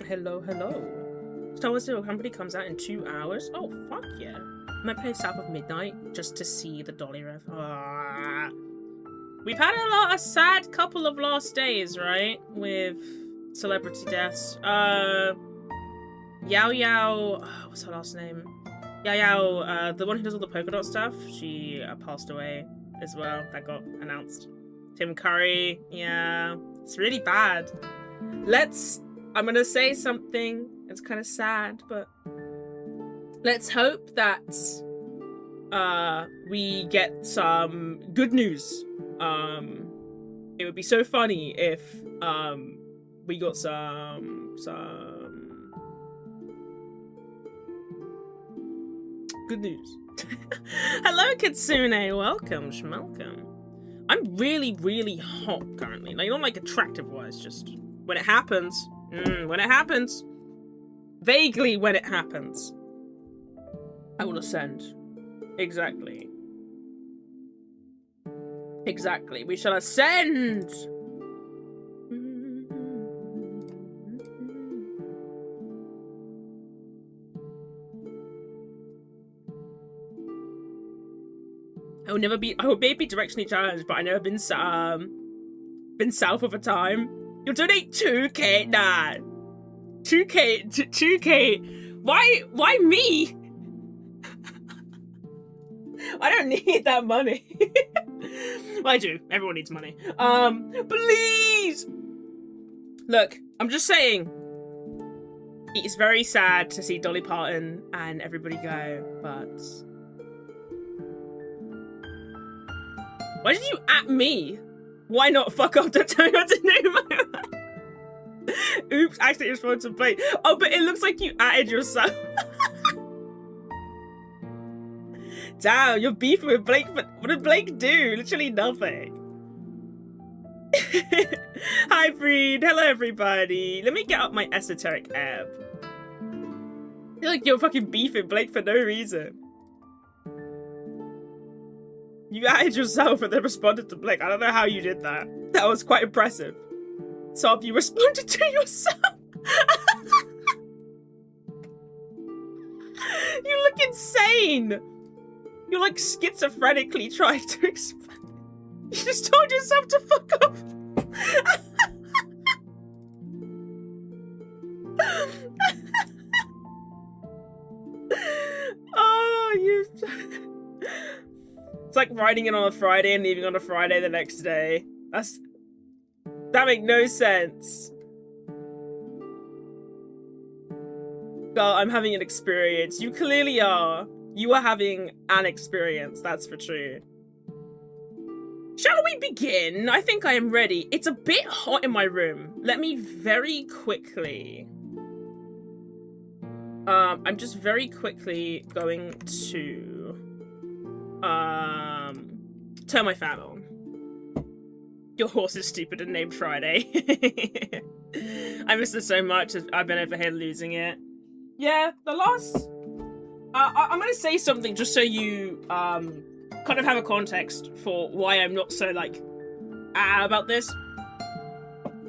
hello, hello. Star Wars Hero Company comes out in 2 hours. Oh, fuck yeah. I might play South of Midnight just to see the Dolly rev. Ah. We've had a sad couple of last days, right? With celebrity deaths. Yao Yao, what's her last name? Yao Yao, the one who does all the polka dot stuff, she passed away as well. That got announced. Tim Curry, yeah. It's really bad. I'm gonna say something, it's kind of sad, but let's hope that we get some good news. It would be so funny if we got some good news. Hello Kitsune, welcome, schmelcome. I'm really, really hot currently. Like, not like attractive wise, just when it happens. When it happens. Vaguely when it happens. I will ascend. Exactly. Exactly. We shall ascend! I may be directionally challenged, but I've never been south of a time. You'll donate 2k? Nah. 2k. Why me? I don't need that money. Well, I do. Everyone needs money. Please! Look, I'm just saying. It's very sad to see Dolly Parton and everybody go, but... Why did you at me? Why not? Fuck off, don't tell me what to do. Oops, accidentally responded to Blake. Oh, but it looks like you added yourself. Damn, you're beefing with Blake, but what did Blake do? Literally nothing. Hi, Breed. Hello, everybody. Let me get up my esoteric app. I feel like you're fucking beefing Blake for no reason. You added yourself and then responded to Blake. I don't know how you did that. That was quite impressive. So you responded to yourself. You look insane. You're like schizophrenically trying to explain. You just told yourself to fuck off. Oh, you... It's like riding in on a Friday and leaving on a Friday the next day. That makes no sense. Girl, I'm having an experience. You clearly are. You are having an experience, that's for true. Shall we begin? I think I am ready. It's a bit hot in my room. Let me very quickly... I'm just very quickly going to... turn my fan on. Your horse is stupid and named Friday. I miss it so much. I've been over here losing it. Yeah, the last... I'm gonna say something just so you kind of have a context for why I'm not so like about this.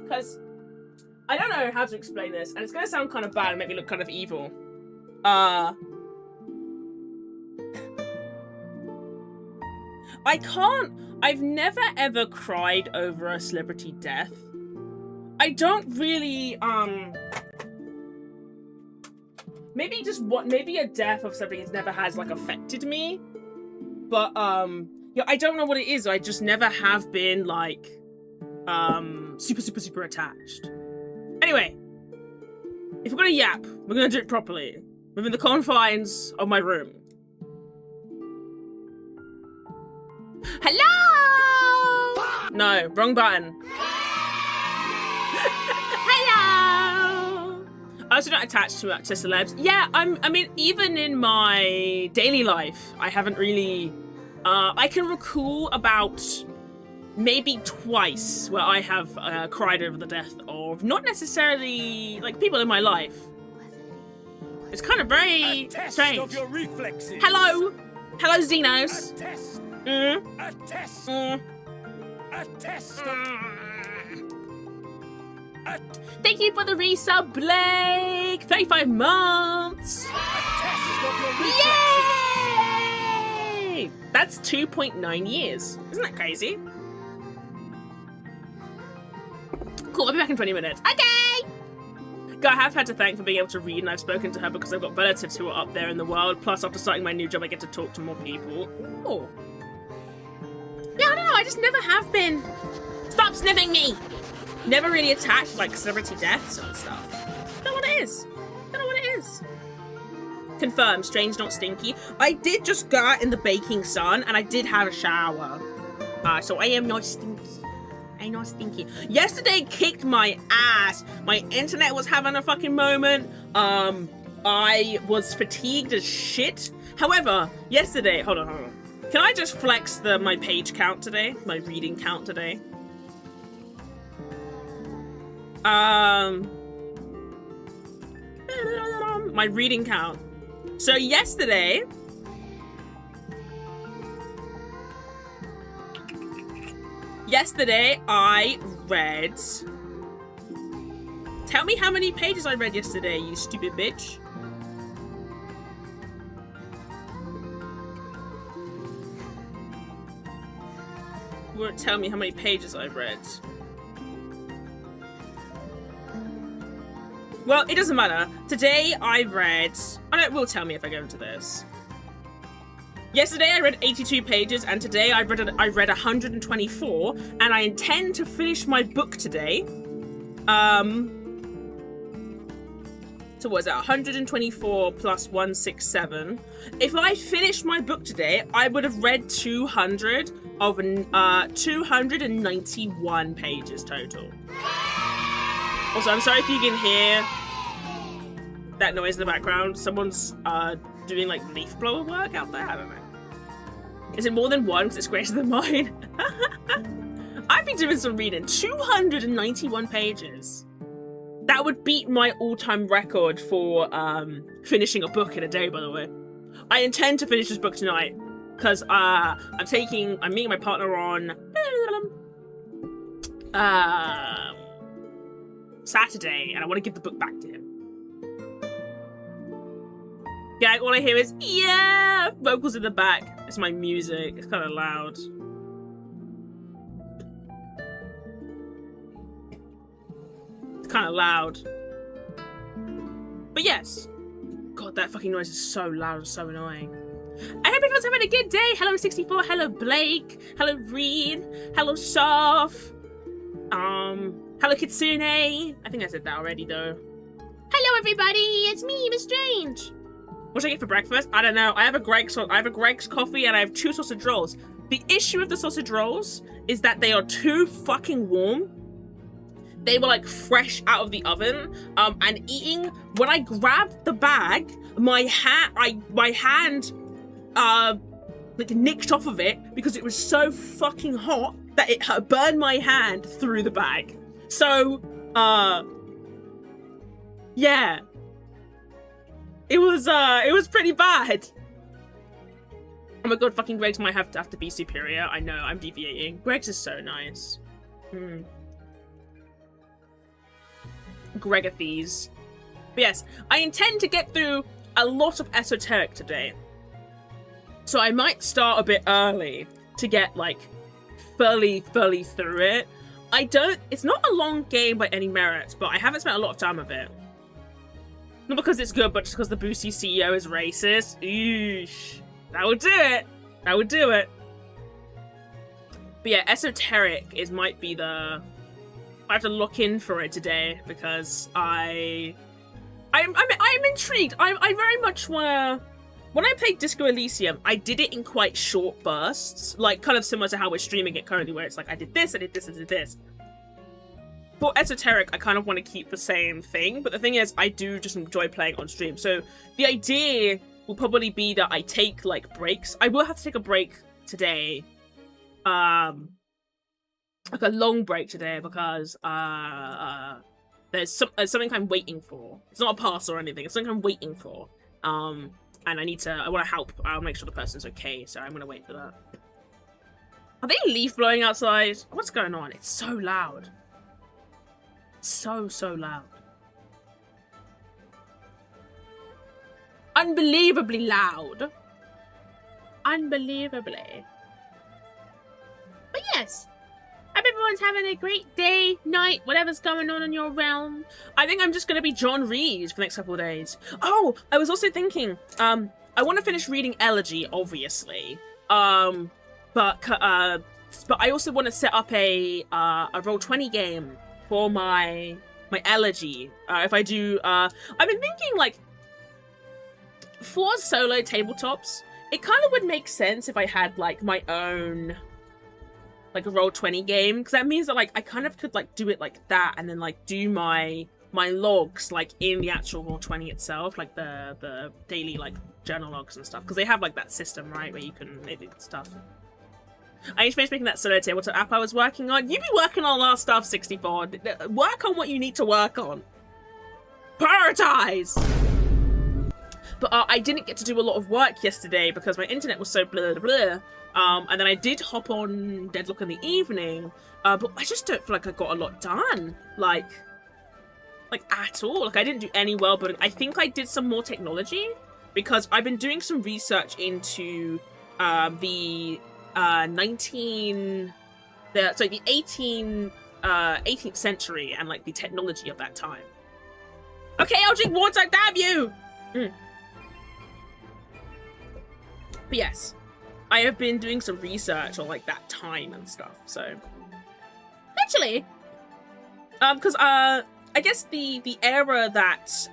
Because I don't know how to explain this, and it's gonna sound kind of bad and make me look kind of evil. I've never ever cried over a celebrity death. I don't really, maybe a death of somebody never has, like, affected me. But, yeah, I don't know what it is. I just never have been, like, super attached. Anyway, if we're gonna yap, we're gonna do it properly. Within the confines of my room. Hello! No, wrong button. Hello! I also don't attach to celebs. Yeah, I mean, even in my daily life, I haven't really... I can recall about maybe twice where I have cried over the death of not necessarily, like, people in my life. It's kind of very strange. Of your reflexes. Hello! Hello, Xenos! A test. A test. A test. Thank you for the resub, Blake! 35 months! Yay! That's 2.9 years. Isn't that crazy? Cool, I'll be back in 20 minutes. Okay! I have had to thank for being able to read, and I've spoken to her because I've got relatives who are up there in the world. Plus, after starting my new job, I get to talk to more people. Ooh. Yeah, I don't know, I just never have been. Stop sniffing me! Never really attached, like, celebrity deaths and stuff. Don't know what it is. Don't know what it is. Confirmed, strange, not stinky. I did just go out in the baking sun, and I did have a shower. So I am not stinky. I'm not stinky. Yesterday kicked my ass. My internet was having a fucking moment. I was fatigued as shit. However, yesterday, hold on. Can I just flex my page count today? My reading count today? My reading count. So yesterday, I read... Tell me how many pages I read yesterday, you stupid bitch. Won't tell me how many pages I read. Well, it doesn't matter. Today I read... Oh no, it will tell me if I go into this. Yesterday I read 82 pages, and today I read 124, and I intend to finish my book today. So what is that? 124 plus 167. If I finished my book today, I would have read 291 pages total. Also, I'm sorry if you can hear that noise in the background. Someone's doing like leaf blower work out there. I don't know. Is it more than one? Because it's greater than mine. I've been doing some reading. 291 pages. That would beat my all-time record for finishing a book in a day, by the way. I intend to finish this book tonight because I'm meeting my partner on Saturday, and I want to give the book back to him. Yeah, all I hear is, yeah, vocals in the back. It's my music. It's kind of loud. It's kind of loud. But yes. God, that fucking noise is so loud and so annoying. I hope everyone's having a good day. Hello 64. Hello Blake. Hello Reed. Hello Soph. Hello Kitsune. I think I said that already though. Hello everybody. It's me, MissedStrange. What should I get for breakfast? I don't know. I have a Greg's coffee and I have 2 sausage rolls. The issue with the sausage rolls is that they are too fucking warm. They were like fresh out of the oven. And eating, when I grabbed the bag, my hand like nicked off of it because it was so fucking hot that it burned my hand through the bag. So, yeah. It was pretty bad. Oh my god, fucking Greg's might have to be superior. I know, I'm deviating. Greg's is so nice. Gregathes. But yes, I intend to get through a lot of esoteric today. So I might start a bit early to get, like, fully through it. It's not a long game by any merits, but I haven't spent a lot of time with it. Not because it's good, but just because the Boosie CEO is racist. Eesh. That would do it. That would do it. But yeah, esoteric might be the... I have to look in for it today because I'm intrigued. I very much wanna... When I played Disco Elysium, I did it in quite short bursts, like kind of similar to how we're streaming it currently, where it's like I did this, I did this, I did this. For esoteric, I kind of want to keep the same thing, but the thing is, I do just enjoy playing on stream. So the idea will probably be that I take like breaks. I will have to take a break today, like a long break today because there's something I'm waiting for. It's not a pass or anything. It's something I'm waiting for. And I want to help. I'll make sure the person's okay. So I'm gonna wait for that. Are they leaf blowing outside? What's going on? It's so loud. So loud. Unbelievably loud. Unbelievably. But yes, hope everyone's having a great day, night, whatever's going on in your realm. I think I'm just going to be John Reed for the next couple of days. Oh, I was also thinking, I want to finish reading Elegy, obviously. But I also want to set up a Roll20 game for my Elegy. If I do, I've been thinking, like, for solo tabletops, it kind of would make sense if I had, like, my own, like, a Roll20 game, because that means that, like, I kind of could, like, do it like that, and then, like, do my logs, like, in the actual Roll20 itself, like, the daily, like, journal logs and stuff, because they have, like, that system, right, where you can edit stuff. I need to finish making that solo tabletop app I was working on. You be working on a lot of stuff, 64. Work on what you need to work on. Prioritize! But I didn't get to do a lot of work yesterday because my internet was so blah blah blah. And then I did hop on Deadlock in the evening, but I just don't feel like I got a lot done. Like at all. Like, I didn't do any world building. I think I did some more technology because I've been doing some research into the 18th century and, like, the technology of that time. Okay, I'll drink water, damn you! But yes, I have been doing some research on, like, that time and stuff, so... Actually, because, I guess the era that,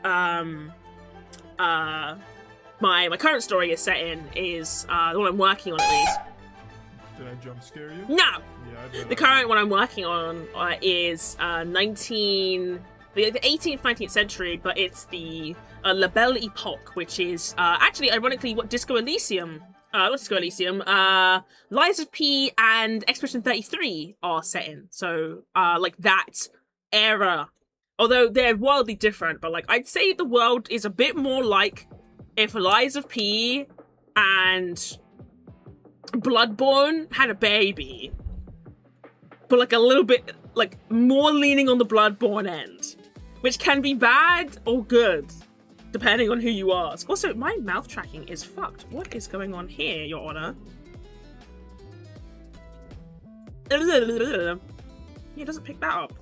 my current story is set in is, the one I'm working on, at least. Did I jump scare you? No! Yeah, The current one I'm working on is, the 18th, 19th century, but it's the La Belle Epoque, which is actually, ironically, what Disco Elysium, Lies of P and Expedition 33 are set in. So, like, that era. Although they're wildly different, but, like, I'd say the world is a bit more like if Lies of P and Bloodborne had a baby. But, like, a little bit, like, more leaning on the Bloodborne end. Which can be bad or good, depending on who you ask. Also, my mouth tracking is fucked. What is going on here, Your Honor? Yeah, it doesn't pick that up.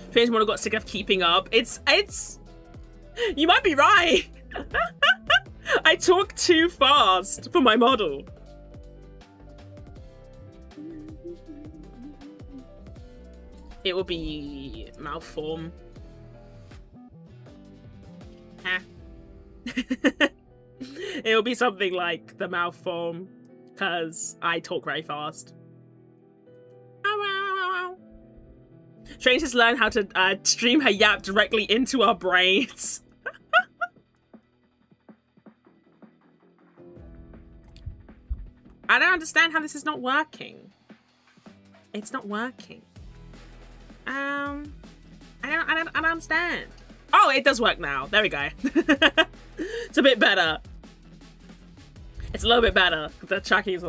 Strange model got sick of keeping up. It's you might be right. I talk too fast for my model. It will be malform. It will be something like the malform, because I talk very fast. Strange has learned how to stream her yap directly into our brains. I don't understand how this is not working. It's not working. I don't understand. Oh, it does work now. There we go. It's a bit better. It's a little bit better. The tracking is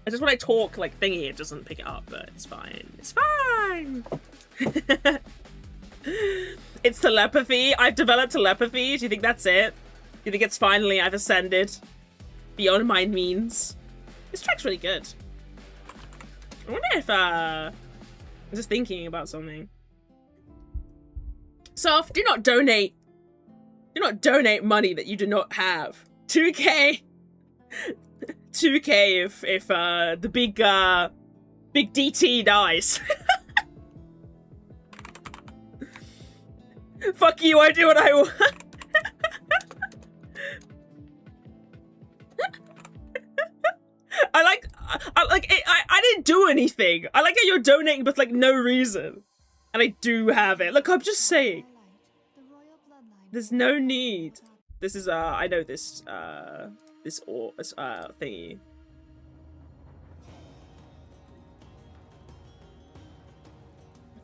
it's just when I talk, like, thingy, it doesn't pick it up, but it's fine. It's fine! It's telepathy. I've developed telepathy. Do you think that's it? Do you think it's finally I've ascended beyond my means? This track's really good. I wonder if, I'm just thinking about something. Soft, do not donate. Do not donate money that you do not have. 2K. 2K if the big DT dies. Fuck you, I do what I want. I didn't do anything. I like how you're donating with, like, no reason. And I do have it. Look, I'm just saying. There's no need. This is, I know this, thingy.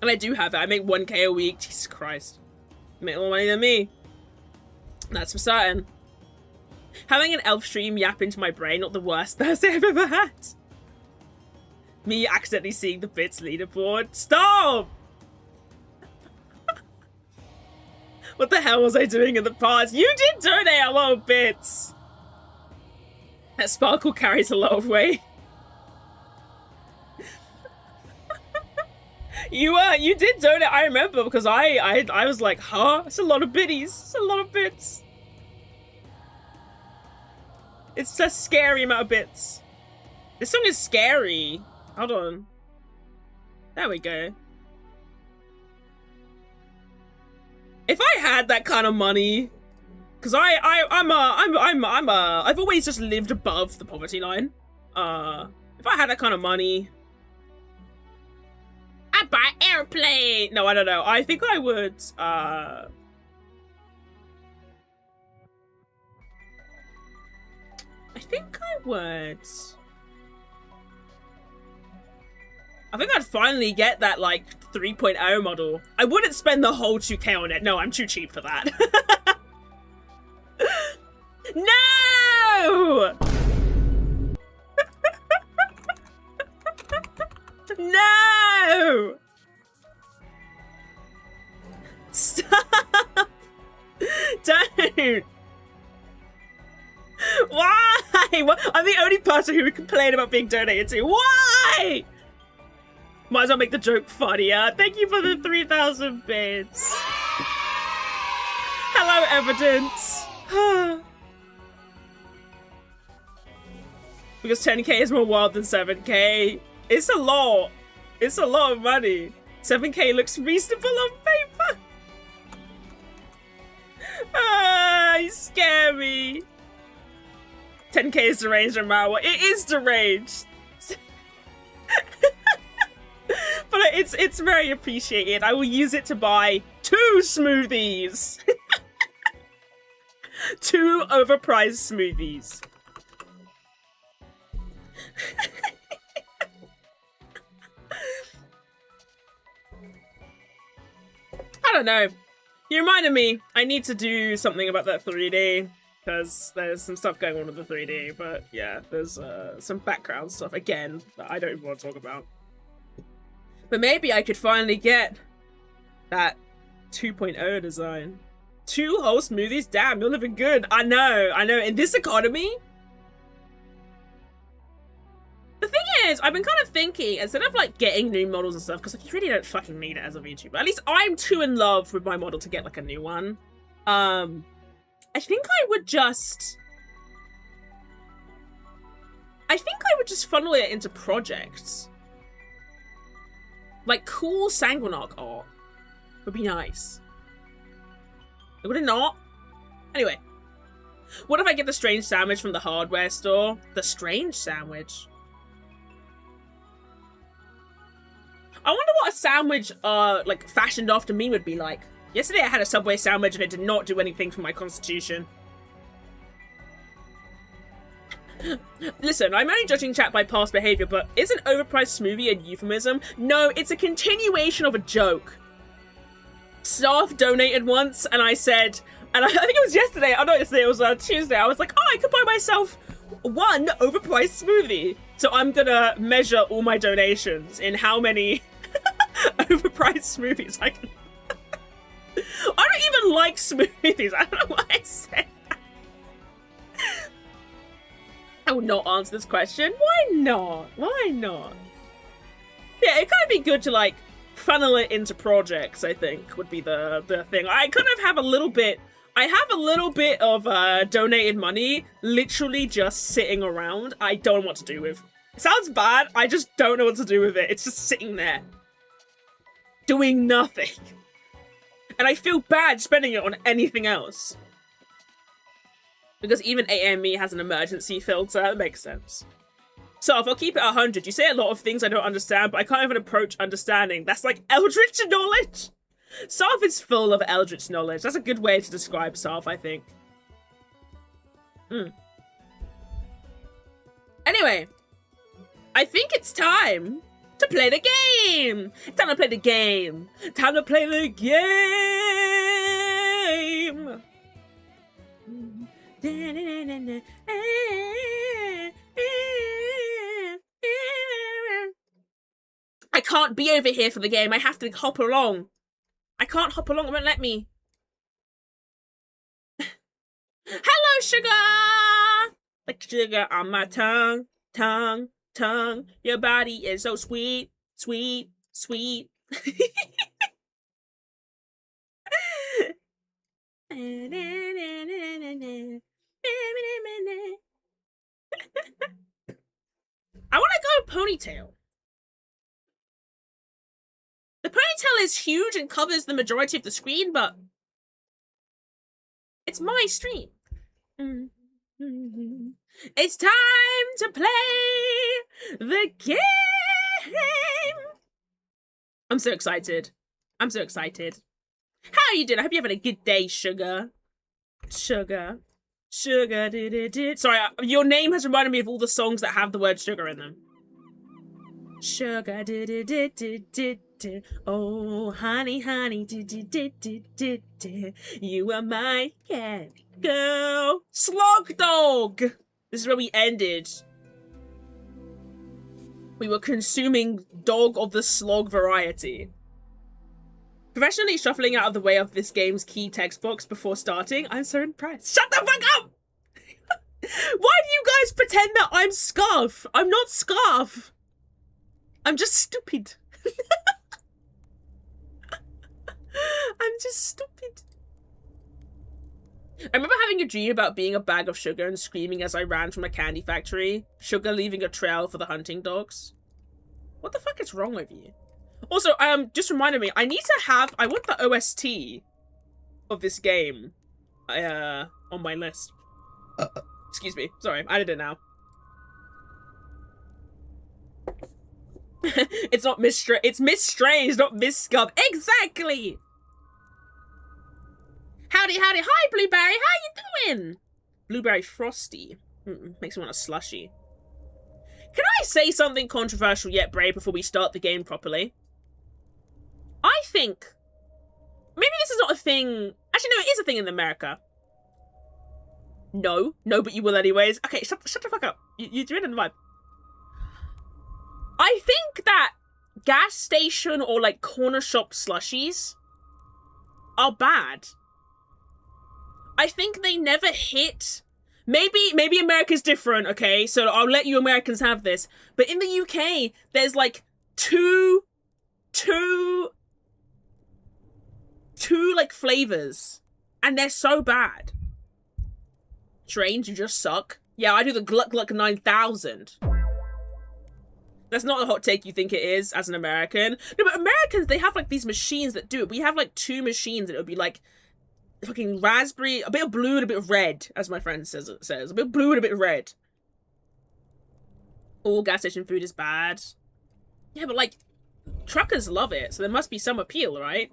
And I do have it. I make 1k a week. Jesus Christ. I make more money than me. That's for certain. Having an elf stream yap into my brain, not the worst Thursday I've ever had. Me accidentally seeing the bits leaderboard. Stop! What the hell was I doing in the past? You did donate a lot of bits. That sparkle carries a lot of weight. You did donate, I remember, because I was like, huh? It's a lot of biddies. It's a lot of bits. It's a scary amount of bits. This song is scary. Hold on. There we go. If I had that kind of money, because I've always just lived above the poverty line. If I had that kind of money, I'd buy an airplane. No, I don't know. I think I would. I think I would. I think I'd finally get that, like, 3.0 model. I wouldn't spend the whole 2k on it. No, I'm too cheap for that. No! No! Stop! Don't! Why? I'm the only person who would complain about being donated to. Why? Might as well make the joke funnier. Thank you for the 3,000 bits. Hello, evidence. Because 10k is more wild than 7k. It's a lot. It's a lot of money. 7k looks reasonable on paper. You scare me. 10k is deranged no matter what. It is deranged. But it's very appreciated. I will use it to buy 2 smoothies. 2 overpriced smoothies. I don't know. You reminded me. I need to do something about that 3D. Because there's some stuff going on with the 3D. But yeah, there's some background stuff, again, that I don't even want to talk about. But maybe I could finally get that 2.0 design. 2 whole smoothies? Damn, you're living good. I know. In this economy? The thing is, I've been kind of thinking, instead of like getting new models and stuff, because like, you really don't fucking need it as a VTuber. At least I'm too in love with my model to get like a new one. I think I would just funnel it into projects. Like, cool Sanguinarch art would be nice. Would it not? Anyway. What if I get the strange sandwich from the hardware store? The strange sandwich? I wonder what a sandwich, like, fashioned after me would be like. Yesterday I had a Subway sandwich and it did not do anything for my constitution. Listen, I'm only judging chat by past behavior, but is an overpriced smoothie a euphemism? No, it's a continuation of a joke. Staff donated once, and I said, and I think it was yesterday, oh not yesterday, it was Tuesday, I was like, oh, I could buy myself 1 overpriced smoothie. So I'm gonna measure all my donations in how many overpriced smoothies I can... I don't even like smoothies, I don't know why I said that. I will not answer this question. Why not? Why not? Yeah, it kind of be good to, like, funnel it into projects, I think, would be the thing. I kind of have a little bit... I have a little bit of donated money literally just sitting around. I don't know what to do with. It sounds bad. I just don't know what to do with it. It's just sitting there. Doing nothing. And I feel bad spending it on anything else. Because even AME has an emergency filter. That makes sense. So if I'll keep it 100, you say a lot of things I don't understand, but I can't even approach understanding. That's like eldritch knowledge. Sarf is full of eldritch knowledge. That's a good way to describe Sarf, I think. Anyway, I think it's time to play the game. Time to play the game. Time to play the game. I can't be over here for the game. I have to hop along. I can't hop along. It won't let me. Hello, sugar. Like sugar on my tongue, tongue, tongue. Your body is so sweet, sweet, sweet. I want to go ponytail. The ponytail is huge and covers the majority of the screen, but it's my stream. It's time to play the game. I'm so excited. I'm so excited. How are you doing? I hope you're having a good day, sugar. Sugar. Sugar. Sorry, your name has reminded me of all the songs that have the word sugar in them. Sugar. Oh, honey, honey. You are my candy girl. Slog dog. This is where we ended. We were consuming dog of the slog variety. Professionally shuffling out of the way of this game's key text box before starting. I'm so impressed. Shut the fuck up! Why do you guys pretend that I'm Scarf? I'm not Scarf. I'm just stupid. I'm just stupid. I remember having a dream about being a bag of sugar and screaming as I ran from a candy factory. Sugar leaving a trail for the hunting dogs. What the fuck is wrong with you? Also, just reminded me, I want the OST of this game, on my list. Excuse me, sorry, I did it now. It's not it's MissedStrange, not Miss Scub. Exactly! Howdy, howdy, hi Blueberry, how you doing? Blueberry Frosty. Makes me want a slushie. Can I say something controversial yet brave before we start the game properly? I think maybe this is not a thing. Actually, no, it is a thing in America. No, but you will anyways. Okay, shut the fuck up. You're doing it in the vibe. I think that gas station or like corner shop slushies are bad. I think they never hit. Maybe America's different, okay? So I'll let you Americans have this. But in the UK, there's like two like flavors, and they're so bad. Strange, you just suck. Yeah, I do the Gluck Gluck 9000. That's not the hot take you think it is as an American. No, but Americans, they have like these machines that do it. We have like 2 machines and it would be like fucking raspberry, a bit of blue and a bit of red, as my friend says. A bit of blue and a bit of red. All gas station food is bad. Yeah, but like, truckers love it, so there must be some appeal, right?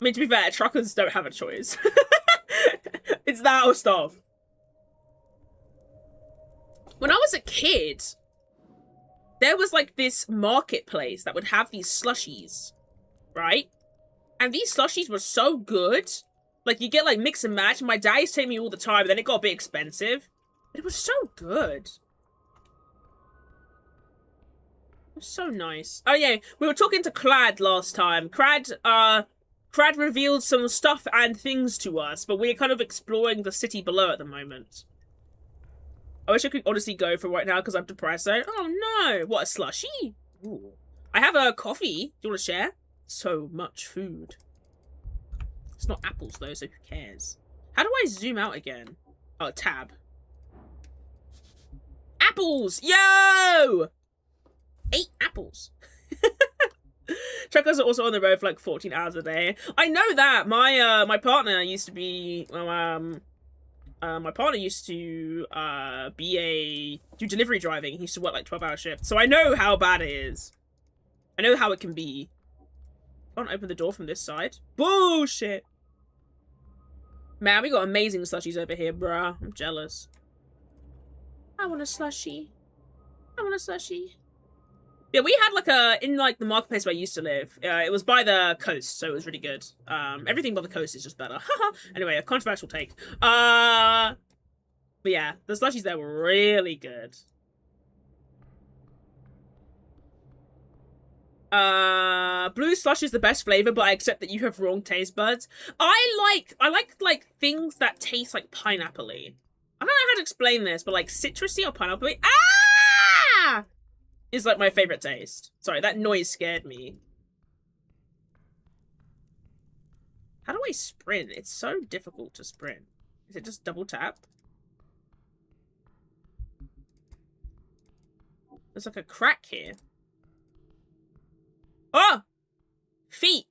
I mean, to be fair, truckers don't have a choice. It's that or stuff. When I was a kid, there was like this marketplace that would have these slushies, right? And these slushies were so good. Like, you get like mix and match. My dad used to take me all the time, but then it got a bit expensive. But it was so good. It was so nice. Oh yeah, we were talking to Crad last time. Crad revealed some stuff and things to us, but we're kind of exploring the city below at the moment. I wish I could honestly go for right now because I'm depressed. Oh no, what, a slushie? Ooh. I have a coffee. Do you want to share? So much food. It's not apples though, so who cares? How do I zoom out again? Oh, tab. Apples! Yo! 8 apples. Truckers are also on the road for like 14 hours a day. I know that. My partner used to be my partner used to do delivery driving. He used to work like 12-hour shifts. So I know how bad it is. I know how it can be. Can't open the door from this side. Bullshit. Man, we got amazing slushies over here, bruh. I'm jealous. I want a slushie. I want a slushie. Yeah, we had like in like the marketplace where I used to live. It was by the coast, so it was really good. Everything by the coast is just better. Anyway, a controversial take. But yeah, the slushies there were really good. Blue slush is the best flavor, but I accept that you have wrong taste buds. I like things that taste like pineapple-y. I don't know how to explain this, but like citrusy or pineapple-y. Ah! Is like my favorite taste. Sorry, that noise scared me. How do I sprint? It's so difficult to sprint. Is it just double tap? There's like a crack here. Oh! Feet!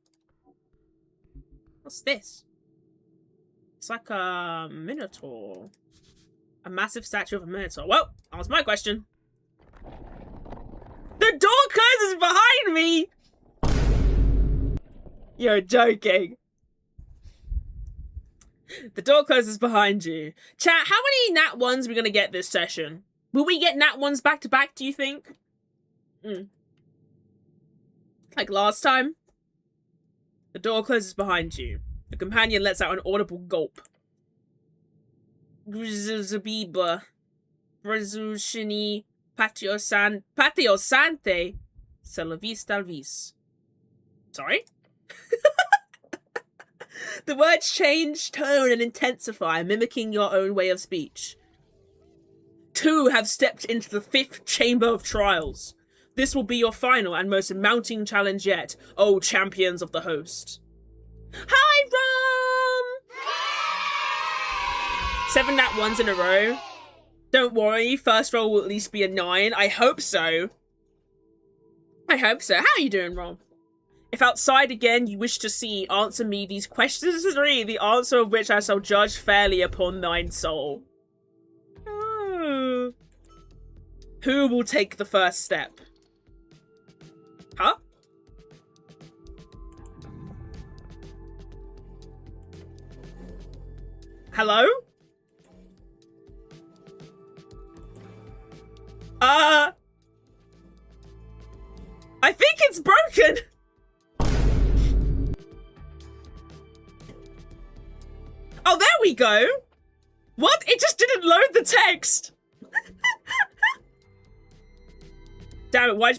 What's this? It's like a minotaur. A massive statue of a minotaur. Well, that was my question. The door closes behind me! You're joking. The door closes behind you. Chat, how many nat ones are we gonna get this session? Will we get nat ones back to back, do you think? Like last time? The door closes behind you. The companion lets out an audible gulp. Grizzlebiba. Brazushini. Patio Sante. Salavis Talvis. Sorry? The words change tone and intensify, mimicking your own way of speech. 2 have stepped into the 5th chamber of trials. This will be your final and most mounting challenge yet, O champions of the host. Hi, Rom! 7 nat ones in a row. Don't worry, first roll will at least be a 9. I hope so. I hope so. How are you doing, Rom? If outside again you wish to see, answer me these questions 3, the answer of which I shall judge fairly upon thine soul. Oh. Who will take the first step? Huh? Hello? I think it's broken! Oh, there we go! What? It just didn't load the text! Damn it, why'd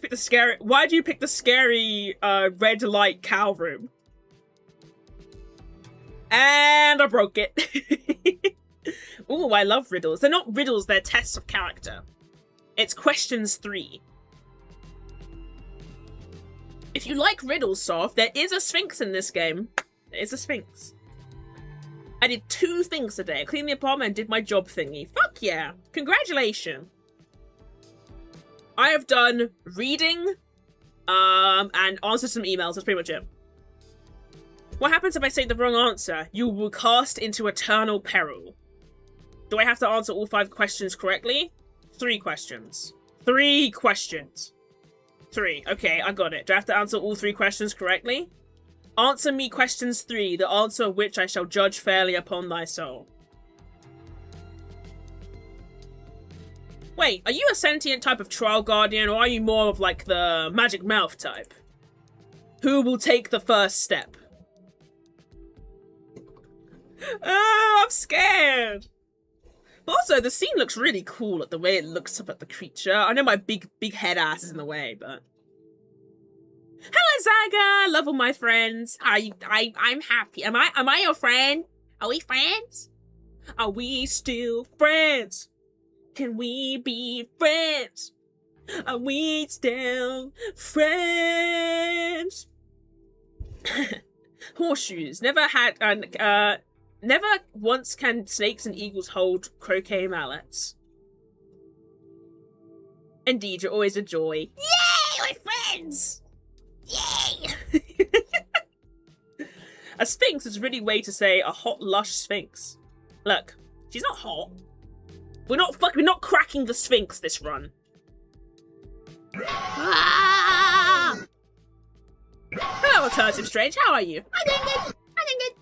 you pick the scary, red light cow room? And I broke it. Ooh, I love riddles. They're not riddles, they're tests of character. It's questions 3. If you like riddles, Soft, there is a Sphinx in this game. There is a Sphinx. I did 2 things today. I cleaned the apartment and did my job thingy. Fuck yeah. Congratulations. I have done reading, and answered some emails. That's pretty much it. What happens if I say the wrong answer? You will cast into eternal peril. Do I have to answer all 5 questions correctly? 3 questions. 3 questions. 3. Okay, I got it. Do I have to answer all 3 questions correctly? Answer me questions 3, the answer of which I shall judge fairly upon thy soul. Wait, are you a sentient type of trial guardian, or are you more of like the magic mouth type? Who will take the first step? Oh, I'm scared! But also, the scene looks really cool at the way it looks up at the creature. I know my big head ass is in the way, but... Hello, Zaga! Love all my friends. I'm happy. Am I your friend? Are we friends? Are we still friends? Can we be friends? Are we still friends? Horseshoes. Never once can snakes and eagles hold croquet mallets. Indeed, you're always a joy. Yay, we're friends! Yay! A sphinx is a really way to say a hot, lush sphinx. Look, she's not hot. We're not cracking the sphinx this run. Ah! Hello, Alternative Strange. How are you? I'm doing good. I'm doing good.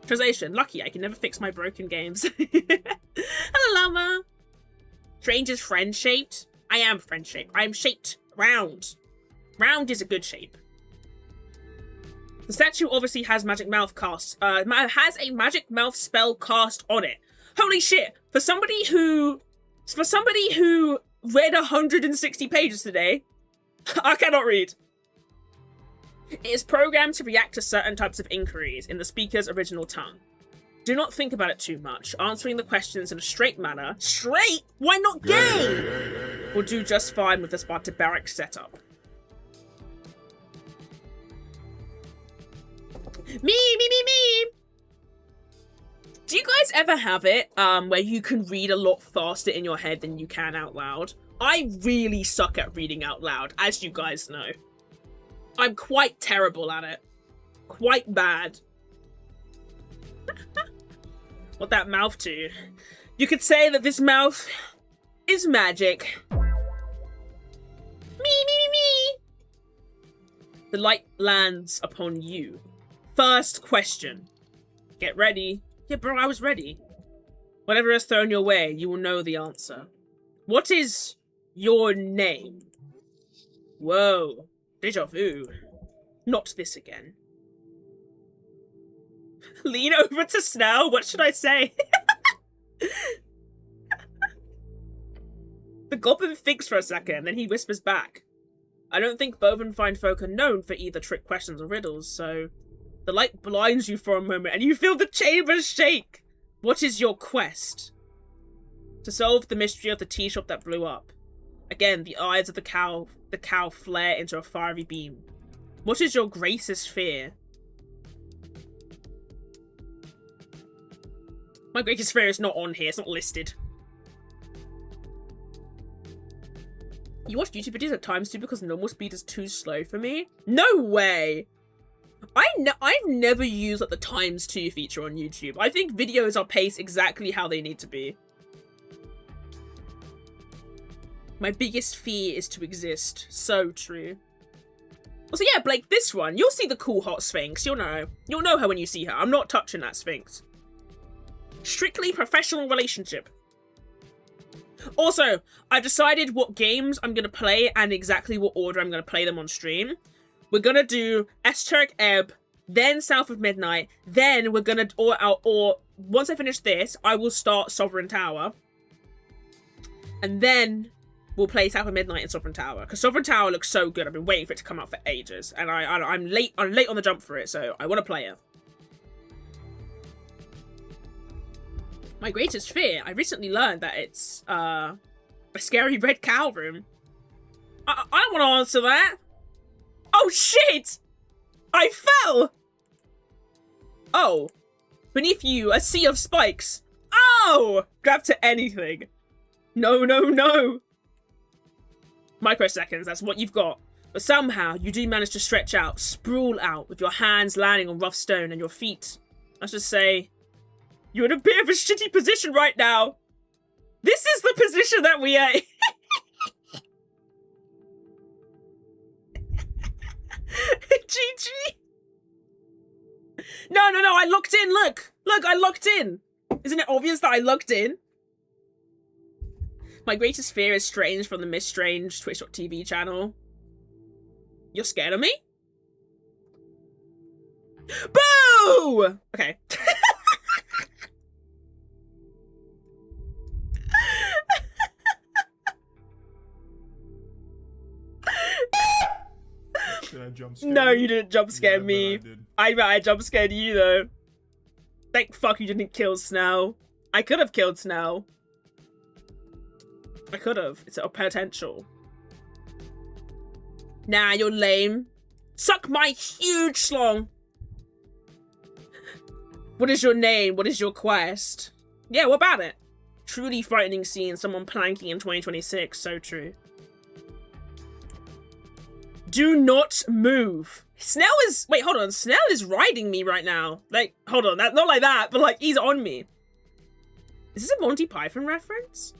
Translation. Lucky I can never fix my broken games. Hello, Llama. Strange is friend-shaped. I am friend-shaped. I am shaped Round. Round is a good shape. The statue obviously has magic mouth cast. Has a magic mouth spell cast on it. Holy shit! For somebody who read 160 pages today, I cannot read. It is programmed to react to certain types of inquiries in the speaker's original tongue. Do not think about it too much. Answering the questions in a straight manner, straight? Why not gay? Will do just fine with this barbaric setup. Me. Do you guys ever have it where you can read a lot faster in your head than you can out loud? I really suck at reading out loud, as you guys know. I'm quite terrible at it. Quite bad. What that mouth to? You could say that this mouth is magic. Me. The light lands upon you. First question. Get ready. Yeah, bro, I was ready. Whatever is thrown your way, you will know the answer. What is your name? Whoa. Deja vu. Not this again. Lean over to Snell? What should I say? The goblin thinks for a second, then he whispers back. I don't think Boven fine folk are known for either trick questions or riddles, so... The light blinds you for a moment, and you feel the chamber shake! What is your quest? To solve the mystery of the tea shop that blew up. Again, the eyes of the cow flare into a fiery beam. What is your greatest fear? My greatest fear is not on here, it's not listed. You watch YouTube videos at times too because normal speed is too slow for me? No way! I've never used like the times 2 feature on YouTube. I think videos are paced exactly how they need to be. My biggest fear is to exist. So true. Also, yeah, Blake, this one, you'll see the cool hot Sphinx. You'll know her when you see her. I'm not touching that Sphinx. Strictly professional relationship. Also, I've decided what games I'm going to play and exactly what order I'm going to play them on stream. We're going to do ESOTERIC EBB, then South of Midnight, then we're going to, or once I finish this, I will start Sovereign Tower. And then we'll play South of Midnight and Sovereign Tower. Because Sovereign Tower looks so good, I've been waiting for it to come out for ages. And I'm late on the jump for it, so I want to play it. My greatest fear, I recently learned that it's a scary red cow room. I don't want to answer that. Oh shit! I fell! Oh. Beneath you, a sea of spikes. Oh! Grab to anything. No. Microseconds, that's what you've got. But somehow, you do manage to stretch out, sprawl out, with your hands landing on rough stone and your feet. Let's just say, you're in a bit of a shitty position right now. This is the position that we are in. GG. No, I locked in, look, I locked in. Isn't it obvious that I locked in? My greatest fear is Strange from the MissedStrange Twitch.tv channel. You're scared of me? Boo! Okay. Did I jump scare No, you? you didn't jump scare me. I did. I bet I jump scared you though. Thank fuck you didn't kill Snell. I could have killed Snell. I could have. It's a potential. Nah, you're lame. Suck my huge schlong. What is your name? What is your quest? Yeah, what about it? Truly frightening seeing someone planking in 2026. So true. Do not move. Snell is... Wait, hold on. Snell is riding me right now. Like, hold on. Not like that, but like, he's on me. Is this a Monty Python reference?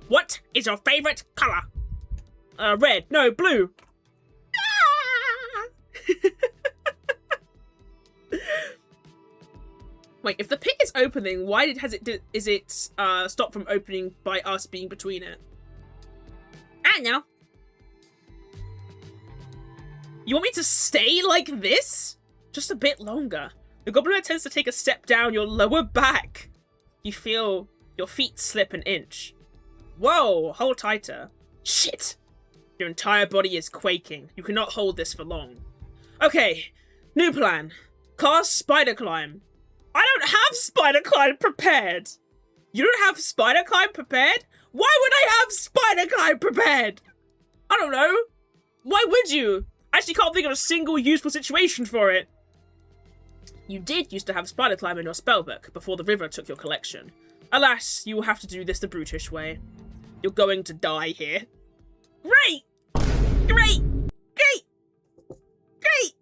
What is your favorite color? Red. No, blue. Wait, if the pit is opening, why is it stopped from opening by us being between it? I know. You want me to stay like this? Just a bit longer. The goblin tends to take a step down your lower back. You feel your feet slip an inch. Whoa, hold tighter. Shit! Your entire body is quaking. You cannot hold this for long. Okay, new plan. Cast Spider Climb. I don't have Spider Climb prepared. You don't have Spider Climb prepared? Why would I have Spider Climb prepared? I don't know. Why would you? I actually can't think of a single useful situation for it. You did used to have Spider Climb in your spellbook before the river took your collection. Alas, you will have to do this the brutish way. You're going to die here. Great! Great! Great! Great!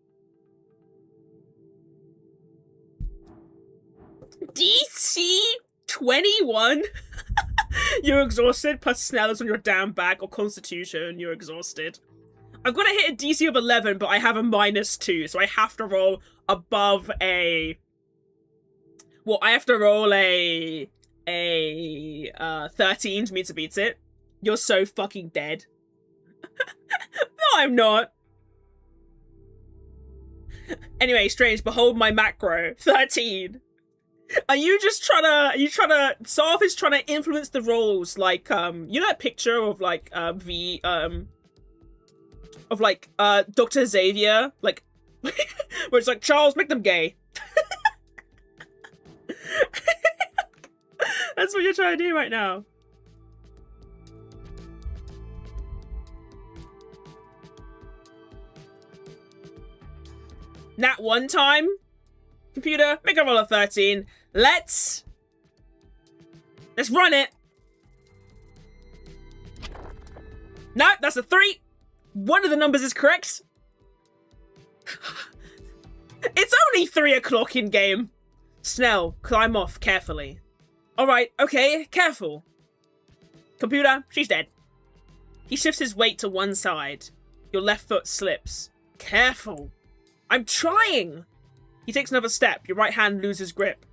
DC 21? You're exhausted, plus Snell is on your damn back, or Constitution, you're exhausted. I've got to hit a DC of 11, but I have a -2, so I have to roll above a... Well, I have to roll a 13 to me to beat it. You're so fucking dead. No, I'm not. Anyway, Strange, behold my macro. 13. Are you trying to Sarth is trying to influence the roles like you know that picture of like Dr. Xavier, like where it's like, Charles, make them gay. That's what you're trying to do right now. Nat one time. Computer, make a roll of 13. Let's run it. No, that's a 3. One of the numbers is correct. It's only 3 o'clock in game. Snell, climb off carefully. Alright, okay, careful. Computer, she's dead. He shifts his weight to one side. Your left foot slips. Careful. I'm trying. He takes another step. Your right hand loses grip.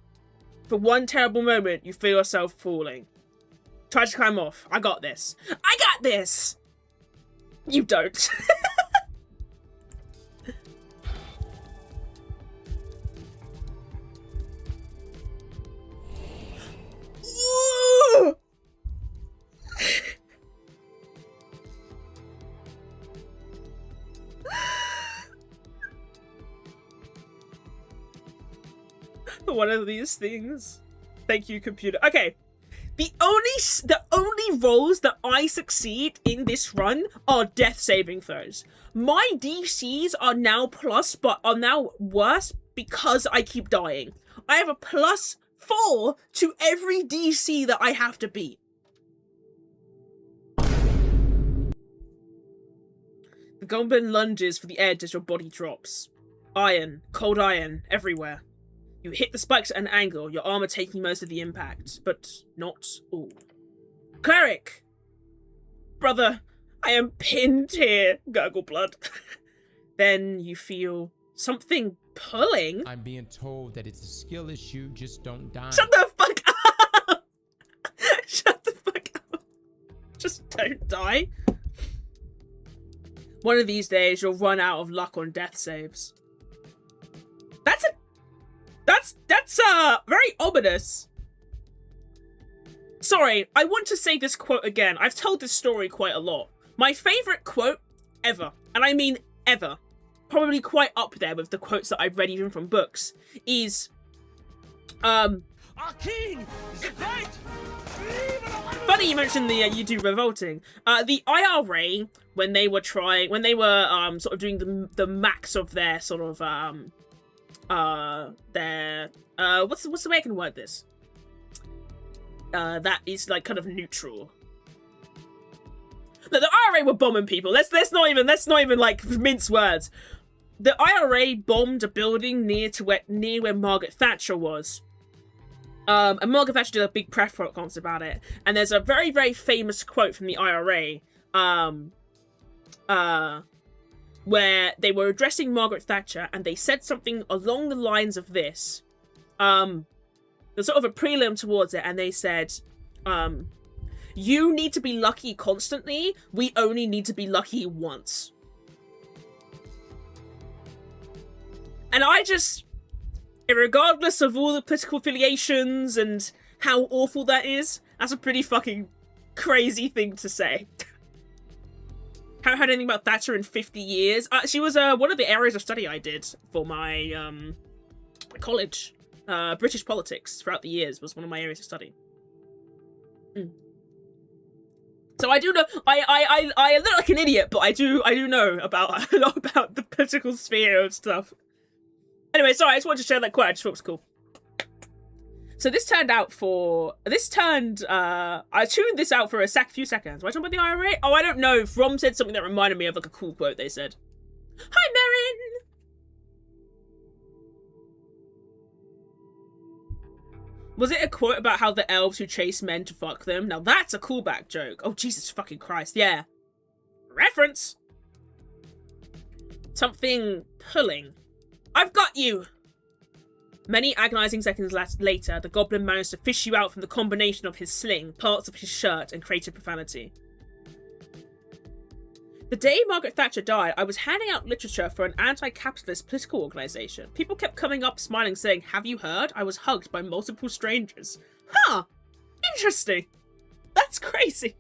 For one terrible moment, you feel yourself falling. Try to climb off. I got this. I got this! You don't. One of these things. Thank you, computer. Okay. The only rolls that I succeed in this run are death saving throws. My DCs are now plus, but are now worse because I keep dying. I have a +4 to every DC that I have to beat. The goblin lunges for the edge as your body drops. Iron, cold iron, everywhere. You hit the spikes at an angle, your armor taking most of the impact, but not all. Cleric! Brother, I am pinned here, gurgle blood. Then you feel something pulling. I'm being told that it's a skill issue, just don't die. Shut the fuck up! Shut the fuck up. Just don't die. One of these days, you'll run out of luck on death saves. That's very ominous. Sorry, I want to say this quote again. I've told this story quite a lot. My favorite quote ever, and I mean ever, probably quite up there with the quotes that I've read even from books, is our king is great. Funny you mentioned the you do revolting. The IRA, when they were sort of doing the max of their sort of what's the way I can word this? That is like kind of neutral. Look, the IRA were bombing people. Let's not even like mince words. The IRA bombed a building near where Margaret Thatcher was. And Margaret Thatcher did a big press conference about it. And there's a very, very famous quote from the IRA, where they were addressing Margaret Thatcher, and they said something along the lines of this. There's sort of a prelim towards it, and they said, you need to be lucky constantly, we only need to be lucky once. And I just, regardless of all the political affiliations and how awful that is, that's a pretty fucking crazy thing to say. Haven't heard anything about Thatcher in 50 years. She was one of the areas of study I did for my college. British politics throughout the years was one of my areas of study. So I do know, I look like an idiot, but I do know about a lot about the political sphere of stuff. Anyway, sorry, I just wanted to share that quote. I just thought it was cool. So this turned out I tuned this out for a few seconds. Why talking about the IRA? Oh, I don't know. Rom said something that reminded me of like a cool quote they said. Hi, Marin! Was it a quote about how the elves who chase men to fuck them? Now that's a callback joke. Oh, Jesus fucking Christ, yeah. Reference! Something pulling. I've got you! Many agonizing seconds later, the goblin managed to fish you out from the combination of his sling, parts of his shirt, and creative profanity. The day Margaret Thatcher died, I was handing out literature for an anti-capitalist political organisation. People kept coming up smiling saying, "Have you heard? I was hugged by multiple strangers." Huh! Interesting! That's crazy!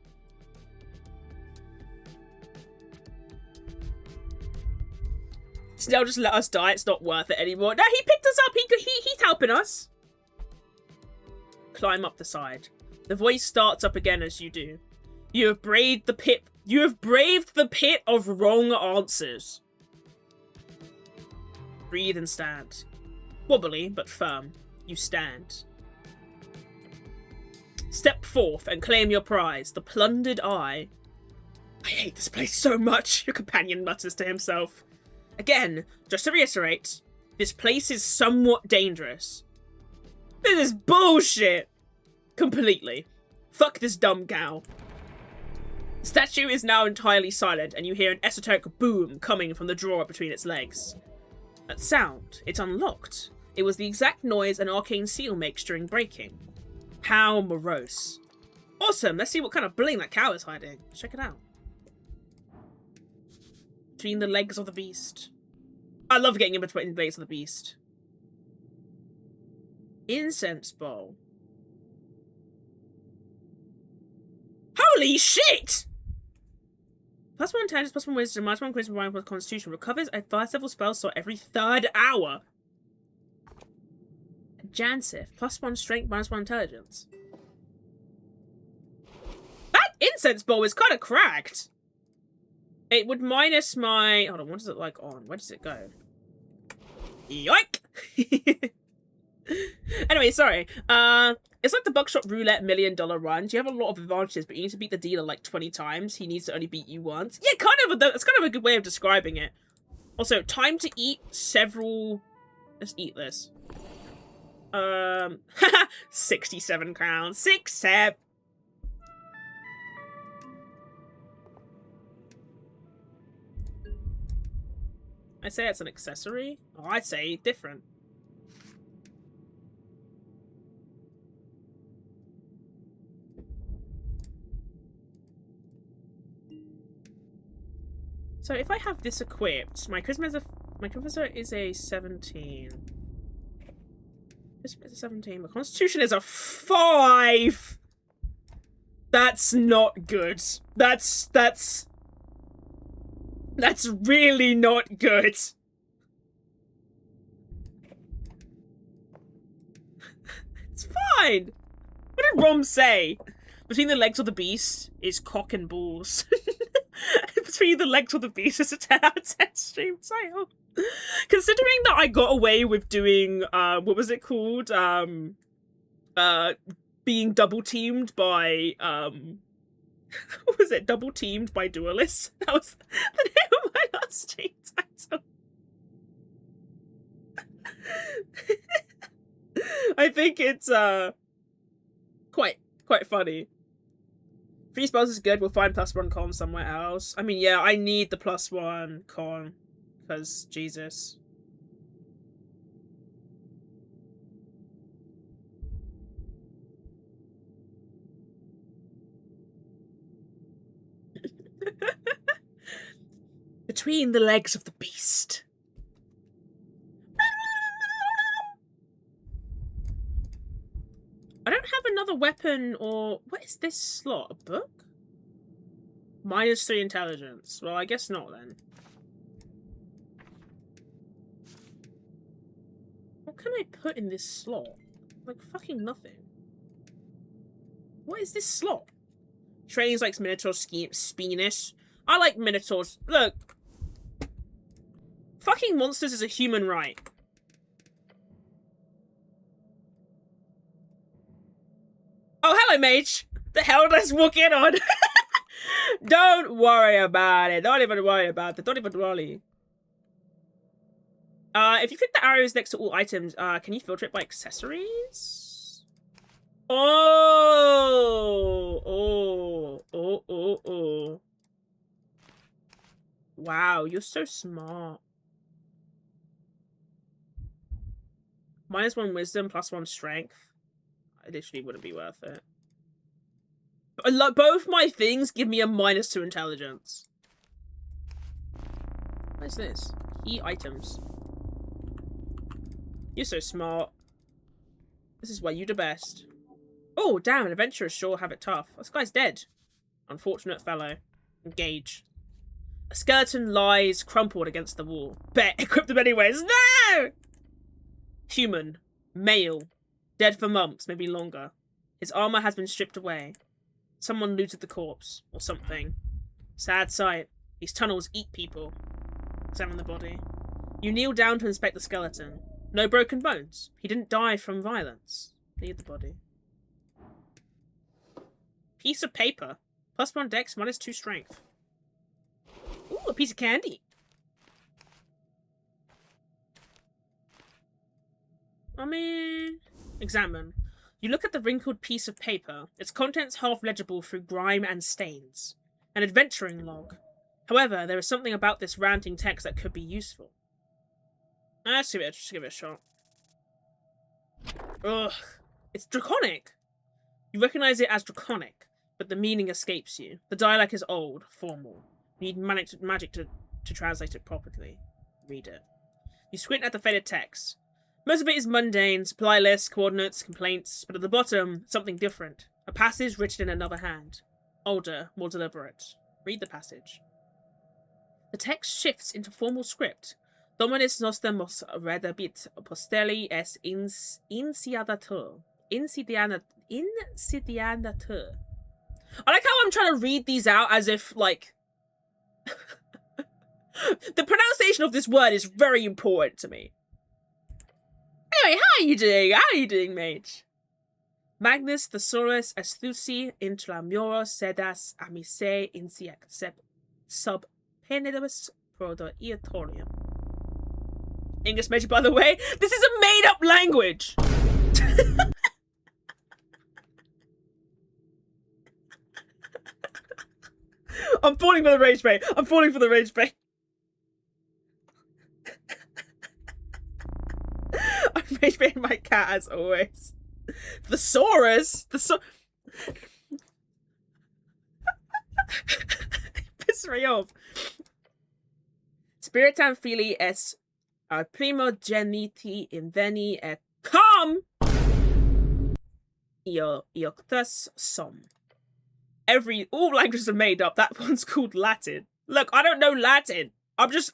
Snell just let us die, it's not worth it anymore. No, he picked us up, he's helping us. Climb up the side. The voice starts up again as you do. You have braved the pit of wrong answers. Breathe and stand. Wobbly, but firm. You stand. Step forth and claim your prize, the plundered eye. I hate this place so much, your companion mutters to himself. Again, just to reiterate, this place is somewhat dangerous. This is bullshit! Completely. Fuck this dumb gal. The statue is now entirely silent, and you hear an esoteric boom coming from the drawer between its legs. That sound, it's unlocked. It was the exact noise an arcane seal makes during breaking. How morose. Awesome, let's see what kind of bling that cow is hiding. Check it out. Between the legs of the beast. I love getting in between the legs of the beast. Incense bowl. Holy shit! +1 intelligence, +1 wisdom, -1 charisma, +1 constitution. Recovers a 1st level spell slot every 3rd hour. Jansif, +1 strength, -1 intelligence. That incense bowl is kind of cracked. It would minus my... Hold on, what is it like on? Where does it go? Yoink! Anyway, sorry. It's like the buckshot roulette $1 million run. You have a lot of advantages, but you need to beat the dealer like 20 times. He needs to only beat you once. Yeah, it's kind of a good way of describing it. Also, time to eat several... Let's eat this. 67 crowns. 6, 7... I say it's an accessory? Oh, I say different. So if I have this equipped, my charisma is a 17. Charisma is a 17. My constitution is a 5. That's not good. That's really not good. It's fine. What did Rom say? Between the legs of the beast is cock and balls. Between the legs of the beast is a 10 out of 10 stream sale. Considering that I got away with doing, what was it called? Being double teamed by, what was it? Double teamed by duelists. That was the name of my last stream title. I think it's quite funny. 3 spells is good. We'll find +1 con somewhere else. I mean, yeah, I need the +1 con because Jesus. Between the legs of the beast. I don't have another weapon or... What is this slot? A book? -3 intelligence. Well, I guess not then. What can I put in this slot? Like, fucking nothing. What is this slot? Trains likes Minotaur's speenish. I like Minotaurs. Look. Fucking monsters is a human right. Oh, hello, mage. The hell did I just walk in on? Don't worry about it. Don't even worry about it. Don't even worry. If you click the arrows next to all items, can you filter it by accessories? Oh. Wow, you're so smart. -1 wisdom, +1 strength. It literally wouldn't be worth it. Both my things give me a -2 intelligence. What is this? Key items. You're so smart. This is why you're the best. Oh, damn, an adventurer sure have it tough. This guy's dead. Unfortunate fellow. Engage. A skeleton lies crumpled against the wall. Bet. Equip them anyways. No! Human. Male. Dead for months, maybe longer. His armor has been stripped away. Someone looted the corpse. Or something. Sad sight. These tunnels eat people. Examine the body. You kneel down to inspect the skeleton. No broken bones. He didn't die from violence. Leave the body. Piece of paper. +1 dex, -2 strength. Ooh, a piece of candy. Examine. You look at the wrinkled piece of paper. Its contents half legible through grime and stains. An adventuring log. However, there is something about this ranting text that could be useful. Let's give it a shot. Ugh. It's draconic. You recognize it as draconic, but the meaning escapes you. The dialect is old, formal. You need magic to translate it properly. Read it. You squint at the faded text. Most of it is mundane, supply lists, coordinates, complaints, but at the bottom, something different. A passage written in another hand. Older, more deliberate. Read the passage. The text shifts into formal script. Dominus nostamos redabit posteli es insidiatur. Insidianatur. I like how I'm trying to read these out as if, like... the pronunciation of this word is very important to me. Anyway, how are you doing? How are you doing, mage? Magnus thesaurus astuci intramuros sedas amice insiac sub penibus prodoiatorium. English mage, by the way, this is a made-up language! I'm falling for the rage bait. I'm falling for the rage bait. I'm rage baiting my cat as always. Thesaurus? Piss me off. Spiritam fili es primogeniti inveni et com ioctus sum. All languages are made up. That one's called Latin. Look, I don't know Latin. I'm just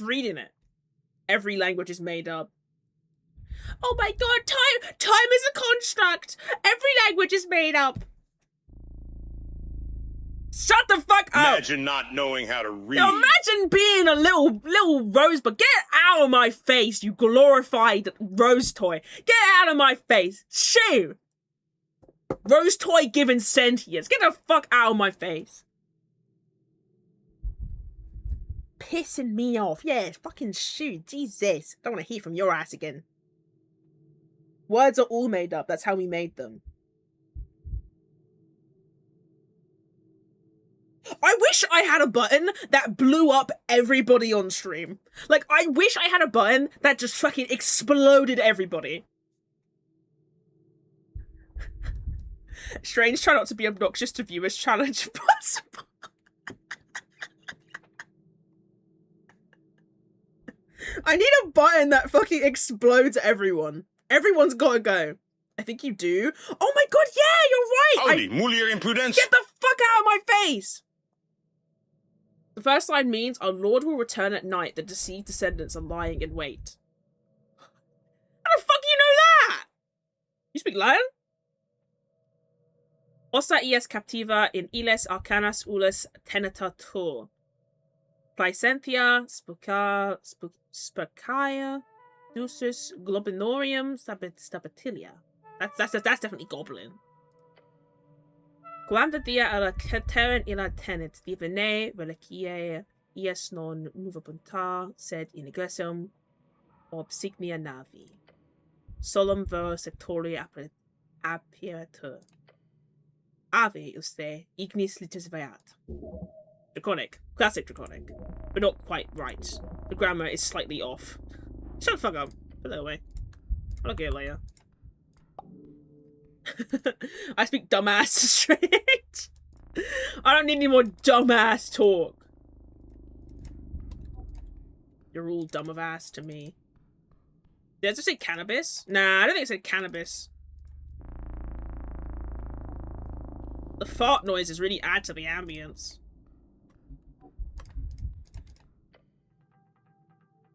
reading it. Every language is made up. Oh my god, time is a construct. Every language is made up. Shut the fuck up. Imagine not knowing how to read. Imagine being a little rosebud. Get out of my face, you glorified rose toy. Get out of my face. Shoo. Rose toy given sentience. Get the fuck out of my face. Pissing me off. Yeah, fucking shoot. Jesus. Don't want to hear from your ass again. Words are all made up. That's how we made them. I wish I had a button that blew up everybody on stream. Like, I wish I had a button that just fucking exploded everybody. Strange, try not to be obnoxious to viewers. Challenge if possible. I need a button that fucking explodes everyone. Everyone's gotta go. I think you do. Oh my god, yeah, you're right! Howdy, mulier imprudence. Get the fuck out of my face! The first line means our Lord will return at night. The deceived descendants are lying in wait. How the fuck do you know that? You speak Latin? Ossa ies captiva in iles arcanas ules tenetatur. Placentia spurcaia dusus globinorium stapatilia. That's definitely goblin. Quanta dia alla terren illa tenet divinae reliquiae ies non nuvapunta sed in egressum obsignia navi. Solum vero sectori apiatur. Ave uste ignis litis veat. Draconic. Classic Draconic. But not quite right. The grammar is slightly off. Shut the fuck up. Put that away. I'll get it later. I speak dumbass straight. I don't need any more dumbass talk. You're all dumb of ass to me. Did I just say cannabis? Nah, I don't think I said cannabis. The fart noises really add to the ambience.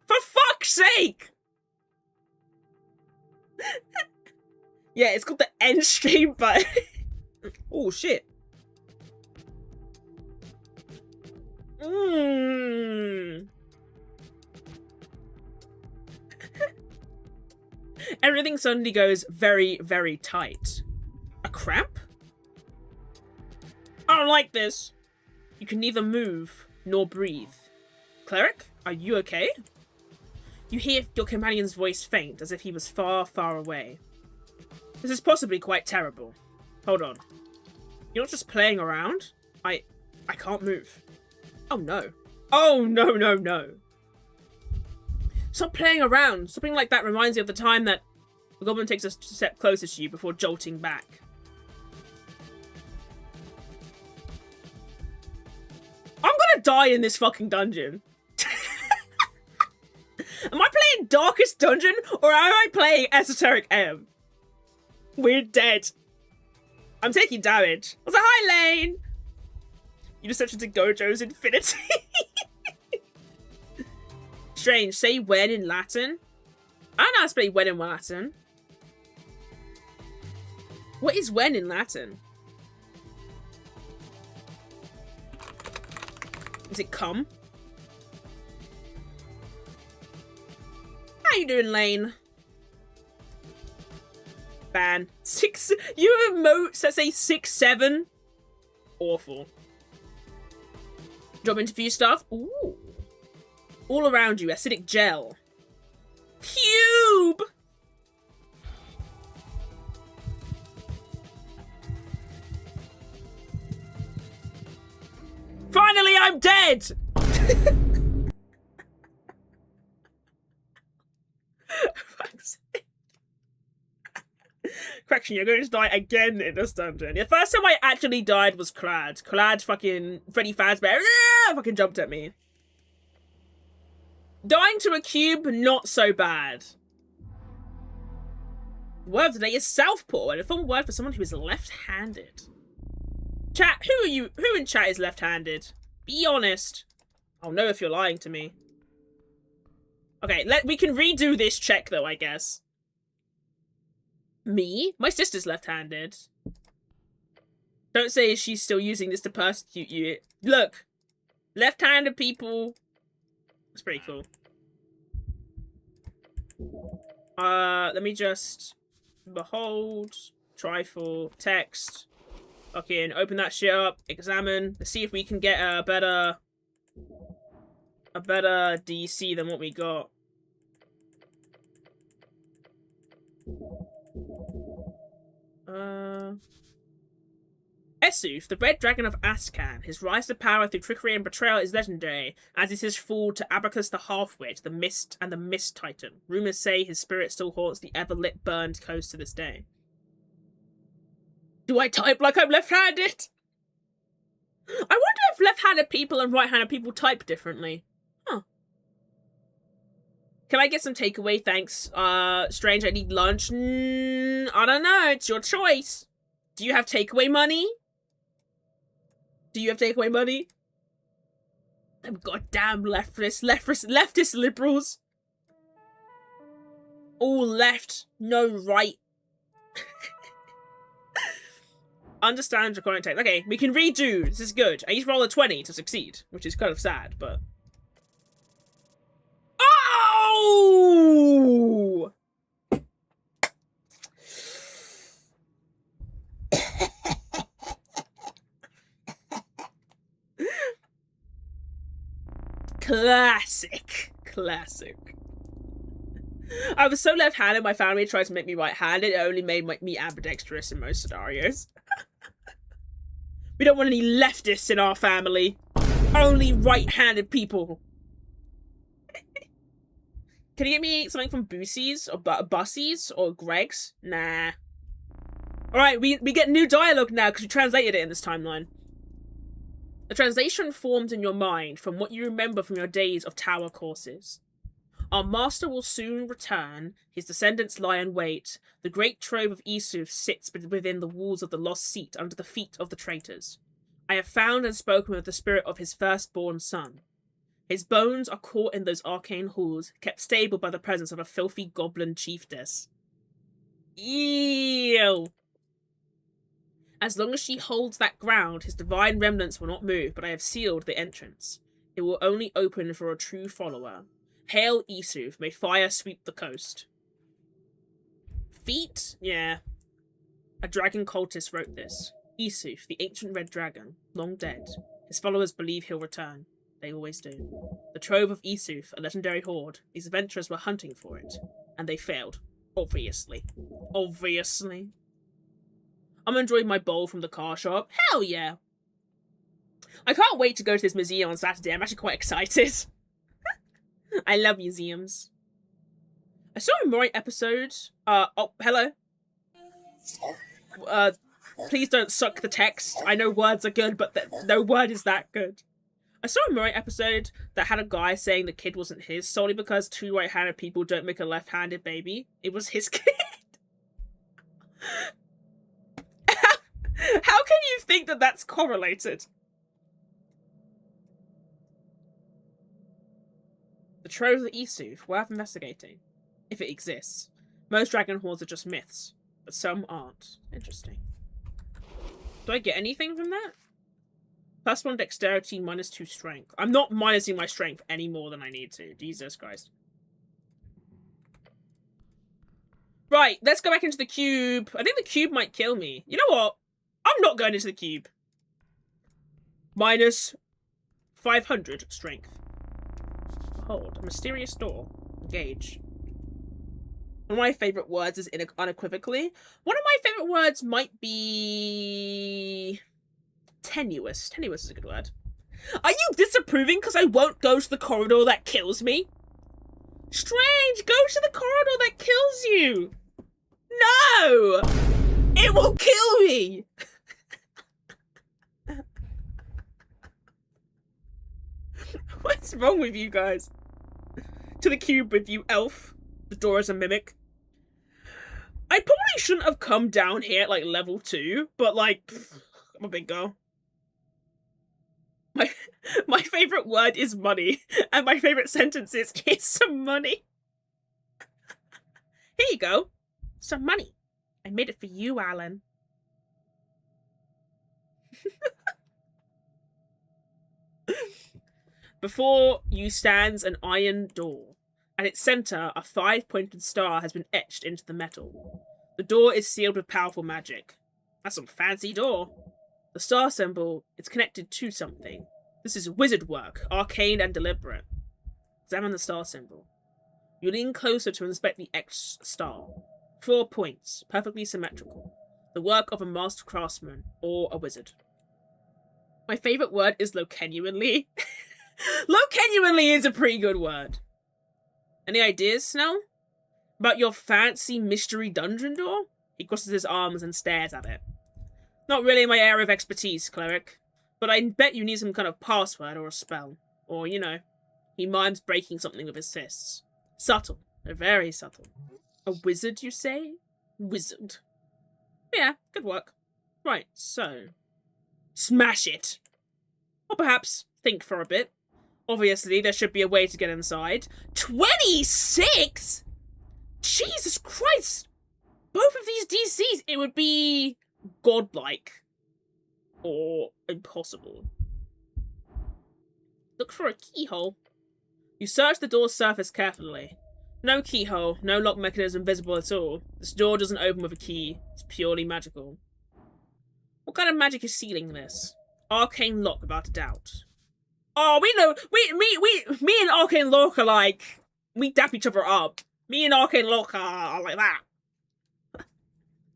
For fuck's sake! Yeah, it's called the end stream button. Oh shit. Everything suddenly goes very, very tight. A cramp? I don't like this. You can neither move nor breathe. Cleric, are you okay? You hear your companion's voice faint, as if he was far, far away. This is possibly quite terrible. Hold on. You're not just playing around? I can't move. Oh no. Oh no, no, no. Stop playing around. Something like that reminds you of the time that the goblin takes a step closer to you before jolting back. I'm gonna die in this fucking dungeon. Am I playing Darkest Dungeon or am I playing Esoteric EBB? We're dead. I'm taking damage. I was like, hi, Lane. You just stepped into Gojo's Infinity. Strange. Say when in Latin. I don't know how to say when in Latin. What is when in Latin? Is it come? How you doing, Lane? Ban. 6. You have emotes that say 6-7. Awful. Job interview stuff. Ooh. All around you, acidic gel. Cube! Finally, I'm dead! Correction, you're going to die again in this dungeon. The first time I actually died was Clad. Clad fucking Freddy Fazbear fucking jumped at me. Dying to a cube, not so bad. The word of the day is southpaw, and a formal word for someone who is left-handed. Chat, who are you? Who in chat is left-handed? Be honest. I'll know if you're lying to me. Okay, we can redo this check though, I guess. Me? My sister's left-handed. Don't say she's still using this to persecute you. Look, left-handed people. That's pretty cool. Let me just behold, trifle, text. Fucking open that shit up, examine. Let's see if we can get a better DC than what we got. Esuf, the Red Dragon of Ascan. His rise to power through trickery and betrayal is legendary, as is his fall to Abacus the Half-Wit, the Mist and the Mist Titan. Rumors say his spirit still haunts the ever-lit burned coast to this day. Do I type like I'm left-handed? I wonder if left-handed people and right-handed people type differently. Huh. Can I get some takeaway? Thanks. Strange, I need lunch. I don't know. It's your choice. Do you have takeaway money? Do you have takeaway money? Them goddamn leftist liberals. All left, no right. Understand recording text. Okay, we can redo. This is good. I need to roll a 20 to succeed, which is kind of sad, but... Oh! Classic. I was so left-handed, my family tried to make me right-handed. It only made me ambidextrous in most scenarios. We don't want any leftists in our family. Only right-handed people. Can you get me something from Boosie's or Bussies or Greg's? Nah. Alright, we get new dialogue now because we translated it in this timeline. The translation formed in your mind from what you remember from your days of tower courses. Our master will soon return, his descendants lie in wait. The great trove of Esuf sits within the walls of the lost seat under the feet of the traitors. I have found and spoken with the spirit of his firstborn son. His bones are caught in those arcane halls, kept stable by the presence of a filthy goblin chiefess. Ew! As long as she holds that ground, his divine remnants will not move, but I have sealed the entrance. It will only open for a true follower. Hail Esuf, may fire sweep the coast. Feet? Yeah. A dragon cultist wrote this. Esuf, the ancient red dragon, long dead. His followers believe he'll return. They always do. The trove of Esuf, a legendary hoard. These adventurers were hunting for it. And they failed. Obviously. Obviously. I'm enjoying my bowl from the car shop. Hell yeah. I can't wait to go to this museum on Saturday. I'm actually quite excited. I love museums. I saw a Mori episode. Oh, hello. Please don't suck the text. I know words are good, but no word is that good. I saw a Mori episode that had a guy saying the kid wasn't his solely because two right-handed people don't make a left-handed baby. It was his kid. How can you think that that's correlated? The Trove of Esuf, worth investigating. If it exists. Most dragon hoards are just myths, but some aren't. Interesting. Do I get anything from that? +1 dexterity, -2 strength. I'm not minusing my strength any more than I need to. Jesus Christ. Right, let's go back into the cube. I think the cube might kill me. You know what? I'm not going into the cube. -500 strength. Behold, a mysterious door. Engage. One of my favourite words is unequivocally. One of my favourite words might be... tenuous. Tenuous is a good word. Are you disapproving because I won't go to the corridor that kills me? Strange, go to the corridor that kills you! No! It will kill me! What's wrong with you guys? To the cube with you, elf. The door is a mimic. I probably shouldn't have come down here at, like, level 2, but, like, I'm a big girl. My favourite word is money, and my favourite sentence is, here's some money. Here you go. Some money. I made it for you, Alan. Before you stands an iron door. At its centre, a 5-pointed star has been etched into the metal. The door is sealed with powerful magic. That's some fancy door. The star symbol is connected to something. This is wizard work, arcane and deliberate. Examine the star symbol. You lean closer to inspect the etched star. 4 points, perfectly symmetrical. The work of a master craftsman or a wizard. My favourite word is logenuinely. Logenuinely is a pretty good word. Any ideas, Snell? About your fancy mystery dungeon door? He crosses his arms and stares at it. Not really my area of expertise, cleric. But I bet you need some kind of password or a spell. Or, you know, he mimes breaking something with his fists. Subtle. They're very subtle. A wizard, you say? Wizard. Yeah, good work. Right, so... smash it! Or perhaps think for a bit. Obviously, there should be a way to get inside. 26?! Jesus Christ! Both of these DCs, it would be... godlike. Or impossible. Look for a keyhole. You search the door's surface carefully. No keyhole, no lock mechanism visible at all. This door doesn't open with a key. It's purely magical. What kind of magic is sealing this? Arcane lock, without a doubt. Oh, we know. Me and Arcane Lock are like, we dap each other up. Me and Arcane Lock are like that.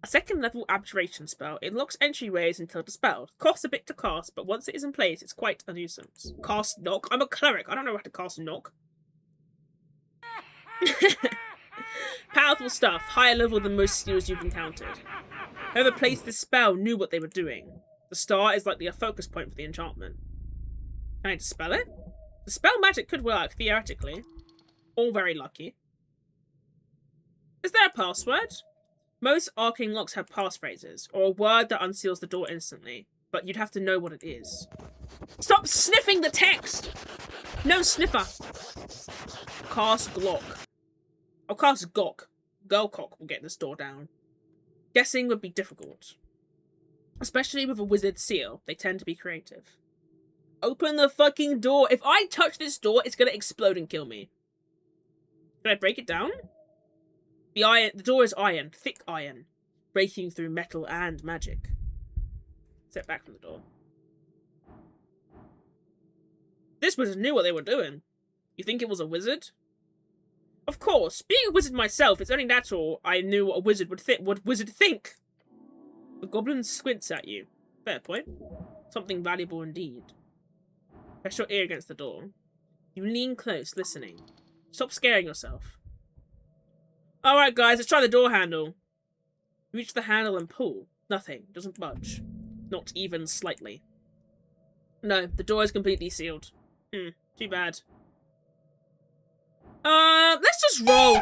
A second level abjuration spell. It locks entryways until dispelled. Costs a bit to cast, but once it is in place, it's quite a nuisance. Cast knock. I'm a cleric. I don't know how to cast knock. Powerful stuff. Higher level than most skills you've encountered. Whoever placed this spell knew what they were doing. The star is likely a focus point for the enchantment. Can I dispel it? The spell magic could work, theoretically. All very lucky. Is there a password? Most arcane locks have passphrases, or a word that unseals the door instantly, but you'd have to know what it is. Stop sniffing the text! No sniffer! Cast Glock. I'll cast Gok. Girlcock will get this door down. Guessing would be difficult. Especially with a wizard seal, they tend to be creative. Open the fucking door! If I touch this door, it's gonna explode and kill me. Can I break it down? The door is iron, thick iron, breaking through metal and magic. Step back from the door. This wizard knew what they were doing. You think it was a wizard? Of course, being a wizard myself, it's only natural I knew what a wizard would think. What wizard think? The goblin squints at you. Fair point. Something valuable indeed. Press your ear against the door. You lean close, listening. Stop scaring yourself. Alright guys, let's try the door handle. Reach the handle and pull. Nothing. Doesn't budge. Not even slightly. No, the door is completely sealed. Too bad. Let's just roll.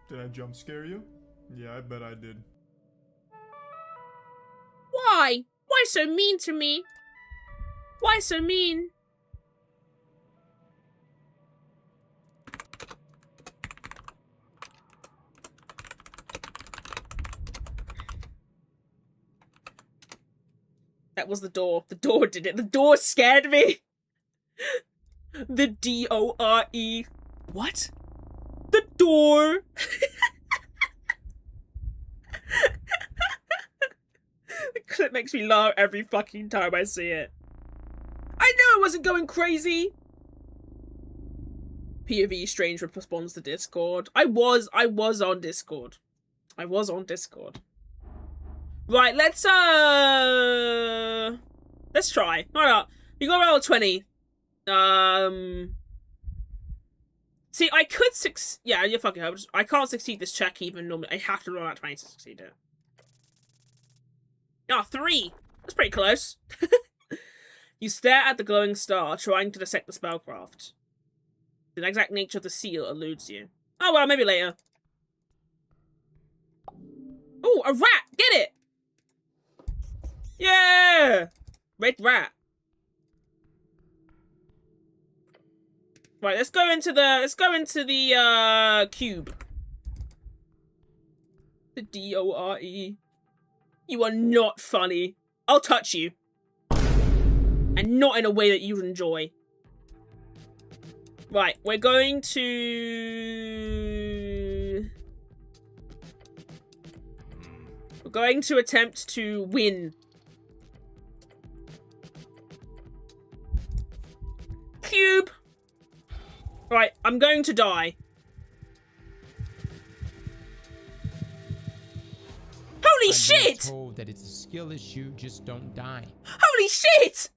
Did I jump scare you? Yeah, I bet I did. Why? Why so mean to me? Why so mean? That was the door. The door did it. The door scared me. The D-O-R-E. What? The door. The clip makes me laugh every fucking time I see it. I knew I wasn't going crazy. POV Strange responds to Discord. I was on Discord. I was on Discord. Right, let's try. Alright, we got roll 20. See, I could yeah, you're fucking up. I can't succeed this check even normally. I have to roll out 20 to succeed it. Ah, 3! That's pretty close. You stare at the glowing star, trying to dissect the spellcraft. The exact nature of the seal eludes you. Oh well, maybe later. Oh, a rat! Get it! Yeah! Red rat. Right, let's go into the cube. The D-O-R-E. You are not funny. I'll touch you. And not in a way that you enjoy. Right, we're going to attempt to win. Cube! Right, I'm going to die. Holy shit! I'm told that it's a skill issue, just don't die. Holy shit!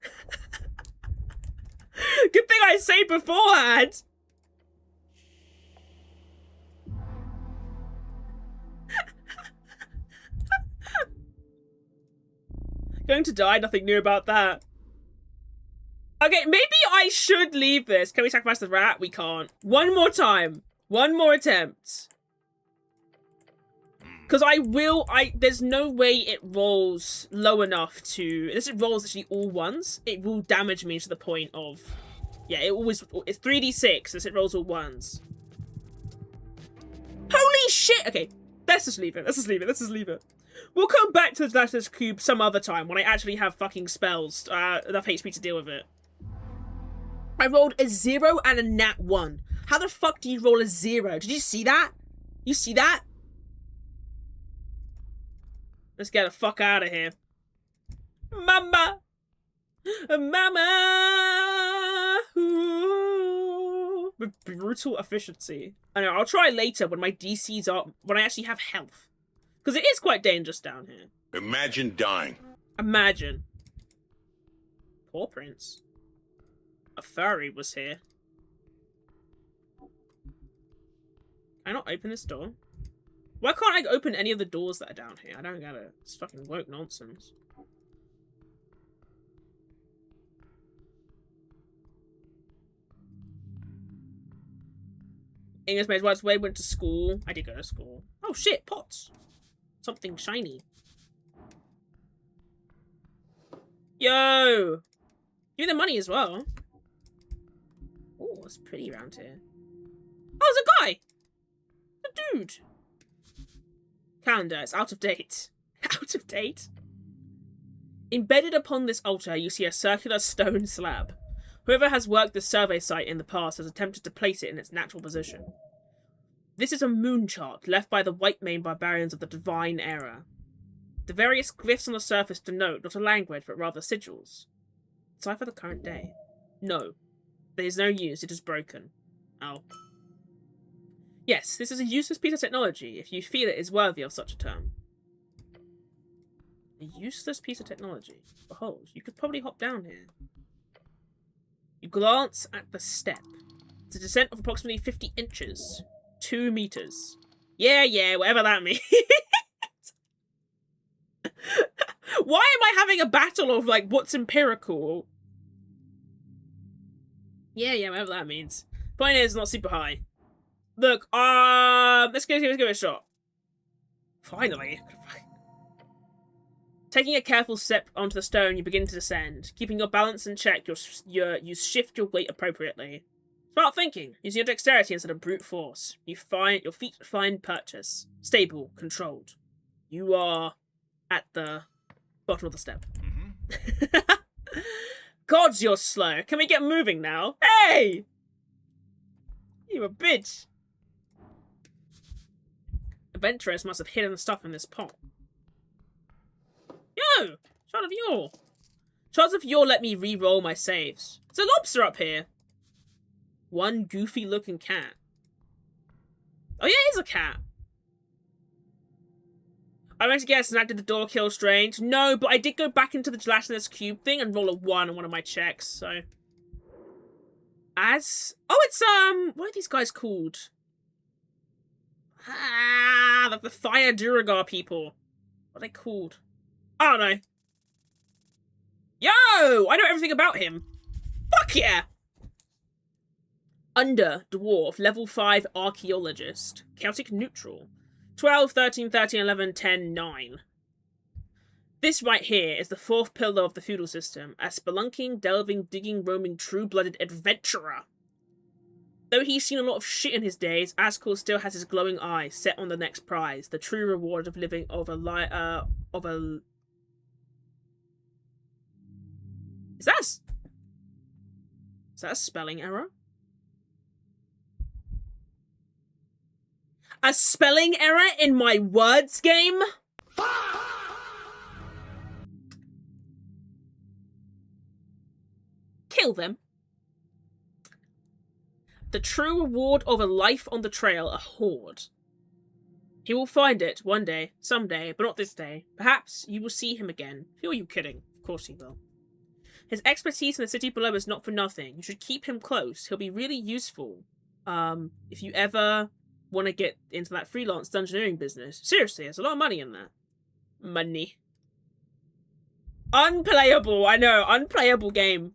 Good thing I saved beforehand. Going to die, nothing new about that. Okay, maybe I should leave this. Can we sacrifice the rat? We can't. One more time. One more attempt. Because there's no way it rolls low enough to, unless it rolls actually all ones, it will damage me to the point of, yeah, it's 3d6 unless it rolls all ones. Holy shit! Okay, let's just leave it. We'll come back to the Lattice Cube some other time when I actually have fucking spells, enough HP to deal with it. I rolled a 0 and a nat 1. How the fuck do you roll a 0? Did you see that? You see that? Let's get the fuck out of here. Mama! Mama! Ooh. With brutal efficiency. I know, I'll try later when my DCs are... when I actually have health. Because it is quite dangerous down here. Imagine dying. Imagine. Poor prince. A furry was here. Can I not open this door? Why can't I open any of the doors that are down here? I don't get it. It's fucking woke nonsense. English made once way went to school. I did go to school. Oh shit, pots. Something shiny. Yo! Give me the money as well. Oh, it's pretty around here. Oh, there's a guy! A dude! Calendar, it's out of date. Out of date? Embedded upon this altar, you see a circular stone slab. Whoever has worked the survey site in the past has attempted to place it in its natural position. This is a moon chart left by the white mane barbarians of the Divine Era. The various glyphs on the surface denote not a language, but rather sigils. Decipher the current day. No. There is no use, it is broken. Oh. Yes, this is a useless piece of technology, if you feel it is worthy of such a term. A useless piece of technology. Behold, you could probably hop down here. You glance at the step. It's a descent of approximately 50 inches. 2 meters. Yeah, whatever that means. Why am I having a battle of, like, what's empirical? Yeah, whatever that means. Point is, not super high. Look, let's give it a shot. Finally. Taking a careful step onto the stone, you begin to descend. Keeping your balance in check, you shift your weight appropriately. Smart thinking. Using your dexterity instead of brute force. Your feet find purchase. Stable. Controlled. You are at the bottom of the step. Gods, you're slow. Can we get moving now? Hey! You a bitch. Adventurers must have hidden stuff in this pot. Yo! Shot of yore. Shots of yore let me re-roll my saves. There's a lobster up here. One goofy looking cat. Oh yeah, it is a cat. I went to guess and I did the door kill strange. No, but I did go back into the gelatinous cube thing and roll a 1 on one of my checks, so. Oh, it's, what are these guys called? The Fire Duragar people. What are they called? I don't know. Yo! I know everything about him. Fuck yeah! Under, dwarf, level 5 archaeologist. Celtic neutral. 12, 13, 13, 11, 10, 9. This right here is the 4th pillar of the feudal system. A spelunking, delving, digging, roaming, true-blooded adventurer. Though he's seen a lot of shit in his days, Ascol still has his glowing eyes set on the next prize. The true reward of living Is that a spelling error? A spelling error in my words game? Kill them. The true reward of a life on the trail, a hoard. He will find it one day, someday, but not this day. Perhaps you will see him again. Who are you kidding? Of course he will. His expertise in the city below is not for nothing. You should keep him close. He'll be really useful. If you ever want to get into that freelance dungeoneering business. Seriously, there's a lot of money in that. Money. Unplayable, I know. Unplayable game.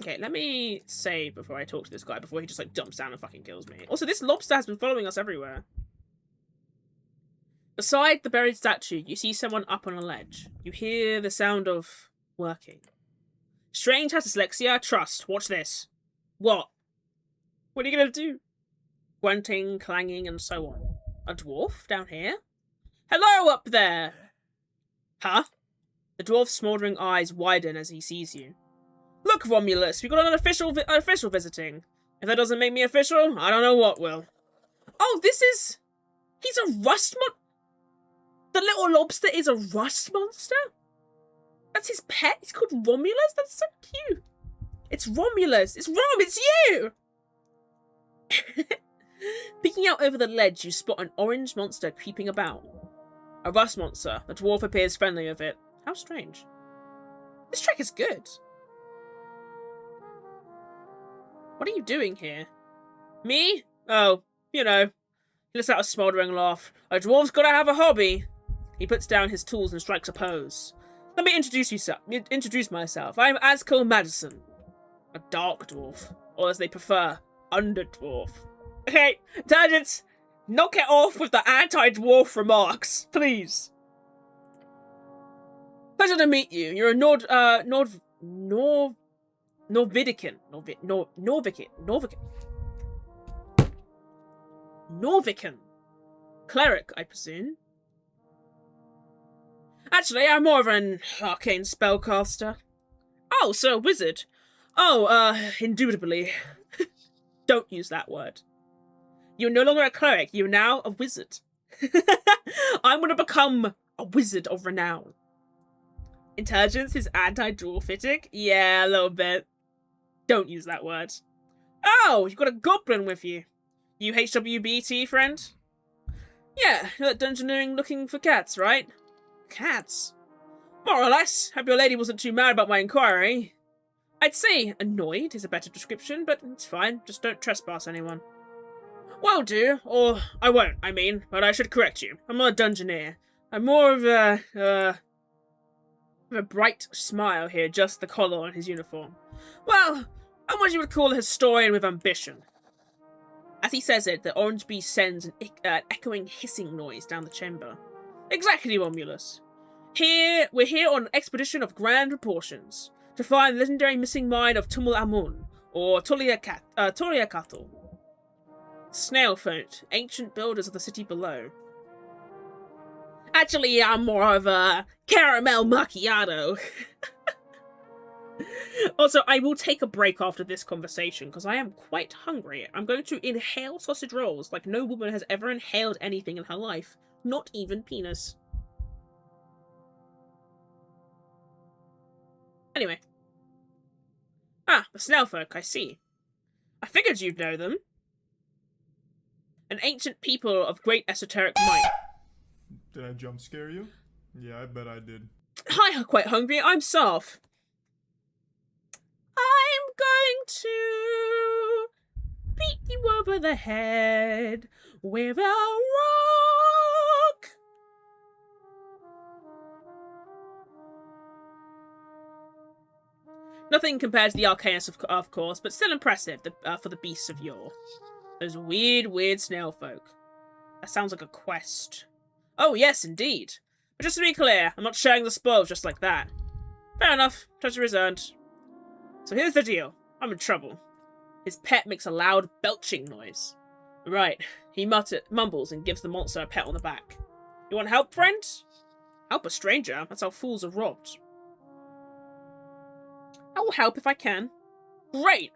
Okay, let me save before I talk to this guy, before he just, like, jumps down and fucking kills me. Also, this lobster has been following us everywhere. Beside the buried statue, you see someone up on a ledge. You hear the sound of working. Strange has dyslexia. Trust. Watch this. What? What are you gonna do? Grunting, clanging, and so on. A dwarf down here? Hello up there! Huh? The dwarf's smouldering eyes widen as he sees you. Look, Romulus, we got an official visiting. If that doesn't make me official, I don't know what will. Oh, this is... He's a rust The little lobster is a rust monster? That's his pet? He's called Romulus? That's so cute. It's Romulus. It's Rom, it's you! Peeking out over the ledge, you spot an orange monster creeping about. A rust monster. The dwarf appears friendly with it. How strange. This track is good. What are you doing here? Me? Oh, you know. He lets out a smouldering laugh. A dwarf's gotta have a hobby. He puts down his tools and strikes a pose. Let me introduce myself. I'm Askel Madison. A dark dwarf. Or as they prefer, under-dwarf. Okay, tangents, knock it off with the anti-dwarf remarks, please. Pleasure to meet you. You're a Norvidican. Norvican. Cleric, I presume. Actually, I'm more of an arcane spellcaster. Oh, so a wizard. Oh, indubitably. Don't use that word. You're no longer a cleric, you're now a wizard. I'm gonna become a wizard of renown. Intelligence is anti-dwarfitic? Yeah, a little bit. Don't use that word. Oh, you've got a goblin with you. You HWBT friend? Yeah, you're that dungeoneering looking for cats, right? Cats? More or less. Hope your lady wasn't too mad about my inquiry. I'd say annoyed is a better description, but it's fine. Just don't trespass anyone. Will do, or I won't, I mean, but I should correct you. I'm not a dungeoneer. I'm more of a bright smile here, just the collar on his uniform. Well, I'm what you would call a historian with ambition. As he says it, the orange bee sends an echoing hissing noise down the chamber. Exactly, Romulus. We're here on an expedition of grand proportions, to find the legendary missing mine of Tumul Amun, or Toriakatl. Snailfolk, ancient builders of the city below. Actually, I'm more of a caramel macchiato. Also, I will take a break after this conversation, because I am quite hungry. I'm going to inhale sausage rolls like no woman has ever inhaled anything in her life. Not even penis. Anyway. Ah, the Snailfolk, I see. I figured you'd know them. An ancient people of great esoteric might. Did I jump scare you? Yeah, I bet I did. Hi, quite hungry. I'm Soph. I'm going to beat you over the head with a rock. Nothing compared to the Arcanus, of course, but still impressive for the beasts of yore. Those weird snail folk. That sounds like a quest. Oh, yes, indeed. But just to be clear, I'm not sharing the spoils just like that. Fair enough. Treasure is earned. So here's the deal. I'm in trouble. His pet makes a loud belching noise. Right. He mumbles and gives the monster a pat on the back. You want help, friend? Help a stranger? That's how fools are robbed. I will help if I can. Great!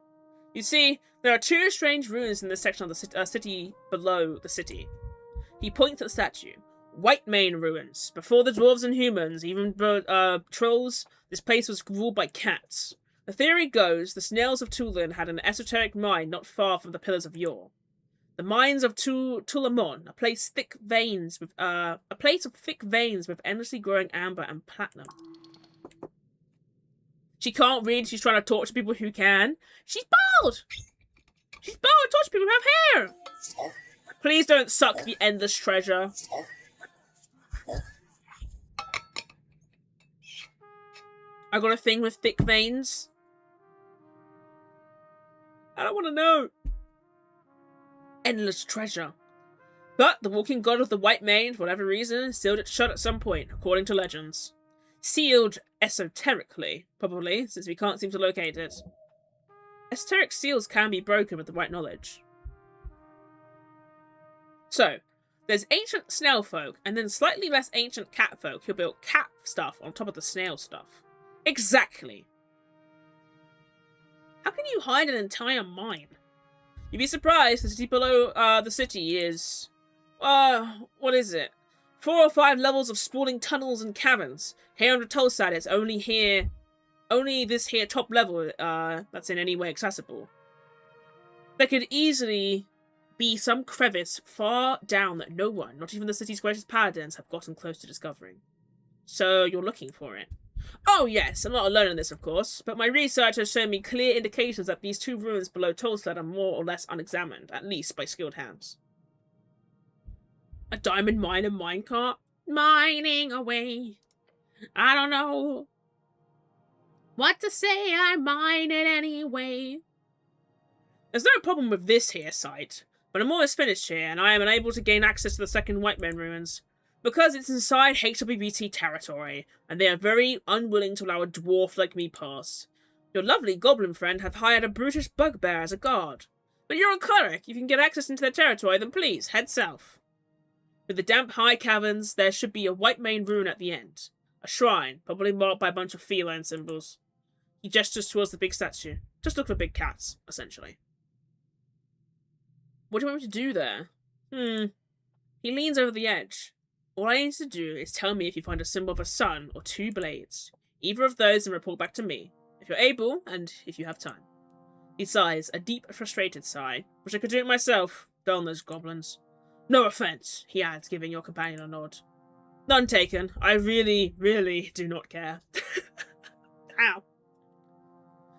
You see, there are two strange ruins in this section of the city below the city. He points at the statue. White Mane ruins. Before the dwarves and humans, even trolls, this place was ruled by cats. The theory goes the snails of Tulin had an esoteric mine not far from the Pillars of Yore. The mines of Tulamon, a place of thick veins with endlessly growing amber and platinum. She can't read, she's trying to talk to people who can. She's bald! She's bald, talk to people who have hair! Please don't suck the endless treasure. I got a thing with thick veins. I don't want to know. Endless treasure. But the walking god of the White Mane, for whatever reason, sealed it shut at some point, according to legends. Sealed esoterically, probably, since we can't seem to locate it. Esoteric seals can be broken with the right knowledge. So, there's ancient snail folk, and then slightly less ancient cat folk who built cat stuff on top of the snail stuff. Exactly. How can you hide an entire mine? You'd be surprised the city below the city is... what is it? 4 or 5 levels of sprawling tunnels and caverns. Here on the Tulsad, it's only this here top level that's in any way accessible. There could easily be some crevice far down that no one, not even the city's greatest paladins, have gotten close to discovering. So you're looking for it. Oh yes, I'm not alone in this, of course, but my research has shown me clear indications that these 2 ruins below Tulsad are more or less unexamined, at least by skilled hands. A diamond mine and minecart? Mining away. I don't know what to say, I mine it anyway. There's no problem with this here site, but I'm almost finished here, and I am unable to gain access to the second White Man ruins, because it's inside HWBT territory, and they are very unwilling to allow a dwarf like me pass. Your lovely goblin friend hath hired a brutish bugbear as a guard. But you're a cleric, if you can get access into their territory, then please, head south. With the damp high caverns, there should be a White Mane ruin at the end. A shrine, probably marked by a bunch of feline symbols. He gestures towards the big statue. Just look for big cats, essentially. What do you want me to do there? He leans over the edge. All I need to do is tell me if you find a symbol of a sun or 2 blades. Either of those and report back to me, if you're able and if you have time. He sighs, a deep, frustrated sigh. Wish I could do it myself. Darn those goblins. No offense, he adds, giving your companion a nod. None taken. I really, really do not care. Ow.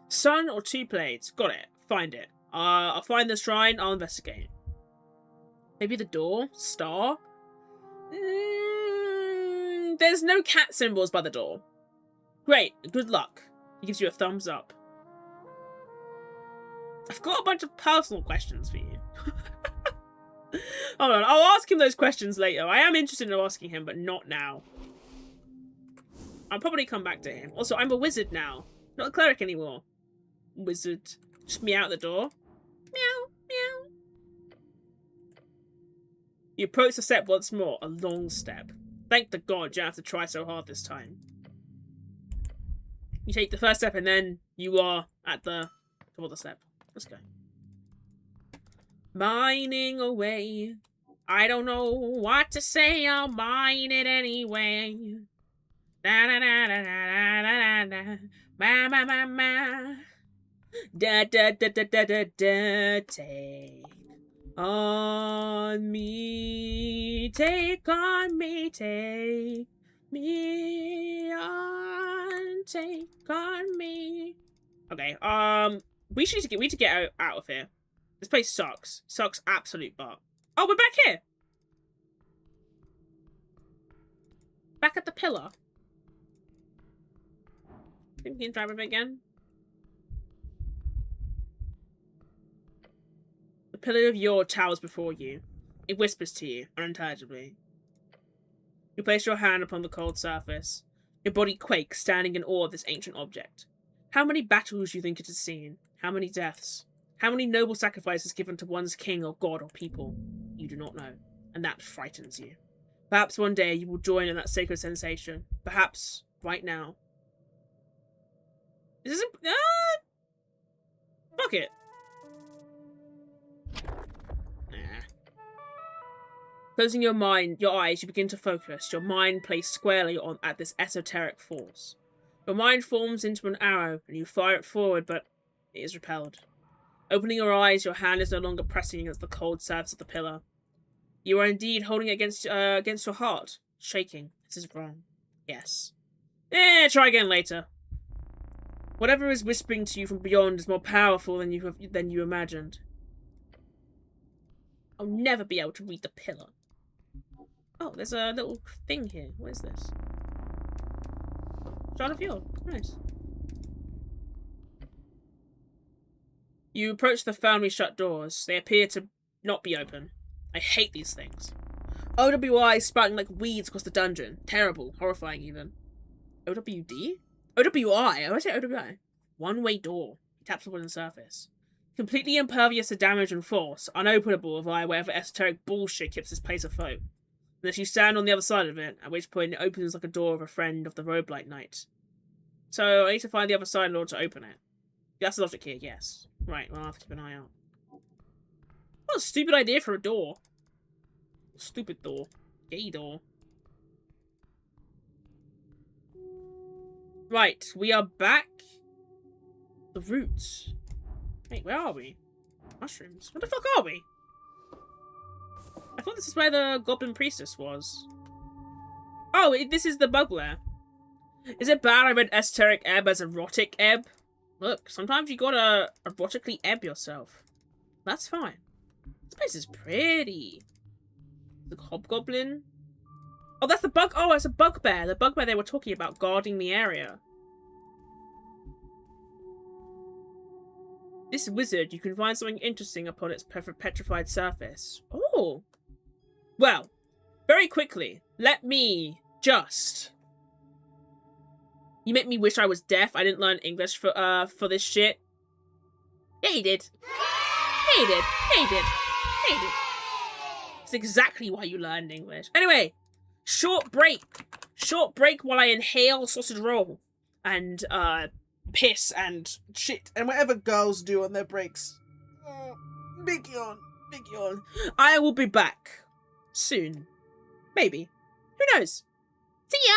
Sun or 2 blades. Got it. Find it. I'll find the shrine. I'll investigate. Maybe the door? Star? There's no cat symbols by the door. Great. Good luck. He gives you a thumbs up. I've got a bunch of personal questions for you. Hold on. I'll ask him those questions later. I am interested in asking him, but not now. I'll probably come back to him. Also, I'm a wizard now. Not a cleric anymore. Wizard. Just meow out the door. Meow, meow. You approach the step once more, a long step. Thank the god you don't have to try so hard this time. You take the first step and then you are at the top of the step. Let's go. Mining away. I don't know what to say, I'll mine it anyway. Da da da da da da da. Ma ma ma ma. Da da da da da da da. Take on me, take on me, take me on, take on me. Okay, we need to get out of here. This place sucks. Sucks absolute butt. Oh, we're back here. Back at the pillar. Think we can drive a bit again. The pillar of youre towers before you. It whispers to you, unintelligibly. You place your hand upon the cold surface. Your body quakes, standing in awe of this ancient object. How many battles do you think it has seen? How many deaths? How many noble sacrifices given to one's king or god or people? You do not know, and that frightens you. Perhaps one day you will join in that sacred sensation. Perhaps right now. Is this fuck it. Closing your eyes, you begin to focus, your mind placed squarely at this esoteric force. Your mind forms into an arrow, and you fire it forward, but it is repelled. Opening your eyes, your hand is no longer pressing against the cold surface of the pillar. You are indeed holding it against your heart, shaking. This is wrong. Yes. Try again later. Whatever is whispering to you from beyond is more powerful than you imagined. I'll never be able to read the pillar. Oh, there's a little thing here. What is this? Shard of Fjord. Nice. You approach the firmly shut doors. They appear to not be open. I hate these things. OWI sprouting like weeds across the dungeon. Terrible. Horrifying even. OWD? OWI? I say OWI. One-way door. He taps the wooden surface. Completely impervious to damage and force. Unopenable via whatever esoteric bullshit keeps this place afloat. Unless you stand on the other side of it, at which point it opens like a door of a friend of the roguelike night. So I need to find the other side in order to open it. That's the logic here, yes. Right, well, I'll have to keep an eye out. What a stupid idea for a door. Stupid door. Gay door. Right, we are back. The roots. Wait, where are we? Mushrooms. What the fuck are we? I thought this is where the Goblin Priestess was. Oh, this is the bug lair. Is it bad I read Esoteric Ebb as erotic ebb? Look, sometimes you gotta erotically ebb yourself. That's fine. This place is pretty. The hobgoblin? Oh, that's the bug. Oh, it's a bugbear. The bugbear they were talking about guarding the area. This wizard, you can find something interesting upon its petrified surface. Oh. Well, very quickly, let me just... You make me wish I was deaf. I didn't learn English for this shit. Yeah, he did. Yeah, he did. Yeah, he did. Yeah, he did. It's exactly why you learned English. Anyway, short break. Short break while I inhale sausage roll. And, piss and shit. And whatever girls do on their breaks. Big yawn. Big yawn. I will be back. Soon. Maybe. Who knows? See ya!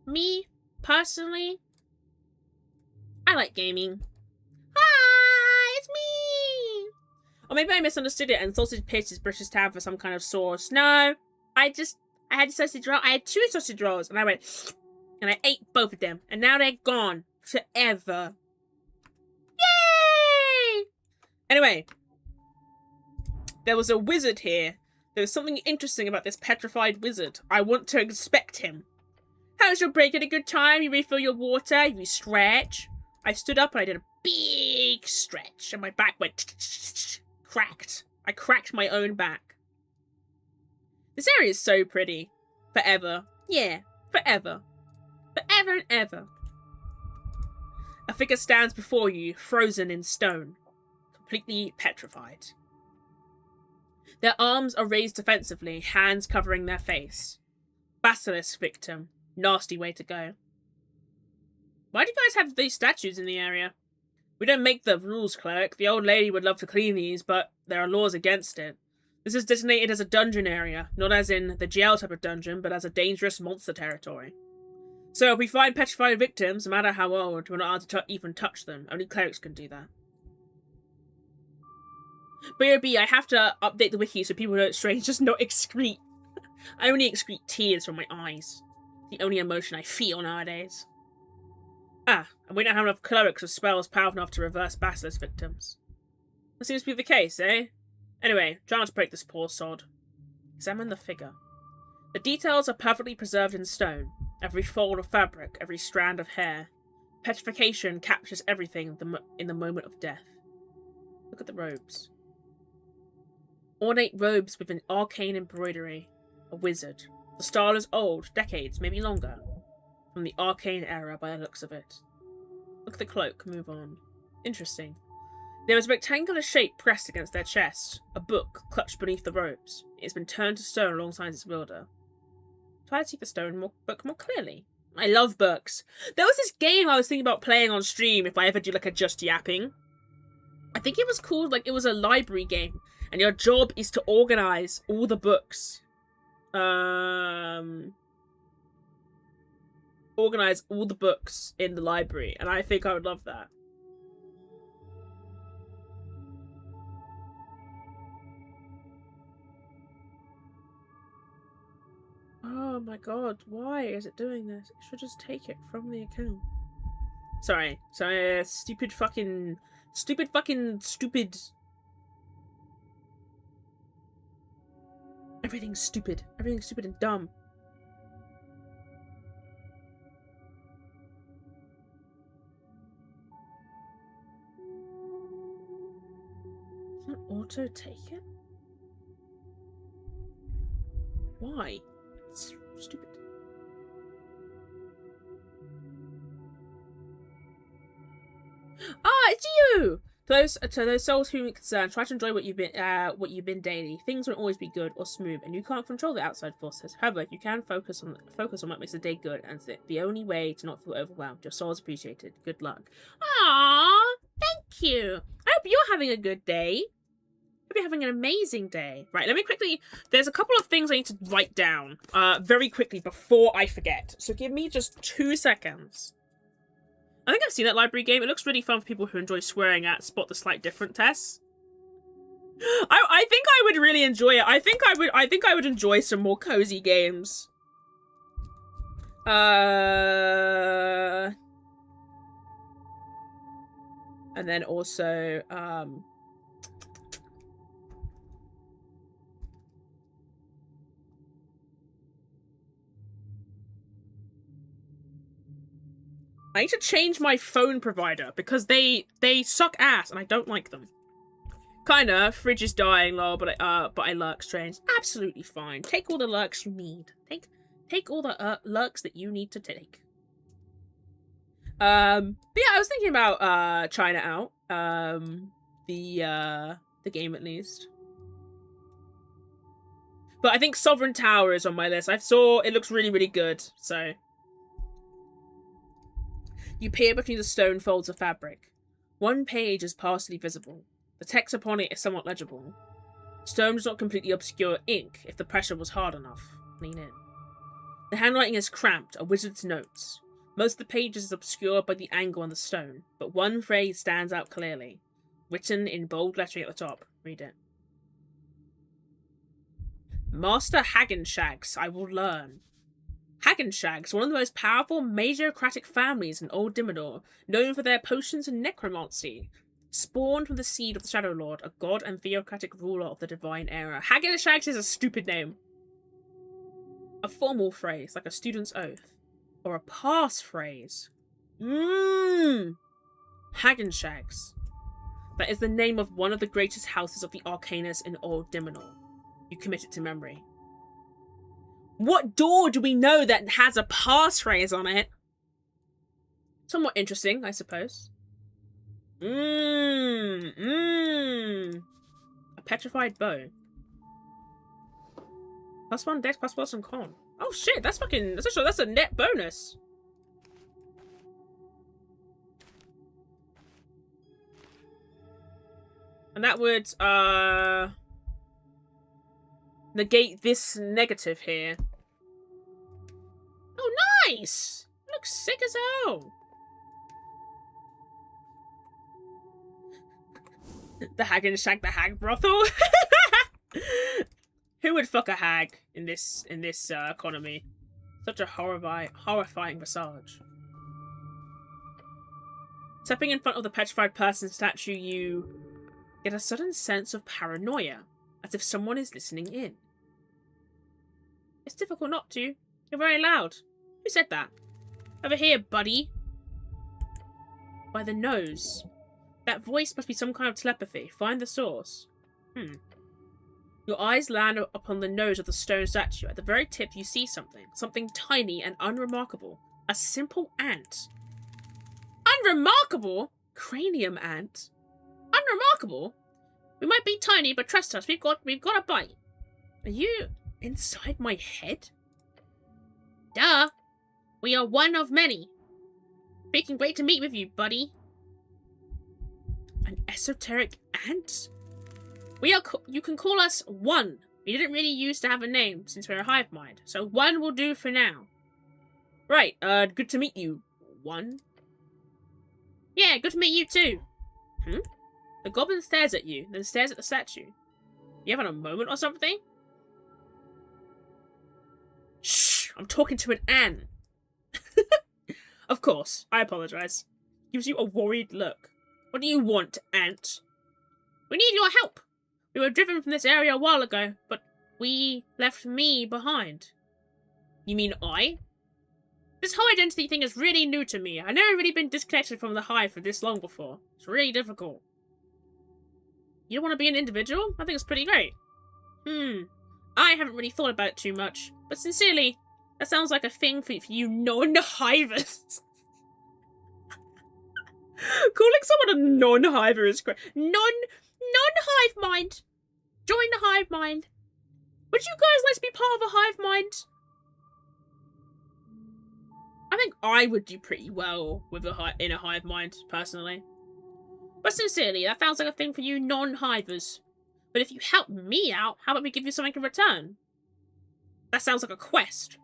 me, personally, I like gaming. Hi, it's me! Or maybe I misunderstood it and Sausage Pitch is British tab for some kind of sauce. No, I had sausage roll. I had 2 sausage rolls and I went, and I ate both of them. And now they're gone forever. Yay! Anyway, there was a wizard here. There was something interesting about this petrified wizard. I want to inspect him. How's your break? At a good time? You refill your water? You stretch? I stood up and I did a big stretch and my back went cracked. I cracked my own back. This area is so pretty. Forever. Yeah, forever. Forever and ever. A figure stands before you, frozen in stone. Completely petrified. Their arms are raised defensively, hands covering their face. Basilisk victim. Nasty way to go. Why do you guys have these statues in the area? We don't make the rules, cleric. The old lady would love to clean these, but there are laws against it. This is designated as a dungeon area, not as in the jail type of dungeon, but as a dangerous monster territory. So if we find petrified victims, no matter how old, we're not allowed to even touch them. Only clerics can do that. BRB, I have to update the wiki so people know it's strange, just not excrete. I only excrete tears from my eyes. The only emotion I feel nowadays. Ah, and we don't have enough clerics with spells powerful enough to reverse basilisk victims. That seems to be the case, eh? Anyway, try not to break this poor sod. Examine the figure. The details are perfectly preserved in stone. Every fold of fabric, every strand of hair. Petrification captures everything in the moment of death. Look at the robes. Ornate robes with an arcane embroidery. A wizard. The style is old, decades, maybe longer. From the arcane era by the looks of it. Look at the cloak, move on. Interesting. There is a rectangular shape pressed against their chest. A book clutched beneath the robes. It has been turned to stone alongside its wielder. Try to see the book more clearly. I love books. There was this game I was thinking about playing on stream if I ever do like a just yapping. I think it was called, like, it was a library game. And your job is to organize all the books. Organize all the books in the library. And I think I would love that. Oh my god, why is it doing this? It should just take it from the account. Sorry, stupid. Everything's stupid. Everything's stupid and dumb. Does not auto take it? Why? It's stupid. Ah, it's you! To those souls whom it concerns, try to enjoy what you've been daily. Things won't always be good or smooth, and you can't control the outside forces. However, you can focus on what makes the day good, and it's the only way to not feel overwhelmed. Your soul is appreciated. Good luck. Aww, thank you. I hope you're having a good day. Hope you're having an amazing day. Right, let me quickly... There's a couple of things I need to write down very quickly before I forget. So give me just 2 seconds. I think I've seen that library game. It looks really fun for people who enjoy swearing at spot the slight different tests. I think I would really enjoy it. I think I would enjoy some more cozy games. And then also I need to change my phone provider because they suck ass and I don't like them. Kinda, fridge is dying, lol, but I lurk strange. Absolutely fine. Take all the lurks you need. Take all the lurks that you need to take. But yeah, I was thinking about trying it out. The game at least. But I think Sovereign Tower is on my list. I saw it looks really, really good, so. You peer between the stone folds of fabric. One page is partially visible. The text upon it is somewhat legible. Stone does not completely obscure ink if the pressure was hard enough. Lean in. The handwriting is cramped, a wizard's notes. Most of the pages is obscured by the angle on the stone, but one phrase stands out clearly, written in bold lettering at the top. Read it. Master Hagenshags, I will learn. Hagenshags, one of the most powerful magiocratic families in Old Dimmador, known for their potions and necromancy. Spawned from the seed of the Shadow Lord, a god and theocratic ruler of the Divine Era. Hagenshags is a stupid name. A formal phrase, like a student's oath. Or a passphrase. Hagenshags. That is the name of one of the greatest houses of the Arcanus in Old Dimmador. You commit it to memory. What door do we know that has a passphrase on it? Somewhat interesting, I suppose. A petrified bow. +1 dex, +1 con. Oh shit, that's fucking, that's a net bonus. And that would, negate this negative here. Oh, nice! Looks sick as hell. The Hagenshag, the hag brothel. Who would fuck a hag in this economy? Such a horrifying visage. Stepping in front of the petrified person statue, you get a sudden sense of paranoia, as if someone is listening in. It's difficult not to. You're very loud. Who said that? Over here, buddy. By the nose. That voice must be some kind of telepathy. Find the source. Your eyes land upon the nose of the stone statue. At the very tip, you see something. Something tiny and unremarkable. A simple ant. Unremarkable? Cranium ant? Unremarkable? We might be tiny, but trust us, we've got a bite. Are you inside my head? Duh. We are one of many. Freaking great to meet with you, buddy. An esoteric ant? You can call us One. We didn't really used to have a name since we're a hive mind, so One will do for now. Right, good to meet you, One. Yeah, good to meet you too. The goblin stares at you, then stares at the statue. You having a moment or something? Shh! I'm talking to an ant. Of course, I apologize. Gives you a worried look. What do you want, ant? We need your help. We were driven from this area a while ago, but we left me behind. You mean I? This whole identity thing is really new to me. I've never really been disconnected from the hive for this long before. It's really difficult. You don't want to be an individual? I think it's pretty great. I haven't really thought about it too much, but sincerely, that sounds like a thing for you non-hivers. Calling someone a non-hiver is great. Non-hive mind. Join the hive mind. Would you guys like to be part of a hive mind? I think I would do pretty well with in a hive mind, personally. But sincerely, that sounds like a thing for you non-hivers. But if you help me out, how about we give you something in return? That sounds like a quest.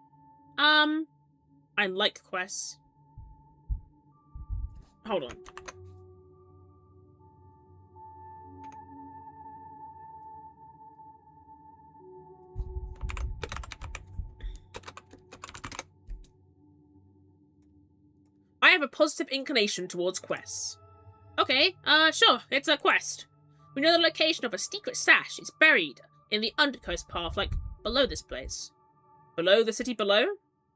I like quests. Hold on. I have a positive inclination towards quests. Okay, sure, it's a quest. We know the location of a secret stash. It's buried in the undercoast path, like below this place. Below the city below?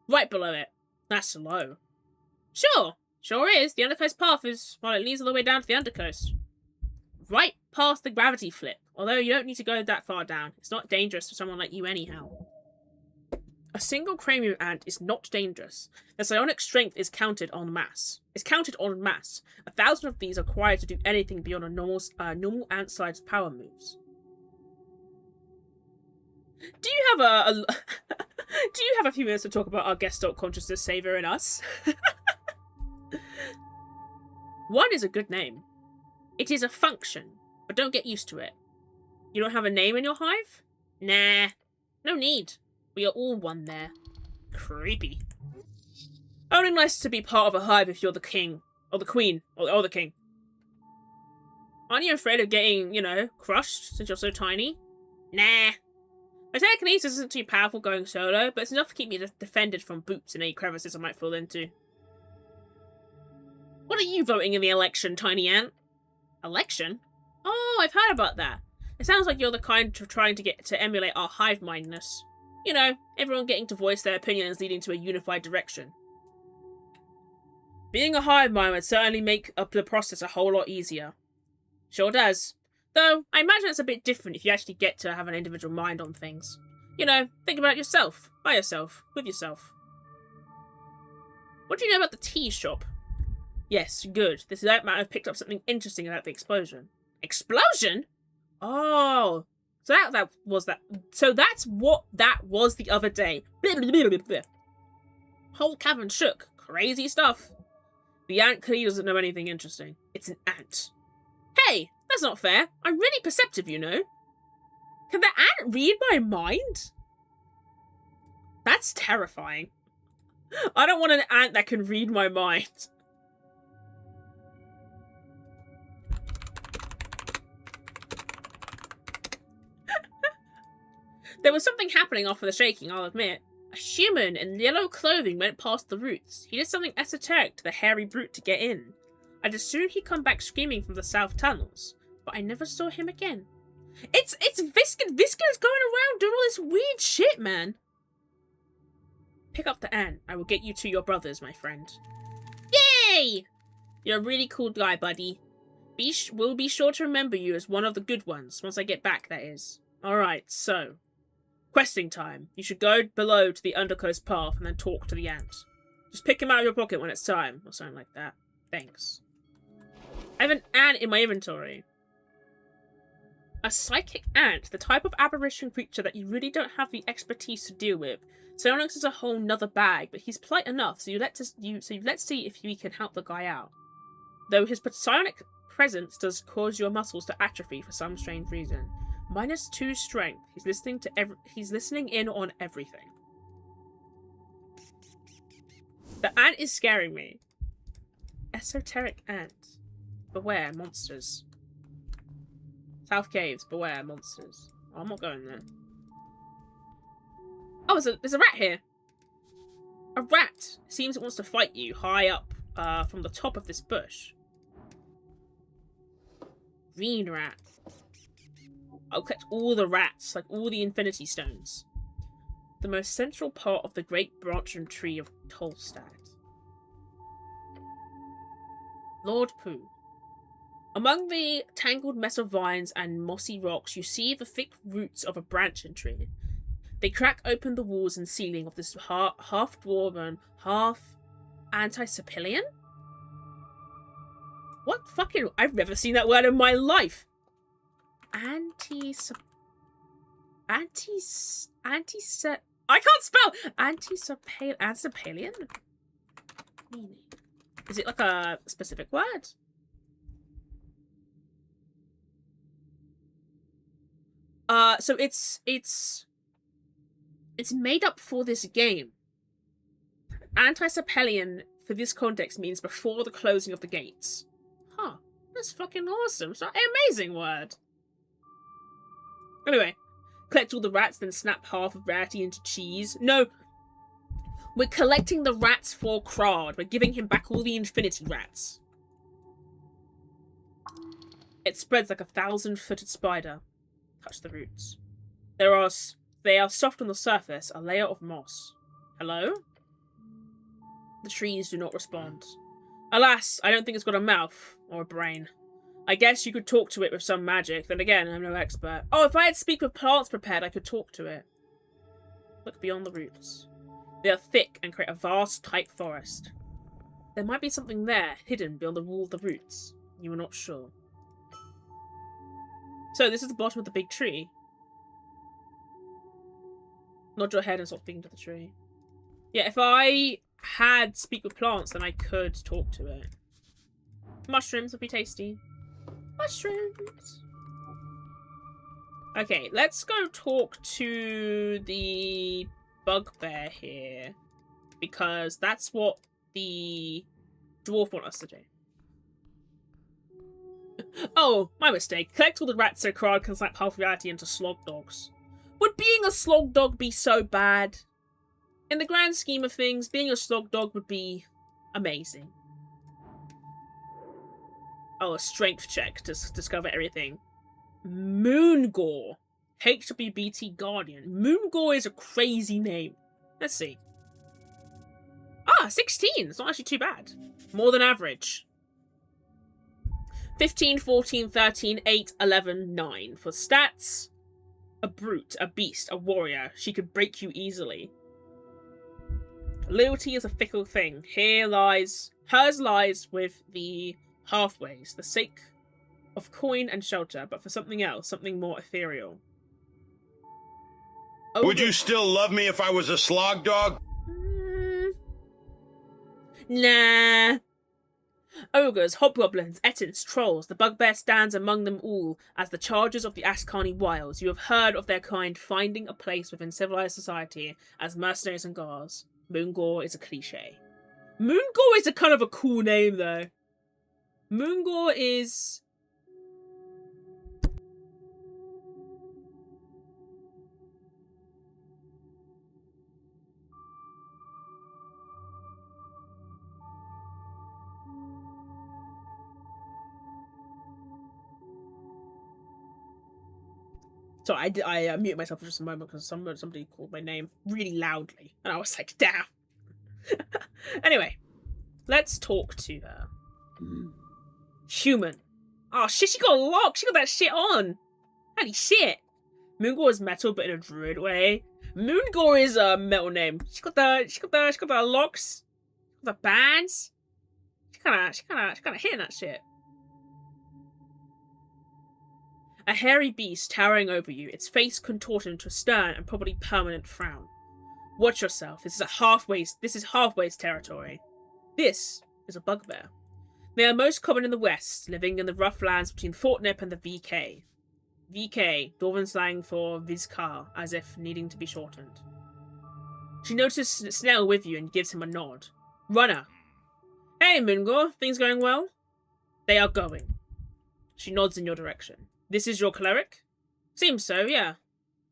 Right below it. That's low. Sure is. The undercoast path is, well, it leads all the way down to the undercoast. Right past the gravity flip. Although you don't need to go that far down. It's not dangerous for someone like you anyhow. A single cranium ant is not dangerous. Their psionic strength is counted en masse. 1,000 of these are required to do anything beyond a normal ant-sized power moves. Do you have do you have a few minutes to talk about our Gestalt consciousness saver and us? One is a good name. It is a function, but don't get used to it. You don't have a name in your hive? Nah, no need. We are all one there. Creepy. Only nice to be part of a hive if you're the king. Or the queen. Or the king. Aren't you afraid of getting, you know, crushed since you're so tiny? Nah. My telekinesis isn't too powerful going solo, but it's enough to keep me defended from boots and any crevices I might fall into. What are you voting in the election, Tiny Ant? Election? Oh, I've heard about that. It sounds like you're the kind of trying to get to emulate our hive-mindedness. You know, everyone getting to voice their opinions leading to a unified direction. Being a hive mind would certainly make up the process a whole lot easier. Sure does. Though, I imagine it's a bit different if you actually get to have an individual mind on things. You know, think about it yourself, by yourself, with yourself. What do you know about the tea shop? Yes, good. This might have picked up something interesting about the explosion. Explosion? Oh, so that was that. So that's what that was the other day. Whole cavern shook. Crazy stuff. The ant clearly doesn't know anything interesting. It's an ant. Hey, that's not fair. I'm really perceptive, you know. Can the ant read my mind? That's terrifying. I don't want an ant that can read my mind. There was something happening after the shaking, I'll admit. A human in yellow clothing went past the roots. He did something esoteric to the hairy brute to get in. I'd assumed he'd come back screaming from the south tunnels, but I never saw him again. It's Viskin. Viskin's going around doing all this weird shit, man. Pick up the ant. I will get you to your brothers, my friend. Yay! You're a really cool guy, buddy. We'll be sure to remember you as one of the good ones, once I get back, that is. Alright, so... questing time. You should go below to the undercoast path and then talk to the ant. Just pick him out of your pocket when it's time, or something like that. Thanks. I have an ant in my inventory. A psychic ant, the type of apparition creature that you really don't have the expertise to deal with. Psionics is a whole nother bag, but he's polite enough, so let's see if we can help the guy out. Though his psionic presence does cause your muscles to atrophy for some strange reason. -2 strength. He's listening in on everything. The ant is scaring me. Esoteric ant. Beware monsters. South caves. Beware monsters. Oh, I'm not going there. Oh, there's a rat here. A rat. It seems it wants to fight you high up from the top of this bush. Green rat. I'll collect all the rats, like all the infinity stones. The most central part of the great branching tree of Tolstad. Lord Pooh. Among the tangled mess of vines and mossy rocks, you see the thick roots of a branching tree. They crack open the walls and ceiling of this half-dwarven, half-anti-Sapilian? What fucking... I've never seen that word in my life! I can't spell! Anti-Sapilian? Meaning. Is it like a specific word? So it's made up for this game. Anti-Sapilian for this context means before the closing of the gates. Huh. That's fucking awesome. It's an amazing word. Anyway, collect all the rats, then snap half of Rarity into cheese. No, we're collecting the rats for Krard. We're giving him back all the infinity rats. It spreads like a 1,000-footed spider. Touch the roots. They are soft on the surface, a layer of moss. Hello? The trees do not respond. Alas, I don't think it's got a mouth or a brain. I guess you could talk to it with some magic. Then again, I'm no expert. Oh, if I had Speak with Plants prepared, I could talk to it. Look beyond the roots. They are thick and create a vast, tight forest. There might be something there, hidden beyond the wall of the roots. You are not sure. So, this is the bottom of the big tree. Nod your head and stop speaking to the tree. Yeah, if I had Speak with Plants, then I could talk to it. Mushrooms would be tasty. Mushrooms! Okay, let's go talk to the bugbear here because that's what the dwarf want us to do. Oh, my mistake. Collect all the rats so Crowd can slap half reality into slog dogs. Would being a slog dog be so bad? In the grand scheme of things, being a slog dog would be amazing. Oh, a strength check to discover everything. Moongore. HWBT Guardian. Moongore is a crazy name. Let's see. Ah, 16. It's not actually too bad. More than average. 15, 14, 13, 8, 11, 9. For stats, a brute, a beast, a warrior. She could break you easily. Loyalty is a fickle thing. Hers lies with the halfways, the sake of coin and shelter, but for something else, something more ethereal. Would you still love me if I was a slog dog? Nah. Ogres, hobgoblins, ettins, trolls, the bugbear stands among them all as the chargers of the Ascani wilds. You have heard of their kind finding a place within civilized society as mercenaries and guards. Moongore is a cliche. Moongore is a kind of a cool name, though. Moongore is... So I muted myself for just a moment because somebody called my name really loudly. And I was like, damn. Anyway, let's talk to her. Human. Oh shit, she got a lock. She got that shit on. Holy shit. Moongore is metal, but in a druid way. Moongore is a metal name. She got the locks. The bands. She kinda hitting that shit. A hairy beast towering over you, its face contorted into a stern and probably permanent frown. Watch yourself. This is halfway's territory. This is a bugbear. They are most common in the west, living in the rough lands between Fortnip and the VK. VK, Dwarven slang for Vizcar, as if needing to be shortened. She notices Snell with you and gives him a nod. Runner. Hey, Moongore, things going well? They are going. She nods in your direction. This is your cleric? Seems so, yeah.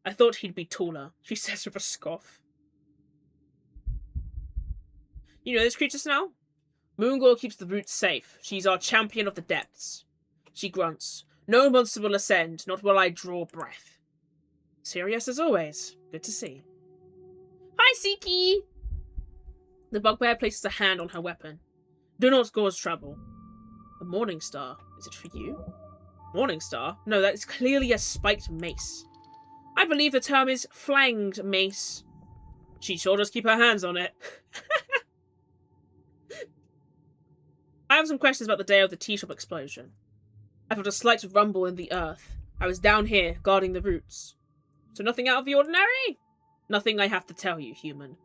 I thought he'd be taller, she says with a scoff. You know this creature, Snell? Moongore keeps the roots safe. She's our champion of the depths. She grunts. No monster will ascend, not while I draw breath. Serious as always. Good to see. Hi, Siki! The bugbear places a hand on her weapon. Do not cause trouble. A morning star. Is it for you? Morning star? No, that is clearly a spiked mace. I believe the term is flanged mace. She sure does keep her hands on it. I have some questions about the day of the tea shop explosion. I felt a slight rumble in the earth. I was down here, guarding the roots. So nothing out of the ordinary? Nothing I have to tell you, human.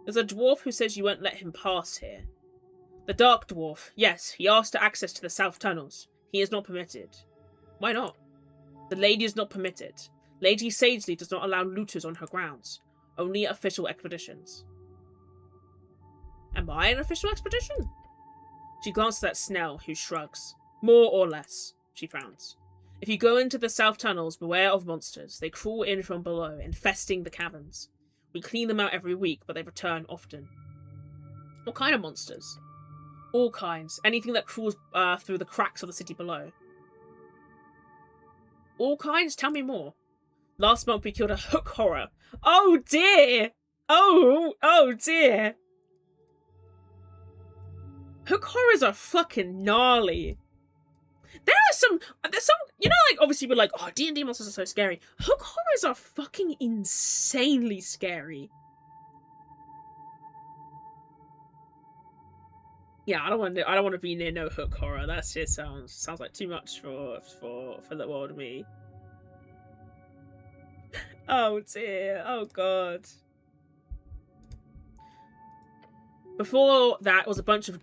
There's a dwarf who says you won't let him pass here. The dark dwarf, yes, he asked for access to the south tunnels. He is not permitted. Why not? The lady is not permitted. Lady Sageleaf does not allow looters on her grounds. Only official expeditions. Am I an official expedition? She glances at Snell, who shrugs. More or less, she frowns. If you go into the south tunnels, beware of monsters. They crawl in from below, infesting the caverns. We clean them out every week, but they return often. What kind of monsters? All kinds. Anything that crawls through the cracks of the city below. All kinds? Tell me more. Last month we killed a hook horror. Oh dear! Oh dear! Hook horrors are fucking gnarly. There's some, you know, like, obviously we're like, oh, D&D monsters are so scary. Hook horrors are fucking insanely scary. Yeah, I don't want to be near no hook horror. That shit sounds like too much for the world me. Oh dear. Oh god. Before that was a bunch of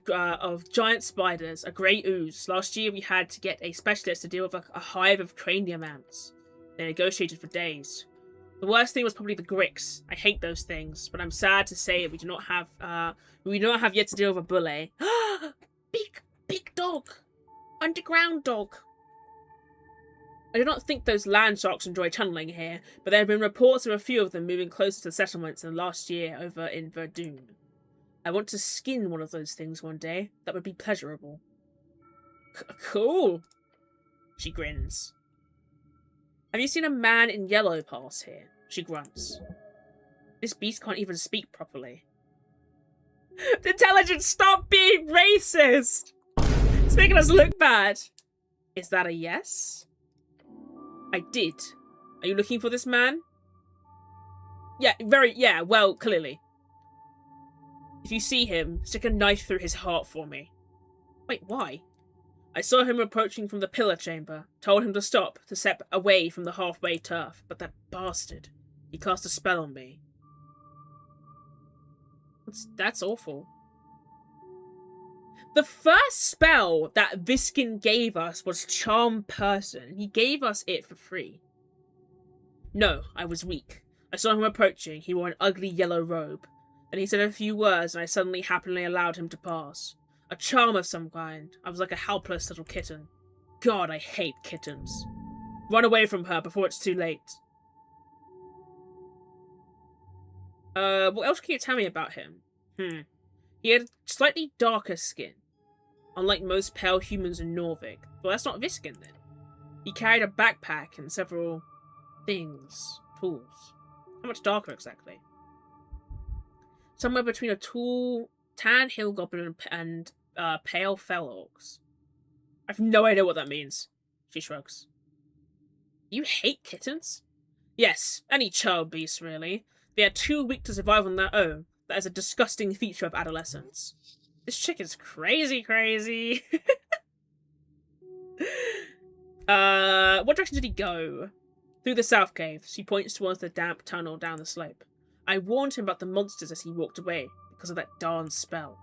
giant spiders, a grey ooze. Last year we had to get a specialist to deal with a hive of cranium ants. They negotiated for days. The worst thing was probably the Gricks. I hate those things, but I'm sad to say we do not have yet to deal with a bully. Big dog. Underground dog. I do not think those land sharks enjoy tunneling here, but there have been reports of a few of them moving closer to the settlements in the last year over in Verdun. I want to skin one of those things one day. That would be pleasurable. Cool. She grins. Have you seen a man in yellow pass here? She grunts. This beast can't even speak properly. Intelligence, stop being racist! It's making us look bad. Is that a yes? I did. Are you looking for this man? Yeah, well, clearly. If you see him, stick a knife through his heart for me. Wait, why? I saw him approaching from the pillar chamber, told him to stop, to step away from the halfway turf, but that bastard, he cast a spell on me. That's awful. The first spell that Viskin gave us was Charm Person. He gave us it for free. No, I was weak. I saw him approaching. He wore an ugly yellow robe. Then he said a few words and I suddenly happily allowed him to pass. A charm of some kind. I was like a helpless little kitten. God, I hate kittens. Run away from her before it's too late. What else can you tell me about him? He had slightly darker skin. Unlike most pale humans in Norvik. Well, that's not Viskin then. He carried a backpack and several things. Tools. How much darker exactly? Somewhere between a tall, tan hill goblin and pale fell orcs. I've no idea what that means. She shrugs. You hate kittens? Yes, any child beast, really. They are too weak to survive on their own. That is a disgusting feature of adolescence. This chick is crazy. What direction did he go? Through the south cave. She points towards the damp tunnel down the slope. I warned him about the monsters as he walked away, because of that darn spell.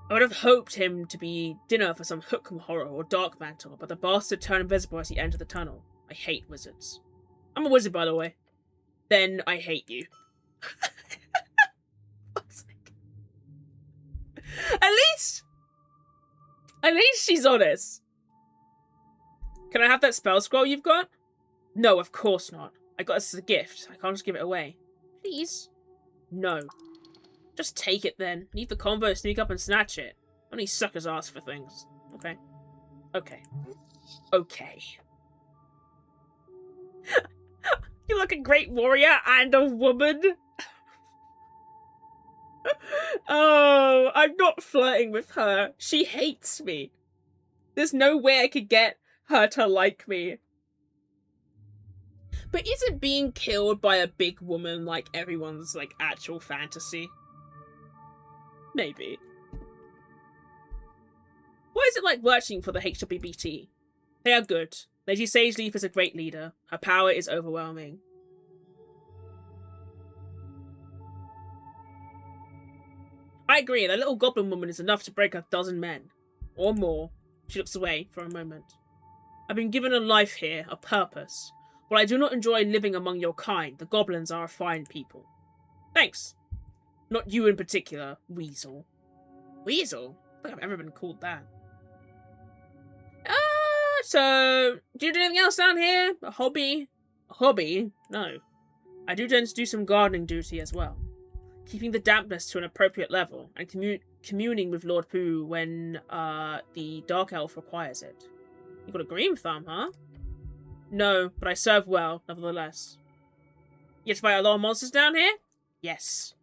I would have hoped him to be dinner for some hook'em horror or dark mantle, but the bastard turned invisible as he entered the tunnel. I hate wizards. I'm a wizard, by the way. Then I hate you. At least she's honest. Can I have that spell scroll you've got? No, of course not. I got this as a gift. I can't just give it away. Please? No. Just take it then. Leave the combo, sneak up and snatch it. Only suckers ask for things. Okay? Okay. You look a great warrior and a woman. Oh, I'm not flirting with her. She hates me. There's no way I could get her to like me. But isn't being killed by a big woman like everyone's like actual fantasy? Maybe. What is it like working for the HWBT? They are good. Lady Sageleaf is a great leader. Her power is overwhelming. I agree, that little goblin woman is enough to break 12 men. Or more. She looks away for a moment. I've been given a life here, a purpose. While I do not enjoy living among your kind, the goblins are a fine people. Thanks. Not you in particular, Weasel. Weasel? I don't think I've ever been called that. So, do you do anything else down here? A hobby? A hobby? No. I do tend to do some gardening duty as well. Keeping the dampness to an appropriate level, and communing with Lord Pooh when the Dark Elf requires it. You got a green thumb, huh? No, but I serve well, nevertheless. You get to fight a lot of monsters down here? Yes.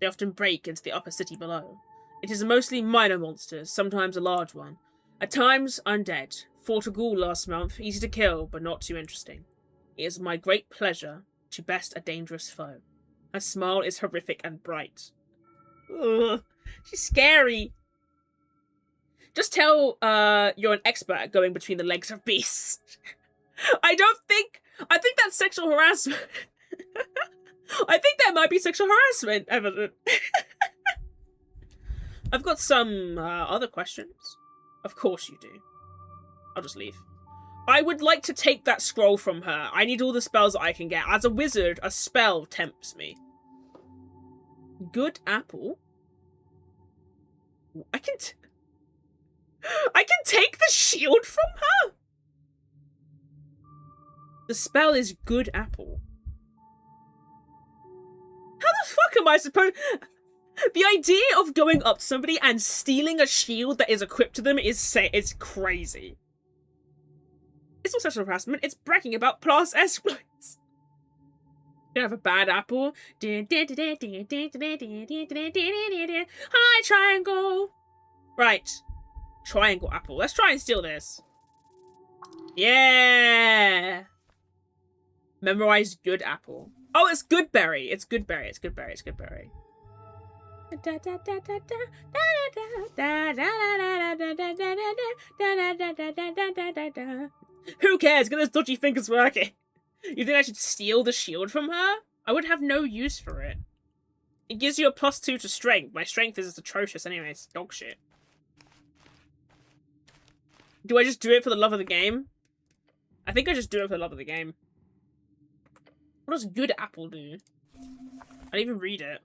They often break into the upper city below. It is mostly minor monsters, sometimes a large one. At times, undead. Fought a ghoul last month, easy to kill, but not too interesting. It is my great pleasure to best a dangerous foe. Her smile is horrific and bright. Ugh, she's scary. Just tell you're an expert at going between the legs of beasts. I think that's sexual harassment. I think that might be sexual harassment evident. I've got some other questions. Of course you do. I'll just leave. I would like to take that scroll from her. I need all the spells that I can get. As a wizard, a spell tempts me. Good apple. I can take the shield from her? The spell is good apple. How the fuck am I supposed... The idea of going up to somebody and stealing a shield that is equipped to them is crazy. It's not sexual harassment, it's bragging about past exploits. You have a bad apple. Hi, triangle. Right. Triangle apple. Let's try and steal this. Yeah. Memorize good apple. Oh, it's good berry. It's good berry. It's good berry. It's good berry. Who cares? Get those dodgy fingers working. You think I should steal the shield from her? I would have no use for it. It gives you a +2 to strength. My strength is atrocious anyway. It's dog shit. Do I just do it for the love of the game? I think I just do it for the love of the game. What does good apple do? I didn't even read it.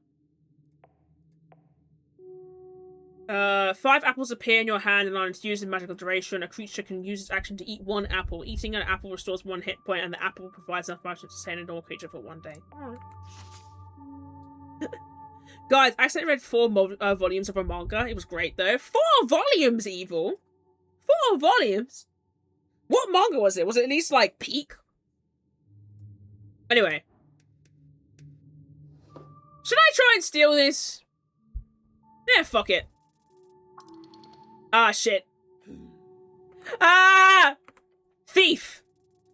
5 apples appear in your hand and are infused in magical duration. A creature can use its action to eat 1 apple. Eating an apple restores 1 hit point, and the apple provides enough magic to sustain a normal creature for 1 day. Guys, I accidentally read 4 volumes of a manga. It was great, though. 4 volumes, Evil! 4 volumes? What manga was it? Was it at least, like, Peak? Anyway. Should I try and steal this? Yeah, fuck it. Ah, shit. Ah! Thief!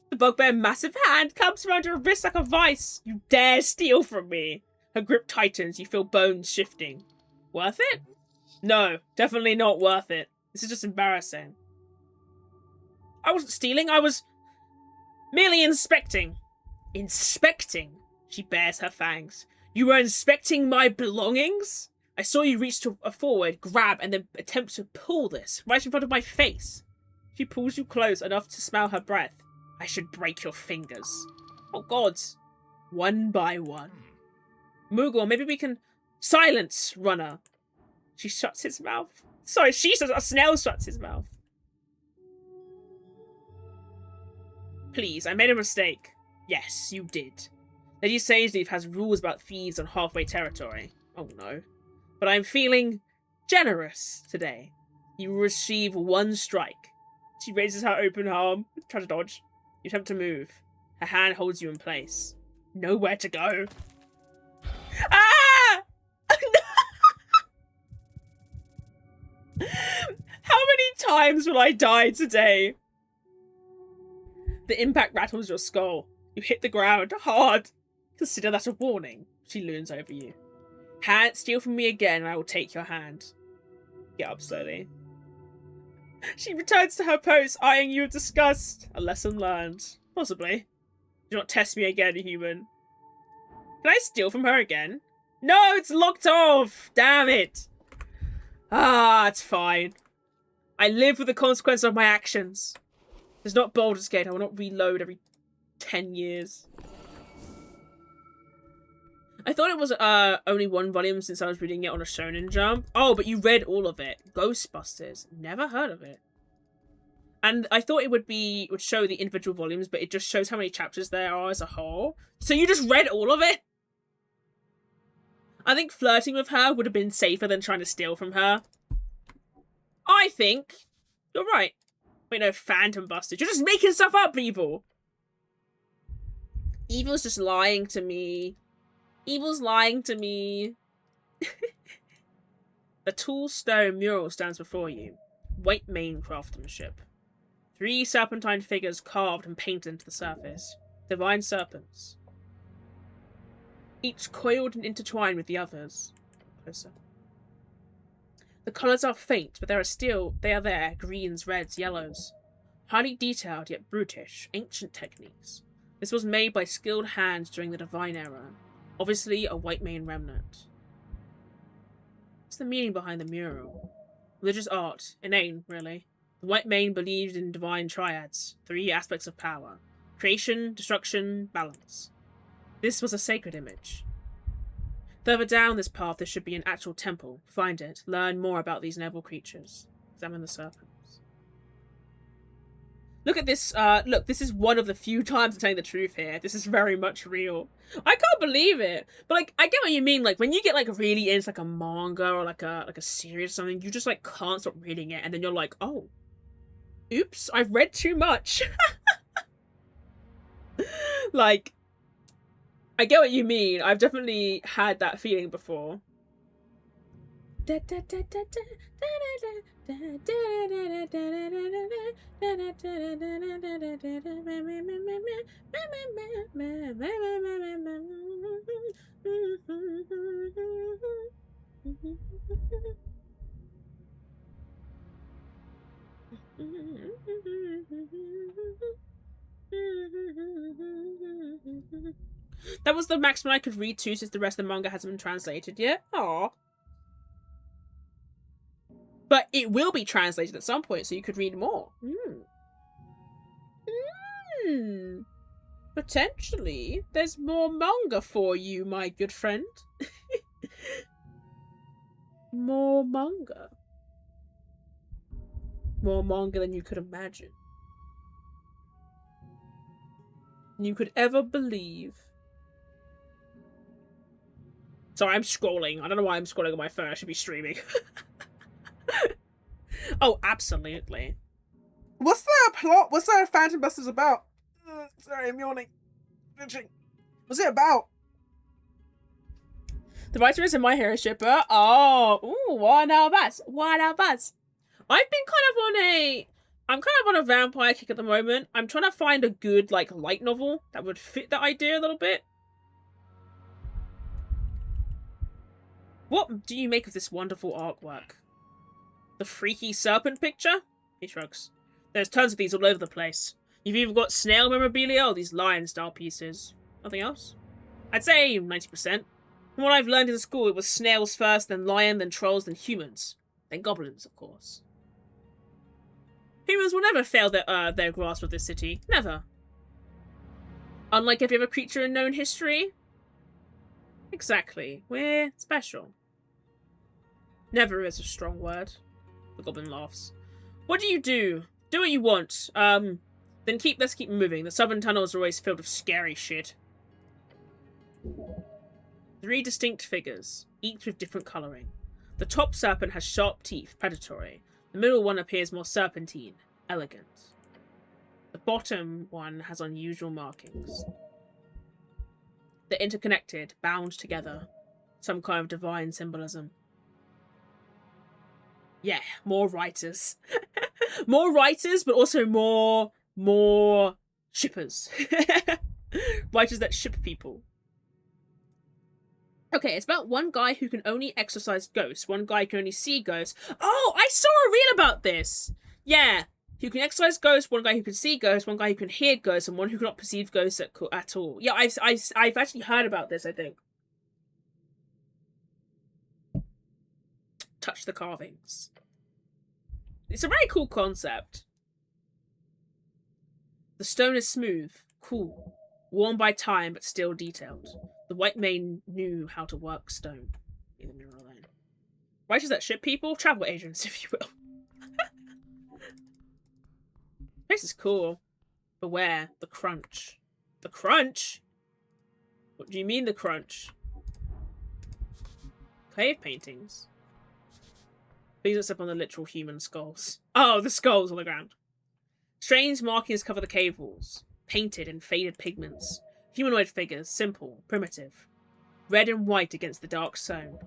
The bugbear massive hand comes around your wrist like a vice. You dare steal from me. Her grip tightens. You feel bones shifting. Worth it? No, definitely not worth it. This is just embarrassing. I wasn't stealing. I was merely inspecting. Inspecting? She bares her fangs. You were inspecting my belongings? I saw you reach forward, grab, and then attempt to pull this right in front of my face. She pulls you close enough to smell her breath. I should break your fingers. Oh, God. One by one. Moogle, maybe we can... Silence, runner. She shuts his mouth. Sorry, she says a snail shuts his mouth. Please, I made a mistake. Yes, you did. Lady Sageleaf has rules about thieves on halfway territory. Oh, no. But I'm feeling generous today. You will receive 1 strike. She raises her open arm. Try to dodge. You attempt to move. Her hand holds you in place. Nowhere to go. Ah! How many times will I die today? The impact rattles your skull. You hit the ground hard. Consider that a warning. She looms over you. Steal from me again and I will take your hand. Get up slowly. She returns to her post, eyeing you with disgust. A lesson learned. Possibly. Do not test me again, human. Can I steal from her again? No, it's locked off! Damn it! Ah, it's fine. I live with the consequence of my actions. It's not Baldur's Gate. I will not reload every 10 years. I thought it was only 1 volume since I was reading it on a Shonen Jump. Oh, but you read all of it. Ghostbusters. Never heard of it. And I thought it would show the individual volumes, but it just shows how many chapters there are as a whole. So you just read all of it? I think flirting with her would have been safer than trying to steal from her. I think you're right. Wait, no, Phantom Busters. You're just making stuff up, Evil. Evil's just lying to me. Evil's lying to me. A tall stone mural stands before you. White main craftsmanship. 3 serpentine figures carved and painted into the surface. Divine serpents. Each coiled and intertwined with the others. Closer. The colours are faint, but they are there. Greens, reds, yellows. Highly detailed, yet brutish. Ancient techniques. This was made by skilled hands during the Divine Era. Obviously, a white mane remnant. What's the meaning behind the mural? Religious art. Inane, really. The white mane believed in divine triads, 3 aspects of power: creation, destruction, balance. This was a sacred image. Further down this path, there should be an actual temple. Find it. Learn more about these noble creatures. Examine the serpents. Look at this. Look, this is one of the few times I'm telling the truth here. This is very much real. I can't believe it. But, like, I get what you mean. Like, when you get, like, really into, like, a manga or, like a series or something, you just, like, can't stop reading it. And then you're like, oh, oops, I've read too much. Like, I get what you mean. I've definitely had that feeling before. That was the maximum I could read too, since the rest of the manga hasn't been translated yet. Aww. But it will be translated at some point, so you could read more. Potentially, there's more manga for you, my good friend. More manga. More manga than you could imagine. You could ever believe. Sorry, I'm scrolling. I don't know why I'm scrolling on my phone. I should be streaming. Oh, absolutely. What's that plot? What's that Phantom Busters about? Sorry, I'm yawning. What's it about? The writer is a My Hero shipper. Oh, ooh, what now, Buzz? What now, Buzz? I've been I'm kind of on a vampire kick at the moment. I'm trying to find a good, like, light novel that would fit that idea a little bit. What do you make of this wonderful artwork? The freaky serpent picture? He shrugs. There's tons of these all over the place. You've even got snail memorabilia or these lion-style pieces. Nothing else? I'd say 90%. From what I've learned in school, it was snails first, then lion, then trolls, then humans. Then goblins, of course. Humans will never fail their grasp of this city. Never. Unlike every other creature in known history. Exactly. We're special. Never is a strong word. The goblin laughs. What do? Do what you want. Then let's keep moving. The southern tunnels are always filled with scary shit. 3 distinct figures, each with different colouring. The top serpent has sharp teeth, predatory. The middle one appears more serpentine, elegant. The bottom one has unusual markings. They're interconnected, bound together. Some kind of divine symbolism. Yeah, more writers. More writers, but also more shippers. Writers that ship people. Okay, it's about one guy who can only exorcise ghosts. One guy who can only see ghosts. Oh, I saw a reel about this! Yeah, who can exorcise ghosts, one guy who can see ghosts, one guy who can hear ghosts, and one who cannot perceive ghosts at all. Yeah, I've actually heard about this, I think. Touch the carvings. It's a very cool concept. The stone is smooth, cool, worn by time, but still detailed. The white mane knew how to work stone. Leave the mirror alone. Writers that ship people? Travel agents, if you will. This is cool. Beware, the crunch. The crunch? What do you mean, the crunch? Cave paintings. Please don't step on the literal human skulls. Oh, the skulls on the ground. Strange markings cover the cave walls. Painted in faded pigments. Humanoid figures, simple, primitive. Red and white against the dark stone.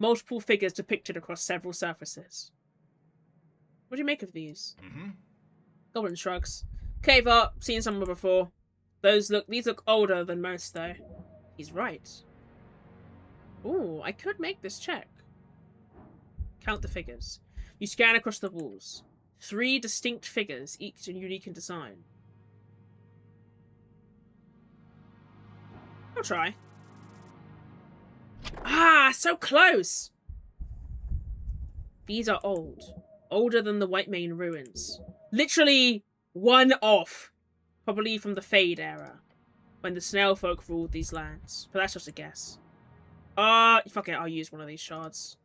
Multiple figures depicted across several surfaces. What do you make of these? Goblin shrugs. Cave art, seen some before. These look older than most, though. He's right. Ooh, I could make this check. Count the figures. You scan across the walls. 3 distinct figures, each unique in design. I'll try. Ah, so close! These are old. older than the White Mane ruins. Literally one off. Probably from the Fade era, when the snail folk ruled these lands. But that's just a guess. Fuck it, I'll use one of these shards.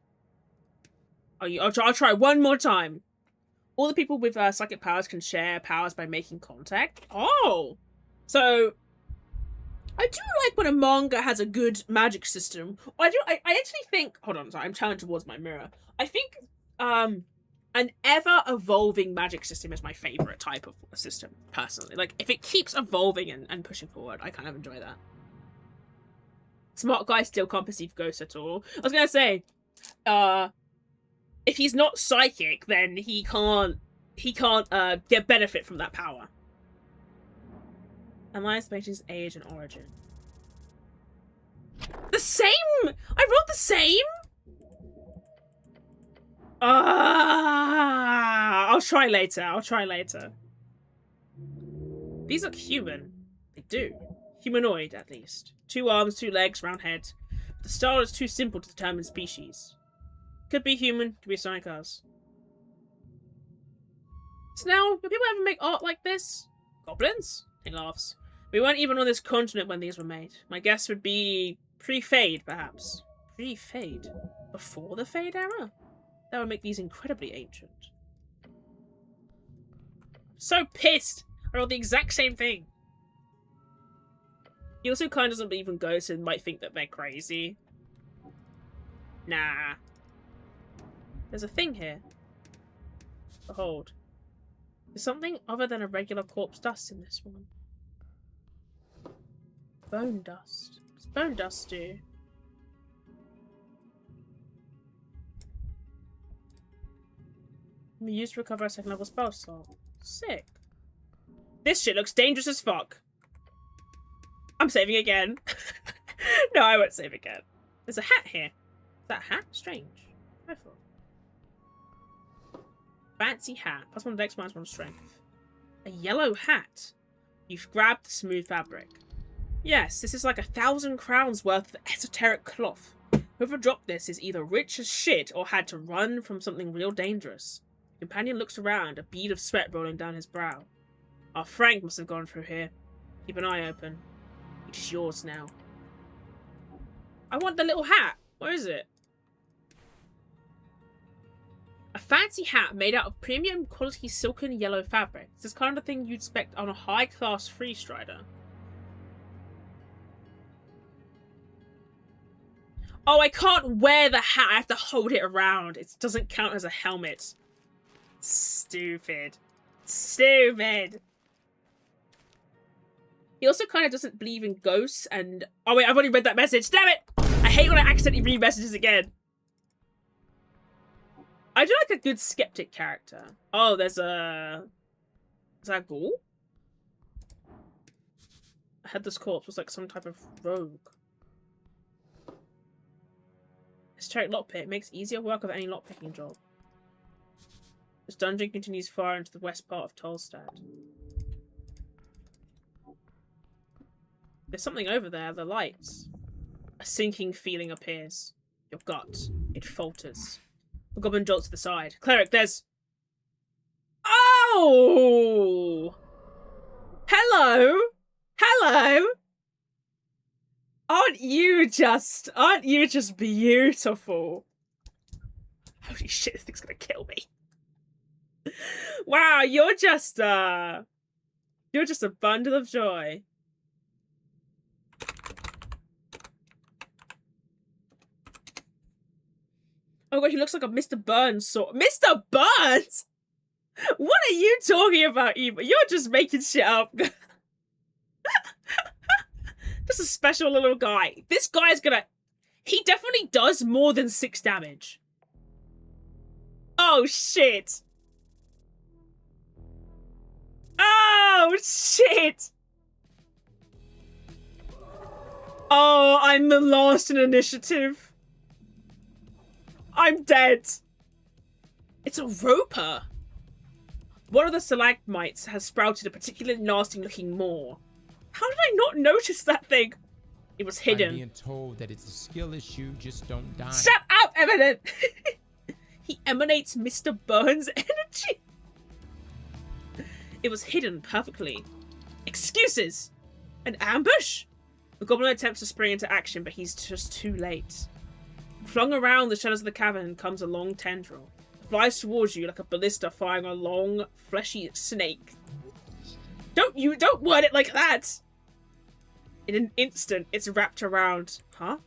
I'll try one more time. All the people with psychic powers can share powers by making contact. Oh! So, I do like when a manga has a good magic system. I actually think... Hold on, sorry, I'm turning towards my mirror. I think, an ever-evolving magic system is my favourite type of system, personally. Like, if it keeps evolving and pushing forward, I kind of enjoy that. Smart guy still can't perceive ghosts at all. I was gonna say, if he's not psychic, then he can't get benefit from that power. Am I estimating his age and origin? The same! I wrote the same? I'll try later. These look human. They do. Humanoid, at least. 2 arms, 2 legs, round head. But the style is too simple to determine species. Could be human, could be Psychos. So now, do people ever make art like this? Goblins? He laughs. We weren't even on this continent when these were made. My guess would be pre-Fade, perhaps. Pre-Fade? Before the Fade era? That would make these incredibly ancient. So pissed! I wrote the exact same thing. He also kind of doesn't believe in ghosts and might think that they're crazy. Nah. There's a thing here. Behold. There's something other than a regular corpse dust in this one. Bone dust. What does bone dust do? Can be used to recover a 2nd level spell slot. Sick. This shit looks dangerous as fuck. I'm saving again. No, I won't save again. There's a hat here. Is that a hat? Strange. Rifle. Fancy hat. +1 dex, -1 strength. A yellow hat. You've grabbed the smooth fabric. Yes, this is like 1,000 crowns worth of esoteric cloth. Whoever dropped this is either rich as shit or had to run from something real dangerous. The companion looks around, a bead of sweat rolling down his brow. Our Frank must have gone through here. Keep an eye open. It is yours now. I want the little hat. Where is it? A fancy hat made out of premium quality silken yellow fabric. This is kind of thing you'd expect on a high-class freestrider. Oh, I can't wear the hat. I have to hold it around. It doesn't count as a helmet. Stupid. Stupid. He also kind of doesn't believe in ghosts and... Oh wait, I've already read that message. Damn it! I hate when I accidentally read messages again. I do like a good skeptic character. Oh, there's a... Is that a ghoul? I had this corpse was like some type of rogue. Esoteric lockpick makes easier work of any lockpicking job. This dungeon continues far into the west part of Tolstad. There's something over there, the lights. A sinking feeling appears. Your gut. It falters. The goblin jolts to the side. Cleric, there's... Oh! Hello? Hello? Aren't you just beautiful? Holy shit, this thing's gonna kill me. Wow, you're just a bundle of joy. Oh god, he looks like a Mr. Burns sort. Mr. Burns? What are you talking about, Eva? You're just making shit up. Just a special little guy. This guy's gonna... He definitely does more than 6 damage. Oh, shit. Oh, shit. Oh, I'm the last in initiative. I'm dead. It's a roper. One of the stalagmites has sprouted a particularly nasty looking maw. How did I not notice that thing? It was hidden. I'm being told that it's a skill issue, just don't die. Shut up, Eminent! He emanates Mr. Burns energy. It was hidden perfectly. Excuses! An ambush? The goblin attempts to spring into action, but he's just too late. Flung around the shadows of the cavern comes a long tendril. It flies towards you like a ballista firing a long, fleshy snake. Don't word it like that! In an instant, it's wrapped around. Huh?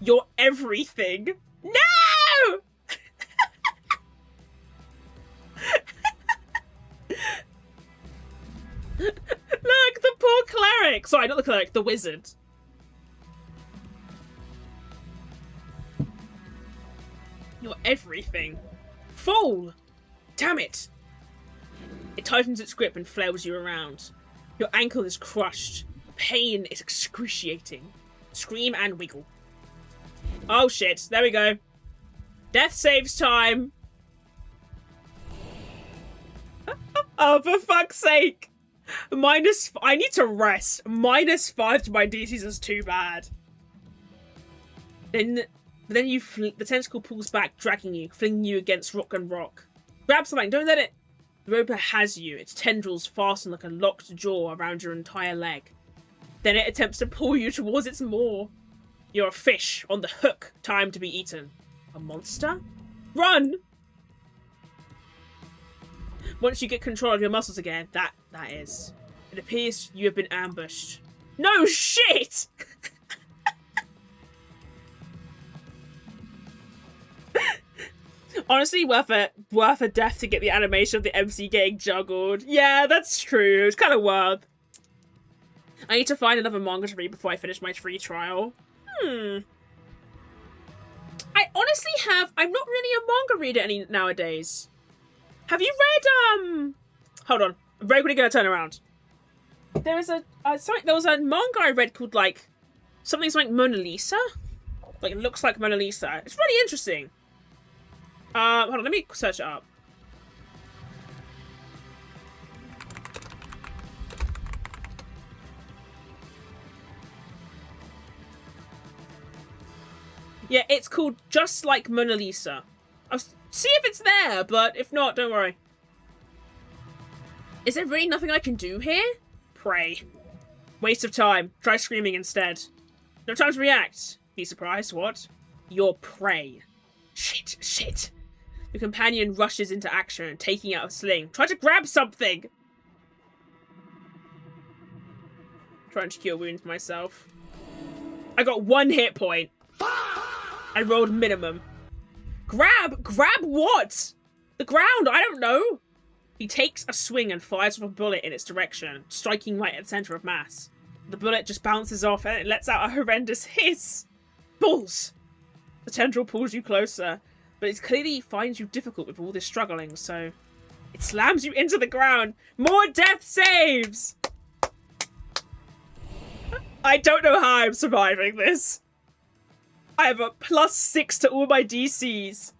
You're everything. No! Look, the poor cleric! Sorry, not the cleric, the wizard. You're everything. Fool! Damn it! It tightens its grip and flails you around. Your ankle is crushed. Pain is excruciating. Scream and wiggle. Oh shit, there we go. Death saves time! Oh, for fuck's sake! I need to rest. -5 to my DCs is too bad. Then the tentacle pulls back, dragging you, flinging you against rock and rock. Grab something, don't let it. The roper has you, its tendrils fasten like a locked jaw around your entire leg. Then it attempts to pull you towards its maw. You're a fish on the hook, time to be eaten. A monster? Run! Once you get control of your muscles again, that is. It appears you have been ambushed. No shit! Honestly, worth a death to get the animation of the MC getting juggled. Yeah, that's true. It's kind of worth. I need to find another manga to read before I finish my free trial. I honestly I'm not really a manga reader nowadays. Have you read, hold on. I'm very quickly gonna turn around. There was a manga I read called, like, something's like Mona Lisa? Like, it looks like Mona Lisa. It's really interesting. Hold on, let me search it up. Yeah, it's called Just Like Mona Lisa. I'll see if it's there, but if not, don't worry. Is there really nothing I can do here? Pray. Waste of time. Try screaming instead. No time to react. Be surprised, what? You're prey. Shit. Your companion rushes into action, taking out a sling. Try to grab something! Trying to cure wounds myself. I got 1 hit point. I rolled minimum. Grab what? The ground, I don't know. He takes a swing and fires off a bullet in its direction, striking right at the center of mass. The bullet just bounces off and it lets out a horrendous hiss. Balls! The tendril pulls you closer, but it clearly finds you difficult with all this struggling, so it slams you into the ground. More death saves! I don't know how I'm surviving this. I have a +6 to all my DCs.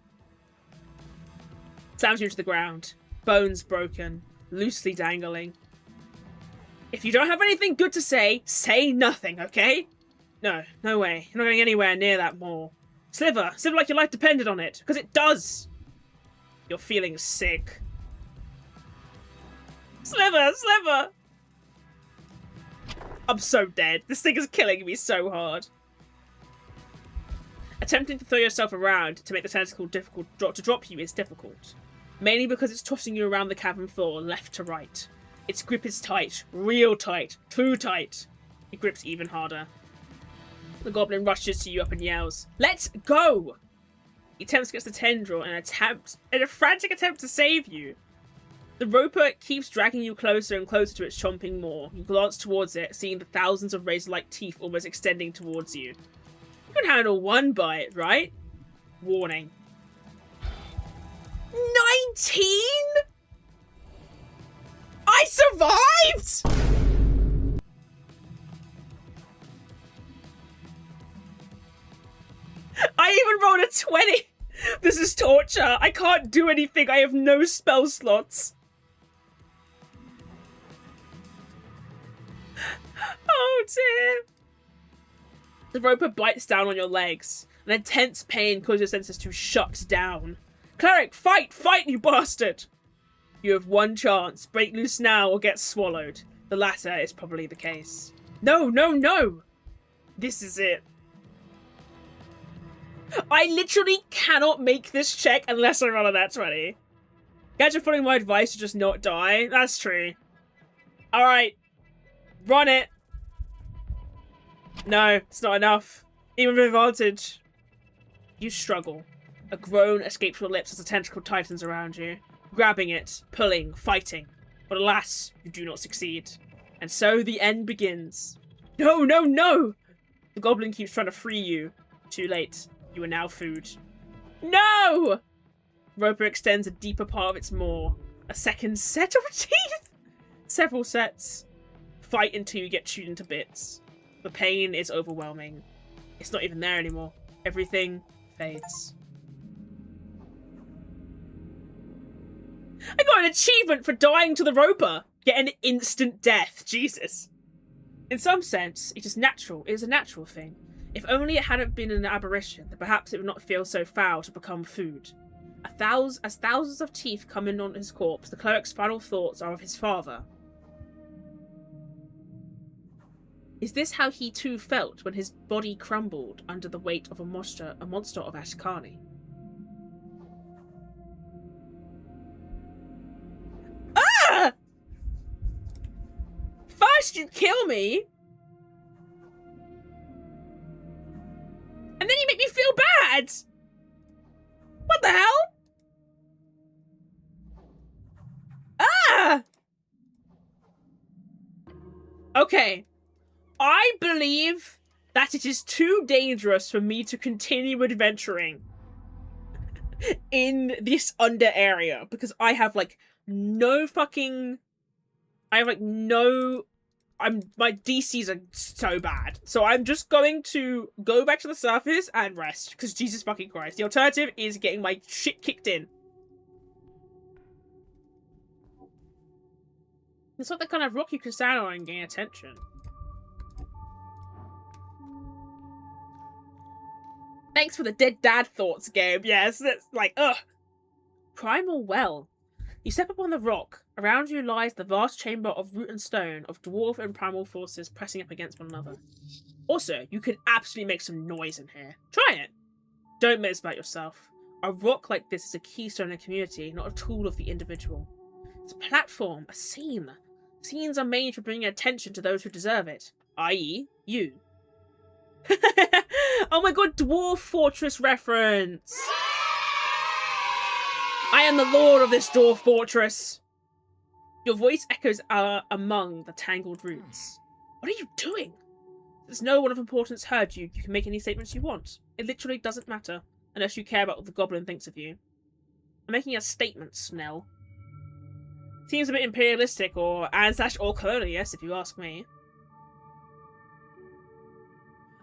Slams you to the ground. Bones broken. Loosely dangling. If you don't have anything good to say nothing, okay? No way. You're not going anywhere near that maw. Sliver like your life depended on it, because it does. You're feeling sick. Sliver! I'm so dead. This thing is killing me so hard. Attempting to throw yourself around to make the tentacle difficult to drop you is difficult. Mainly because it's tossing you around the cavern floor left to right. Its grip is tight. Real tight. Too tight. It grips even harder. The goblin rushes to you up and yells, "Let's go!" He attempts against the tendril in a frantic attempt to save you. The roper keeps dragging you closer and closer to its chomping maw. You glance towards it, seeing the thousands of razor-like teeth almost extending towards you. You can handle 1 bite, right? Warning. 19?! I survived?! I even rolled a 20! This is torture! I can't do anything! I have no spell slots! Oh dear! The roper bites down on your legs. An intense pain causes your senses to shut down. Cleric, fight! Fight, you bastard! You have one chance. Break loose now or get swallowed. The latter is probably the case. No, no, no! This is it. I literally cannot make this check unless I roll a nat 20. Guys are following my advice to just not die. That's true. Alright. Run it. No, it's not enough. Even with advantage. You struggle. A groan escapes your lips as the tentacle tightens around you. Grabbing it, pulling, fighting. But alas, you do not succeed. And so the end begins. No, no, no! The goblin keeps trying to free you. Too late. You are now food. No! Roper extends a deeper part of its maw. A second set of teeth? Several sets. Fight until you get chewed into bits. The pain is overwhelming. It's not even there anymore. Everything fades. I got an achievement for dying to the Roper! Get an instant death. Jesus. In some sense, it is natural. It is a natural thing. If only it hadn't been an aberration, then perhaps it would not feel so foul to become food. As thousands of teeth come in on his corpse, the cleric's final thoughts are of his father. Is this how he too felt when his body crumbled under the weight of a monster of Ashkani? Ah! First you kill me, and then you make me feel bad! What the hell? Ah! Okay. I believe that it is too dangerous for me to continue adventuring in this under area because I have like no fucking... I have like no... my DCs are so bad. So I'm just going to go back to the surface and rest because Jesus fucking Christ. The alternative is getting my shit kicked in. It's like the kind of rock you can stand on and gain attention. Thanks for the dead dad thoughts, Gabe. Yes, that's like, ugh. Primal well. You step upon the rock. Around you lies the vast chamber of root and stone, of dwarf and primal forces pressing up against one another. Also, you can absolutely make some noise in here. Try it. Don't miss about yourself. A rock like this is a keystone in a community, not a tool of the individual. It's a platform, a scene. Scenes are made for bringing attention to those who deserve it, i.e., you. Oh my god, Dwarf Fortress reference! I am the lord of this dwarf fortress! Your voice echoes among the tangled roots. What are you doing? There's no one of importance heard you. You can make any statements you want. It literally doesn't matter, unless you care about what the goblin thinks of you. I'm making a statement, Snell. Seems a bit imperialistic or or colonialist, if you ask me.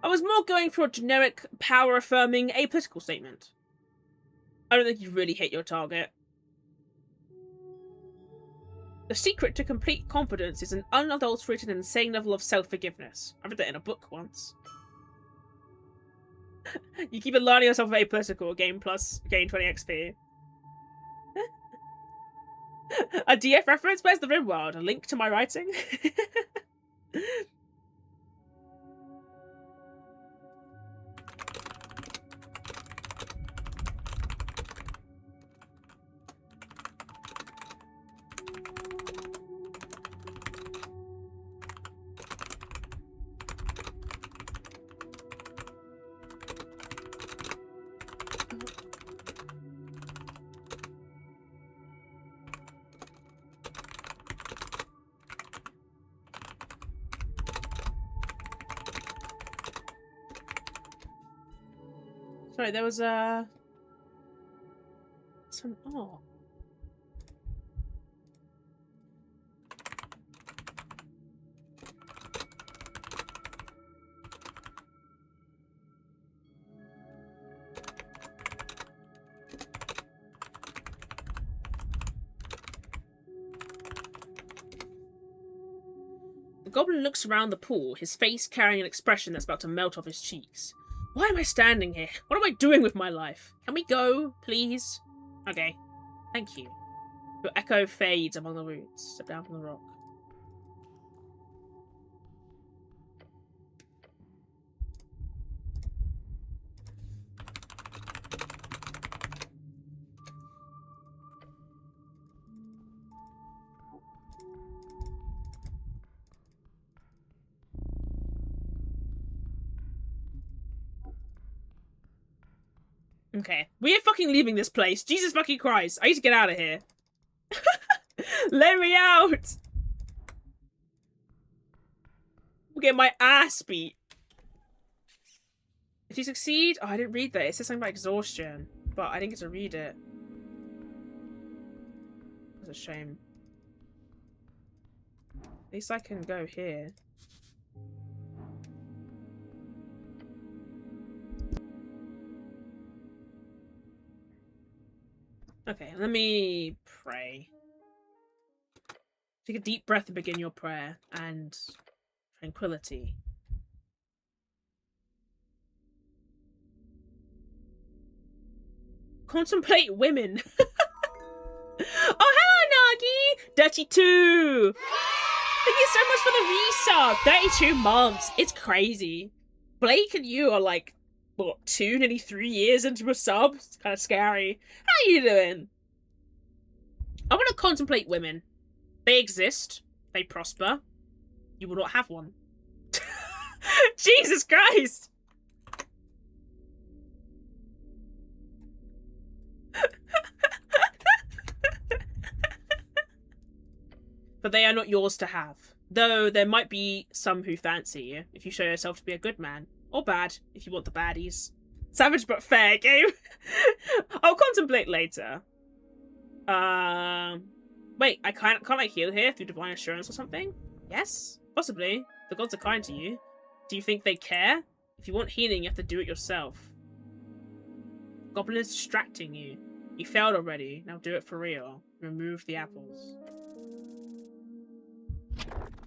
I was more going for a generic, power-affirming, apolitical statement. I don't think you really hit your target. The secret to complete confidence is an unadulterated and insane level of self-forgiveness. I read that in a book once. You keep aligning yourself with apolitical, gain 20 XP. A DF reference? Where's the Rimworld? A link to my writing? Sorry, there was some... Oh. The goblin looks around the pool, his face carrying an expression that's about to melt off his cheeks. Why am I standing here? What am I doing with my life? Can we go, please? Okay. Thank you. Your echo fades among the roots. Step down from the rock. Okay. We are fucking leaving this place. Jesus fucking Christ. I need to get out of here. Let me out! I'll get my ass beat. If you succeed... Oh, I didn't read that. It says something about exhaustion. But I didn't get to read it. That's a shame. At least I can go here. Okay, let me pray. Take a deep breath and begin your prayer. And tranquility. Contemplate women. Oh, hello, Nagi! Dirty 2! Thank you so much for the resub! 32 months. It's crazy. Blake and you are like, what, 2, nearly 3 years into a sub? It's kind of scary. How are you doing? I want to contemplate women. They exist. They prosper. You will not have one. Jesus Christ! But they are not yours to have. Though there might be some who fancy you, if you show yourself to be a good man. Or bad, if you want the baddies. Savage but fair game. I'll contemplate later. Wait, can't I heal here through divine assurance or something? Yes? Possibly. The gods are kind to you. Do you think they care? If you want healing, you have to do it yourself. Goblin is distracting you. You failed already. Now do it for real. Remove the apples.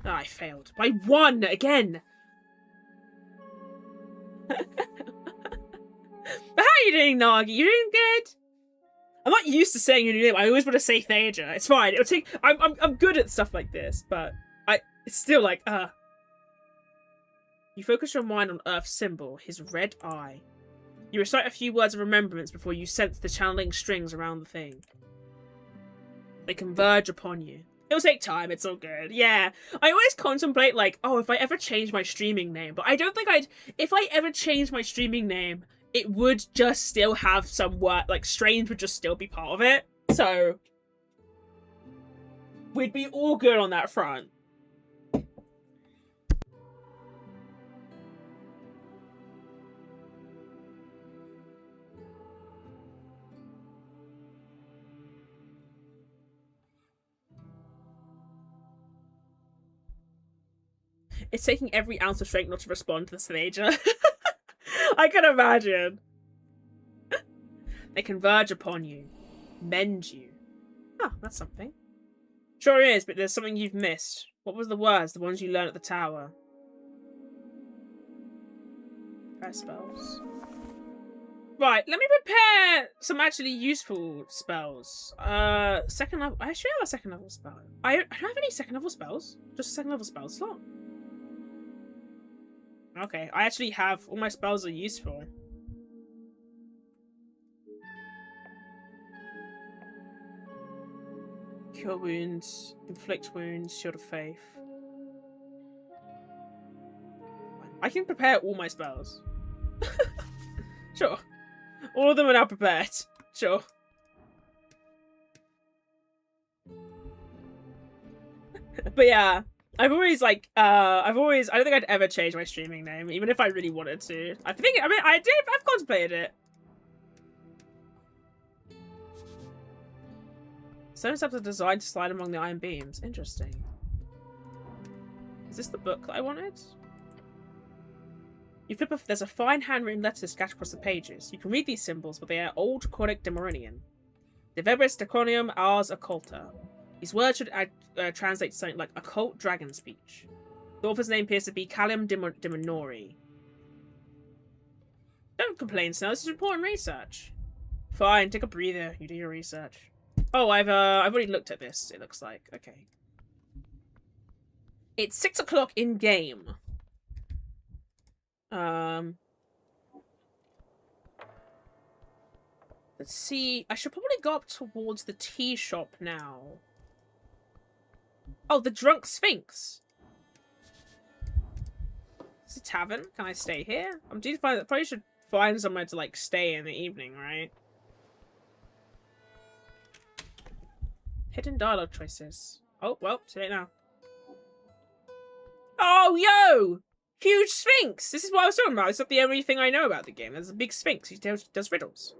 Oh, I failed. By 1 again! But how are you doing, Nagi? You doing good? I'm not used to saying your new name. I always want to say Thaja. It's fine. It'll take. I'm good at stuff like this, but it's still like You focus your mind on Earth's symbol, his red eye. You recite a few words of remembrance before you sense the channeling strings around the thing. They converge upon you. It'll take time, it's all good. Yeah. I always contemplate, like, oh, if I ever change my streaming name. But I don't think if I ever change my streaming name, it would just still have some word, like, Strange would just still be part of it. So, we'd be all good on that front. It's taking every ounce of strength not to respond to the Thaja. I can imagine. They converge upon you. Mend you. Ah, that's something. Sure is, but there's something you've missed. What was the words, the ones you learned at the tower? Prepare spells. Right, let me prepare some actually useful spells. Second level. I actually have a second level spell. I don't have any second level spells. Just a second level spell slot. Okay, I actually have all my spells are useful. Cure wounds, inflict wounds, shield of faith. I can prepare all my spells. Sure. All of them are now prepared. Sure. But yeah. I don't think I'd ever change my streaming name, even if I really wanted to. I've contemplated it. Stone steps are designed to slide among the iron beams. Interesting. Is this the book that I wanted? You flip there's a fine handwritten letter scattered across the pages. You can read these symbols, but they are old Cornic Demeronian. De Vebris Deconium Ars Occulta. These words should translate to something like occult dragon speech. The author's name appears to be Callum Dimonori. Don't complain, Snow. This is important research. Fine, take a breather. You do your research. Oh, I've already looked at this, it looks like. Okay. It's 6 o'clock in game. Let's see. I should probably go up towards the tea shop now. Oh, the Drunk Sphinx. It's a tavern. Can I stay here? I'm probably should find somewhere to like stay in the evening, right? Hidden dialogue choices. Oh, well, too late now. Oh, yo! Huge Sphinx! This is what I was talking about. It's not the only thing I know about the game. There's a big Sphinx. He does riddles.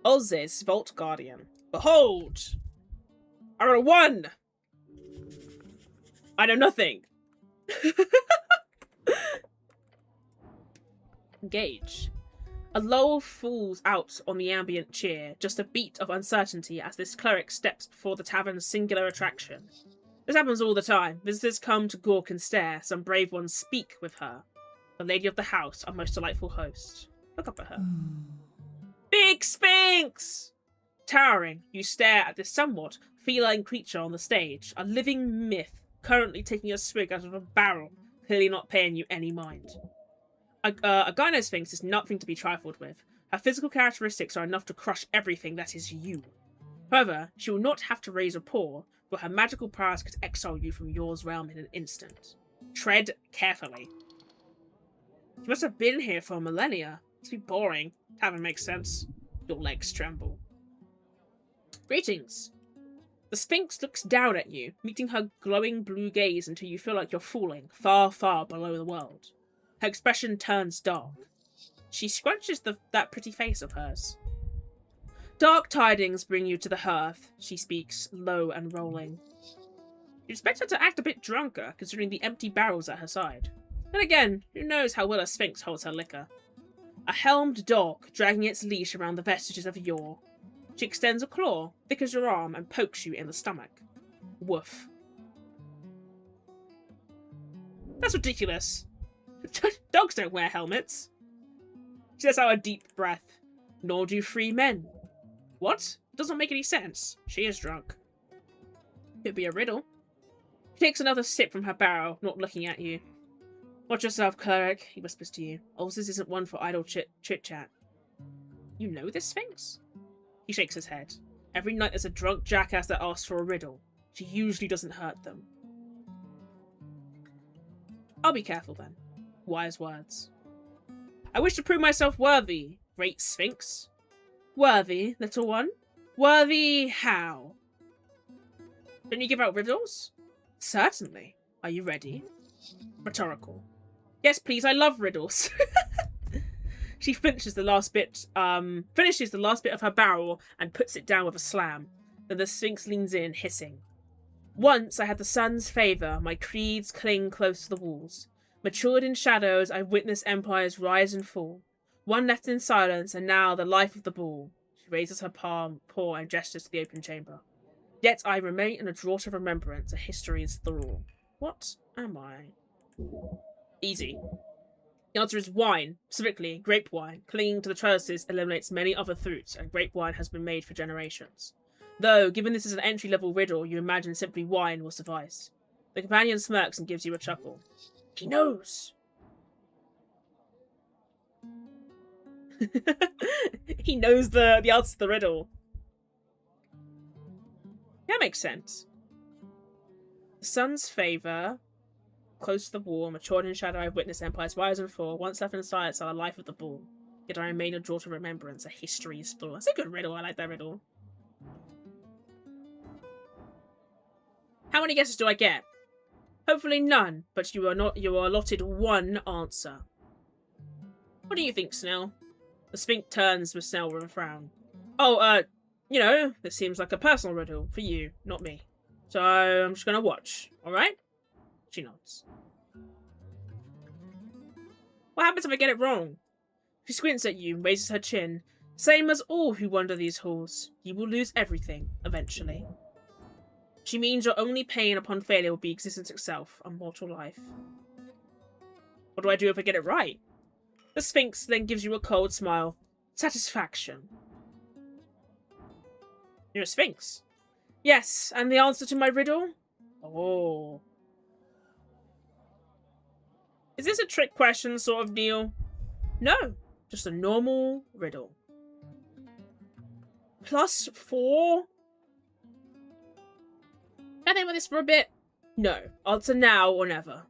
Ulz's Vault Guardian. Behold! I got a 1! I know nothing. Engage. A lull falls out on the ambient cheer, just a beat of uncertainty as this cleric steps before the tavern's singular attraction. This happens all the time. Visitors come to gawk and stare. Some brave ones speak with her. The lady of the house, our most delightful host. Look up at her. Big Sphinx! Towering, you stare at this somewhat feline creature on the stage, a living myth, currently taking a swig out of a barrel, clearly not paying you any mind. A gyno sphinx is nothing to be trifled with. Her physical characteristics are enough to crush everything that is you. However, she will not have to raise a paw, but her magical powers could exile you from yours realm in an instant. Tread carefully. She must have been here for millennia. Must be boring. Tavern makes sense. Your legs tremble. Greetings. The Sphinx looks down at you, meeting her glowing blue gaze until you feel like you're falling far, far below the world. Her expression turns dark. She scrunches that pretty face of hers. Dark tidings bring you to the hearth, she speaks, low and rolling. You expect her to act a bit drunker, considering the empty barrels at her side. Then again, who knows how well a Sphinx holds her liquor. A helmed dog, dragging its leash around the vestiges of youre. She extends a claw, thick as your arm, and pokes you in the stomach. Woof. That's ridiculous. Dogs don't wear helmets. She lets out a deep breath. Nor do free men. What? Doesn't make any sense. She is drunk. Could be a riddle. She takes another sip from her barrel, not looking at you. Watch yourself, cleric, he whispers to you. Ulz's isn't one for idle chit-chat. You know this Sphinx? He shakes his head. Every night there's a drunk jackass that asks for a riddle. She usually doesn't hurt them. I'll be careful then. Wise words. I wish to prove myself worthy, great Sphinx. Worthy, little one? Worthy how? Don't you give out riddles? Certainly. Are you ready? Rhetorical. Yes, please, I love riddles. She finishes the last bit of her barrel and puts it down with a slam. Then the Sphinx leans in, hissing. Once I had the sun's favour, my creeds cling close to the walls. Matured in shadows, I've witnessed empires rise and fall. One left in silence, and now the life of the ball. She raises her paw and gestures to the open chamber. Yet I remain in a draught of remembrance, a history's thrall. What am I? Easy. The answer is wine, specifically grape wine. Clinging to the trellises eliminates many other fruits, and grape wine has been made for generations. Though, given this is an entry-level riddle, you imagine simply wine will suffice. The companion smirks and gives you a chuckle. He knows! He knows the answer to the riddle. That makes sense. The sun's favour, close to the wall, matured in shadow, I've witnessed empires rise and fall. Once left in silence are the life of the bull. Yet I remain a draught of remembrance, a history's thrall. That's a good riddle, I like that riddle. How many guesses do I get? Hopefully none, but you are allotted one answer. What do you think, Snell? The Sphinx turns with Snell with a frown. Oh, you know, this seems like a personal riddle for you, not me. So I'm just gonna watch, alright? She nods. What happens if I get it wrong? She squints at you and raises her chin. Same as all who wander these halls. You will lose everything, eventually. She means your only pain upon failure will be existence itself, a mortal life. What do I do if I get it right? The Sphinx then gives you a cold smile. Satisfaction. You're a sphinx. Yes, and the answer to my riddle? Oh. Is this a trick question sort of deal? No, just a normal riddle. +4? Can I think about this for a bit? No, answer now or never.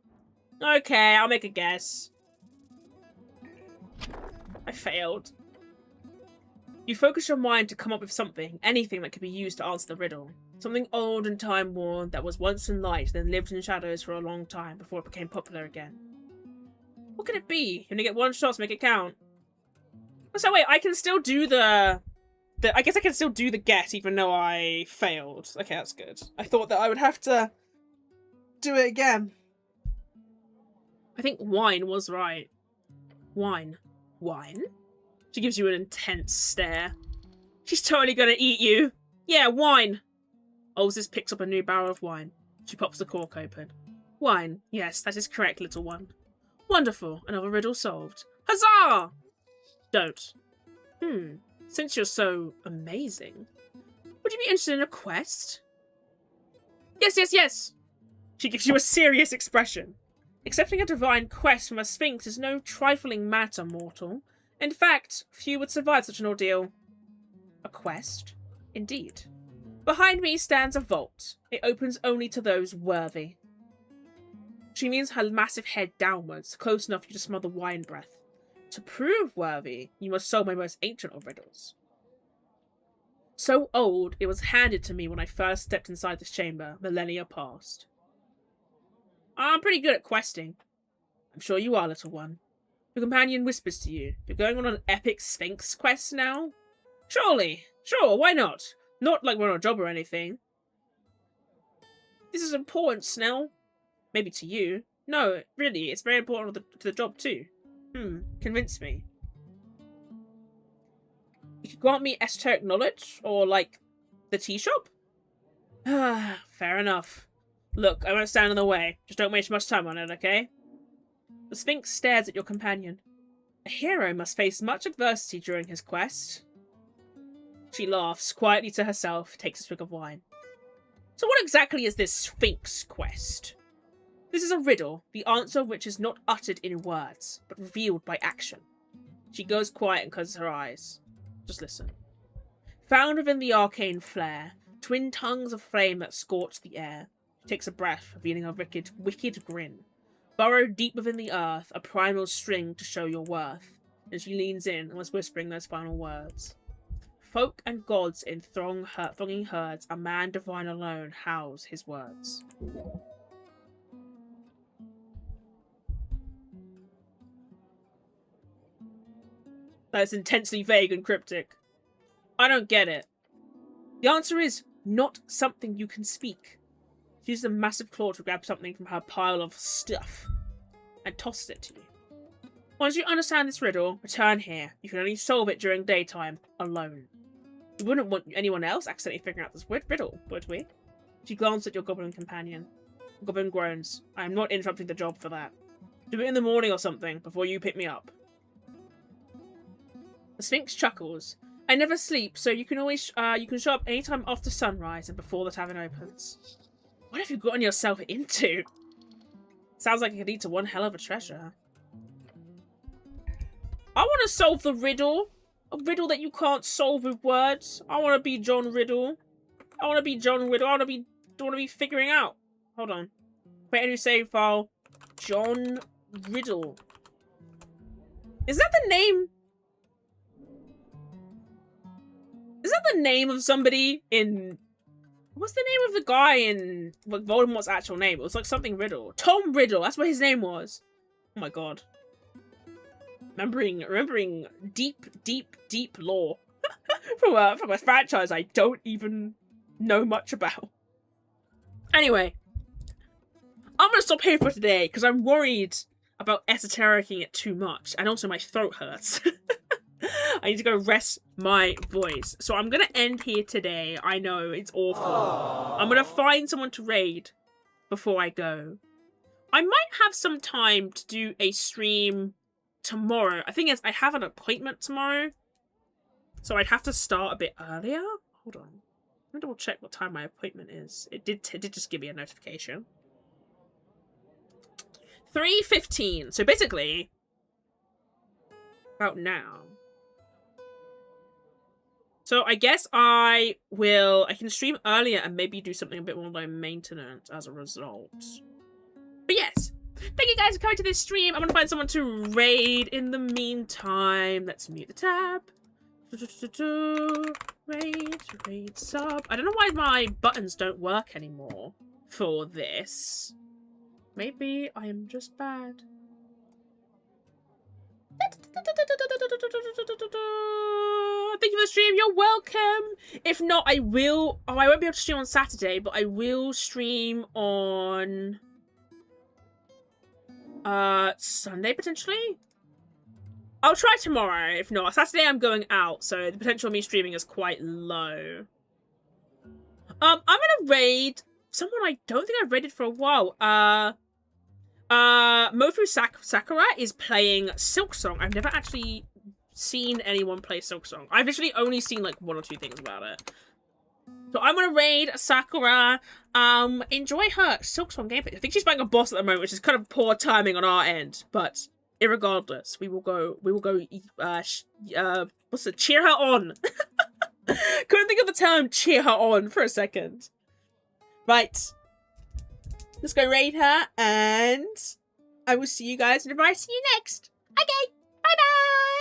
Okay, I'll make a guess. I failed. You focus your mind to come up with something, anything that could be used to answer the riddle. Something old and time-worn that was once in light, then lived in shadows for a long time before it became popular again. What could it be? You only get one shot to make it count. So wait, I can still do I guess I can still do the guess even though I failed. Okay, that's good. I thought that I would have to do it again. I think wine was right. Wine. Wine? She gives you an intense stare. She's totally gonna eat you. Yeah, wine. Olsis picks up a new barrel of wine. She pops the cork open. Wine. Yes, that is correct, little one. Wonderful. Another riddle solved. Huzzah! Don't. Since you're so amazing, would you be interested in a quest? Yes, yes, yes! She gives you a serious expression. Accepting a divine quest from a sphinx is no trifling matter, mortal. In fact, few would survive such an ordeal. A quest? Indeed. Behind me stands a vault. It opens only to those worthy. She leans her massive head downwards, close enough for you to smell the wine breath. To prove worthy, you must solve my most ancient of riddles. So old, it was handed to me when I first stepped inside this chamber, millennia past. I'm pretty good at questing. I'm sure you are, little one. Your companion whispers to you. You're going on an epic sphinx quest now? Surely. Sure, why not? Not like we're on a job or anything. This is important, Snell. Maybe to you. No, really, it's very important to the job too. Convince me. You could grant me esoteric knowledge, or like, the tea shop? Fair enough. Look, I won't stand in the way. Just don't waste much time on it, okay? The Sphinx stares at your companion. A hero must face much adversity during his quest. She laughs quietly to herself, takes a swig of wine. So what exactly is this Sphinx quest? This is a riddle, the answer of which is not uttered in words, but revealed by action. She goes quiet and closes her eyes. Just listen. Found within the arcane flare, twin tongues of flame that scorch the air. She takes a breath, revealing a wicked grin. Burrowed deep within the earth, a primal string to show your worth. And she leans in and was whispering those final words. Folk and gods in thronging herds, a man divine alone house his words. That is intensely vague and cryptic. I don't get it. The answer is not something you can speak. She used a massive claw to grab something from her pile of stuff and tossed it to you. Once you understand this riddle, return here. You can only solve it during daytime, alone. We wouldn't want anyone else accidentally figuring out this riddle, would we? She glanced at your goblin companion. The goblin groans. I am not interrupting the job for that. Do it in the morning or something, before you pick me up. The Sphinx chuckles. I never sleep, so you can always you can show up anytime after sunrise and before the tavern opens. What have you gotten yourself into? Sounds like it could lead to one hell of a treasure. I want to solve the riddle. A riddle that you can't solve with words. I want to be John Riddle. I want to be John Riddle. I want to be figuring out. Hold on. Create a new save file. John Riddle. Is that the name? Is that the name of somebody in... What's the name of the guy in like, Voldemort's actual name? It was like something Riddle. Tom Riddle. That's what his name was. Oh my god. Remembering deep lore from a franchise I don't even know much about. Anyway, I'm gonna stop here for today because I'm worried about esotericing it too much, and also my throat hurts. I need to go rest my voice. So I'm gonna end here today. I know, it's awful. Aww. I'm gonna find someone to raid before I go. I might have some time to do a stream tomorrow. I think I have an appointment tomorrow. So I'd have to start a bit earlier. Hold on. me double check what time my appointment is. It did just give me a notification. 3:15. So basically, about now. So I guess I can stream earlier and maybe do something a bit more like maintenance as a result. But yes, thank you guys for coming to this stream. I'm gonna find someone to raid in the meantime. Let's mute the tab. Raid sub. I don't know why my buttons don't work anymore for this. Maybe I am just bad. Thank you for the stream. You're welcome. If not, I will. Oh, I won't be able to stream on Saturday, but I will stream on Sunday potentially. I'll try tomorrow. If not, Saturday I'm going out, so the potential of me streaming is quite low. I'm gonna raid someone I don't think I've raided for a while. Mofu Sakura is playing Silksong. I've never actually seen anyone play Silksong. I've literally only seen like 1 or 2 things about it. So I'm gonna raid Sakura. Enjoy her Silksong gameplay. I think she's playing a boss at the moment, which is kind of poor timing on our end. But irregardless, we will go. What's it? Cheer her on. Couldn't think of the term cheer her on for a second. Right. Let's go raid her, and I will see you guys whenever I see you next. Okay, bye-bye!